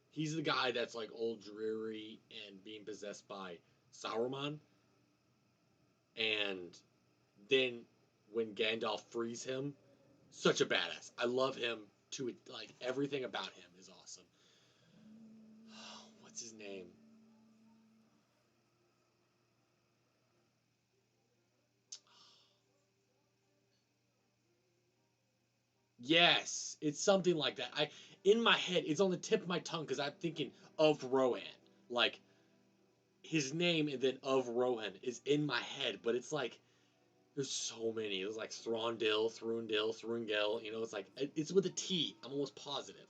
He's the guy that's like old dreary and being possessed by Sauron. And then when Gandalf frees him, such a badass. I love him to it. Like everything about him is awesome. What's his name? Yes, it's something like that. I in my head, it's on the tip of my tongue because I'm thinking of Rohan. Like his name and then of Rohan is in my head, but it's like there's so many. There's like Throndil, Thrundil, Thrungel. You know, it's like it's with a T. I'm almost positive.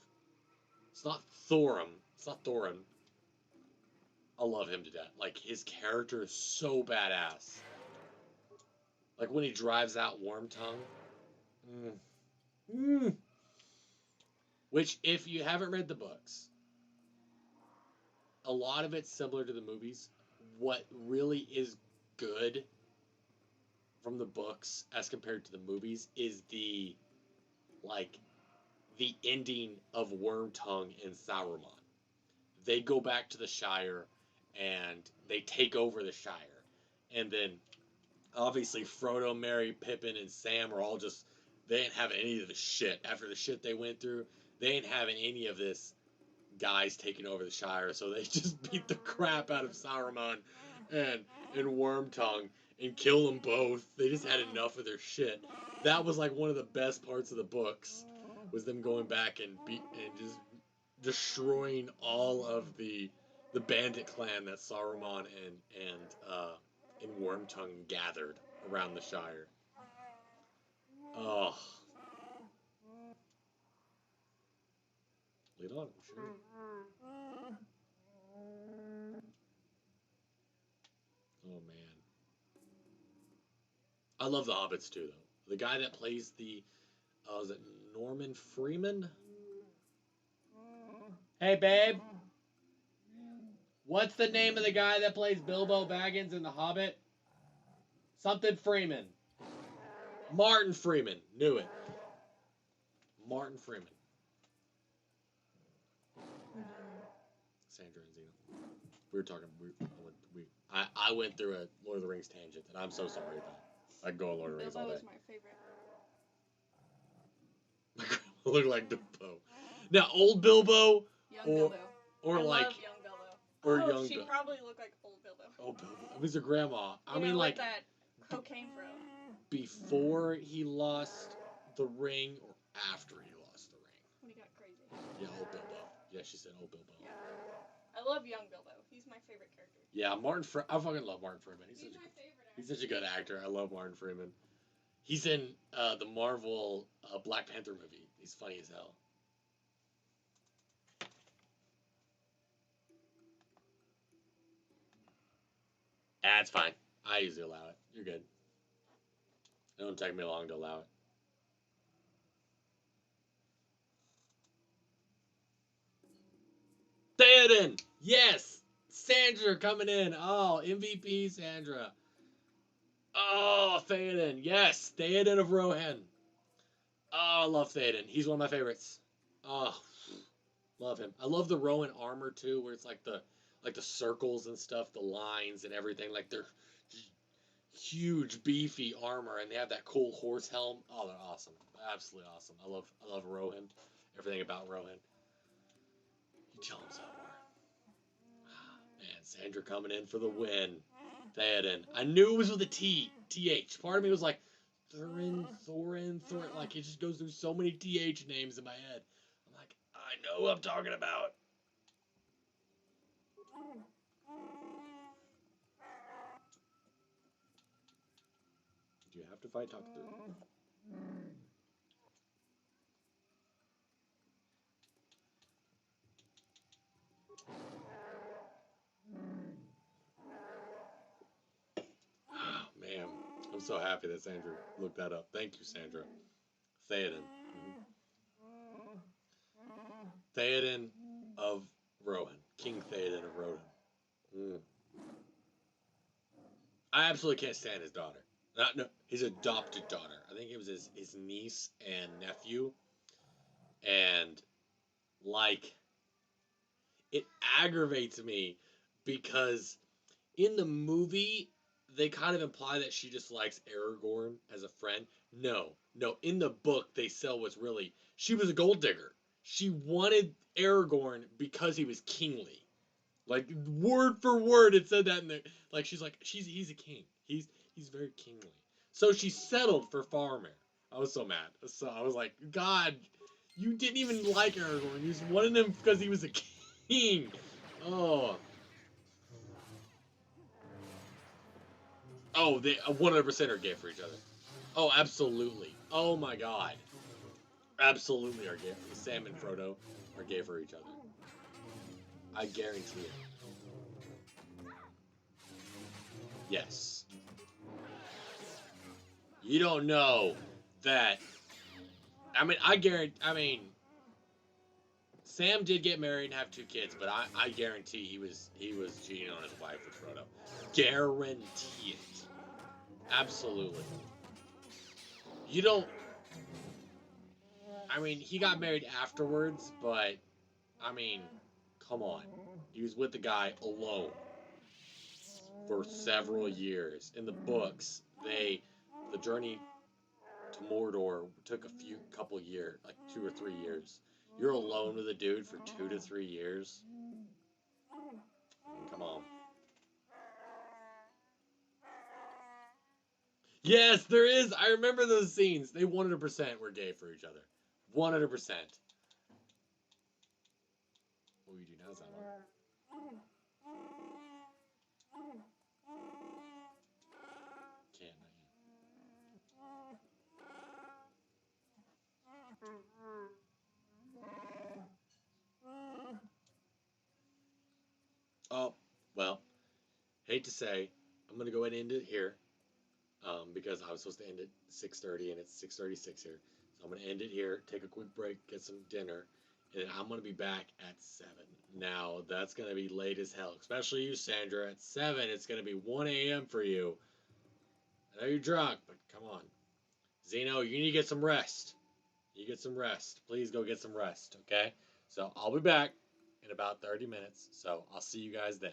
It's not Thorum. It's not Thorin. I love him to death. Like his character is so badass. Like when he drives out Wormtongue. Mm. Mm. Which, if you haven't read the books, a lot of it's similar to the movies. What really is good from the books as compared to the movies is like the ending of Wormtongue and Sauron. They go back to the Shire and they take over the Shire. And then obviously Frodo, Merry, Pippin, and Sam are all just they ain't having any of the shit. After the shit they went through, they ain't having any of this guys taking over the Shire, so they just beat the crap out of Saruman and Wormtongue and kill them both. They just had enough of their shit. That was like one of the best parts of the books was them going back and just destroying all of the bandit clan that Saruman and Wormtongue gathered around the Shire. Oh. Lead on, sure. Oh man. I love the Hobbits too, though. The guy that plays the, is it Norman Freeman? Hey, babe. What's the name of the guy that plays Bilbo Baggins in The Hobbit? Something Freeman. Martin Freeman. Knew it. Martin Freeman. Sandra and Zena. We were talking. I went through a Lord of the Rings tangent, and I'm so sorry about it. I could go on Lord of the Rings all Bilbo day. is my favorite. My grandma looked like Bilbo. Now, old Bilbo, Young Bilbo. or I like, love young Bilbo. or Oh, young she Bilbo. probably looked like old Bilbo. Old Bilbo. It was her grandma. I You mean, know, like that cocaine bro. before he lost the ring, or after he lost the ring. When he got crazy. Yeah, old Bilbo. Yeah, she said old Bilbo. Yeah. I love young Bilbo. He's my favorite character. Yeah, I fucking love Martin Freeman. He's my favorite actor. He's such a good actor. I love Martin Freeman. He's in the Marvel Black Panther movie. He's funny as hell. That's fine. I usually allow it. You're good. It don't take me long to allow it. Theoden! Yes! Sandra coming in. Oh, MVP Sandra. Oh, Theoden. Yes, Theoden of Rohan. Oh, I love Theoden. He's one of my favorites. Oh, love him. I love the Rowan armor too, where it's like the circles and stuff, the lines and everything. Like they're huge, beefy armor, and they have that cool horse helm. Oh, they're awesome. Absolutely awesome. I love Rohan. Everything about Rohan. You tell him so more. Man, Sandra coming in for the win. Theoden. I knew it was with a T. TH. Part of me was like, Thorin. Like, it just goes through so many TH names in my head. I'm like, I know who I'm talking about. Do you have to fight? Talk through. Man, I'm so happy that Sandra looked that up. Thank you, Sandra. Theoden. Theoden of Rohan. King Theoden of Rohan. I absolutely can't stand his daughter. No, his adopted daughter. I think it was his niece and nephew. And, like, it aggravates me because in the movie, they kind of imply that she just likes Aragorn as a friend. No. In the book, they sell what's really... She was a gold digger. She wanted Aragorn because he was kingly. Like, word for word, it said that in the... Like, she's like, he's a king. He's very kingly. So she settled for Faramir. I was so mad. So I was like, God, you didn't even like Aragorn. You just wanted him because he was a king. Oh... Oh, they 100% are gay for each other. Oh, absolutely. Oh my God. Absolutely are gay. Sam and Frodo are gay for each other. I guarantee it. Yes. You don't know that. I mean, Sam did get married and have 2 kids, but I guarantee he was cheating on his wife with Frodo. Guarantee it. Absolutely. You don't... I mean, he got married afterwards, but... I mean, come on. He was with the guy alone for several years. In the books, the journey to Mordor took a couple years, like 2 or 3 years. You're alone with a dude for 2 to 3 years? Come on. Yes, there is. I remember those scenes. They 100% were gay for each other. 100%. What we do now is that long. Can't, not you. Oh, well, hate to say, I'm going to go ahead and end it here. Because I was supposed to end at 6:30 and it's 6:36 here. So I'm going to end it here, take a quick break, get some dinner, and then I'm going to be back at 7. Now, that's going to be late as hell, especially you, Sandra. At 7, it's going to be 1 a.m. for you. I know you're drunk, but come on. Zeno, you need to get some rest. You get some rest. Please go get some rest, okay? So I'll be back in about 30 minutes. So I'll see you guys then.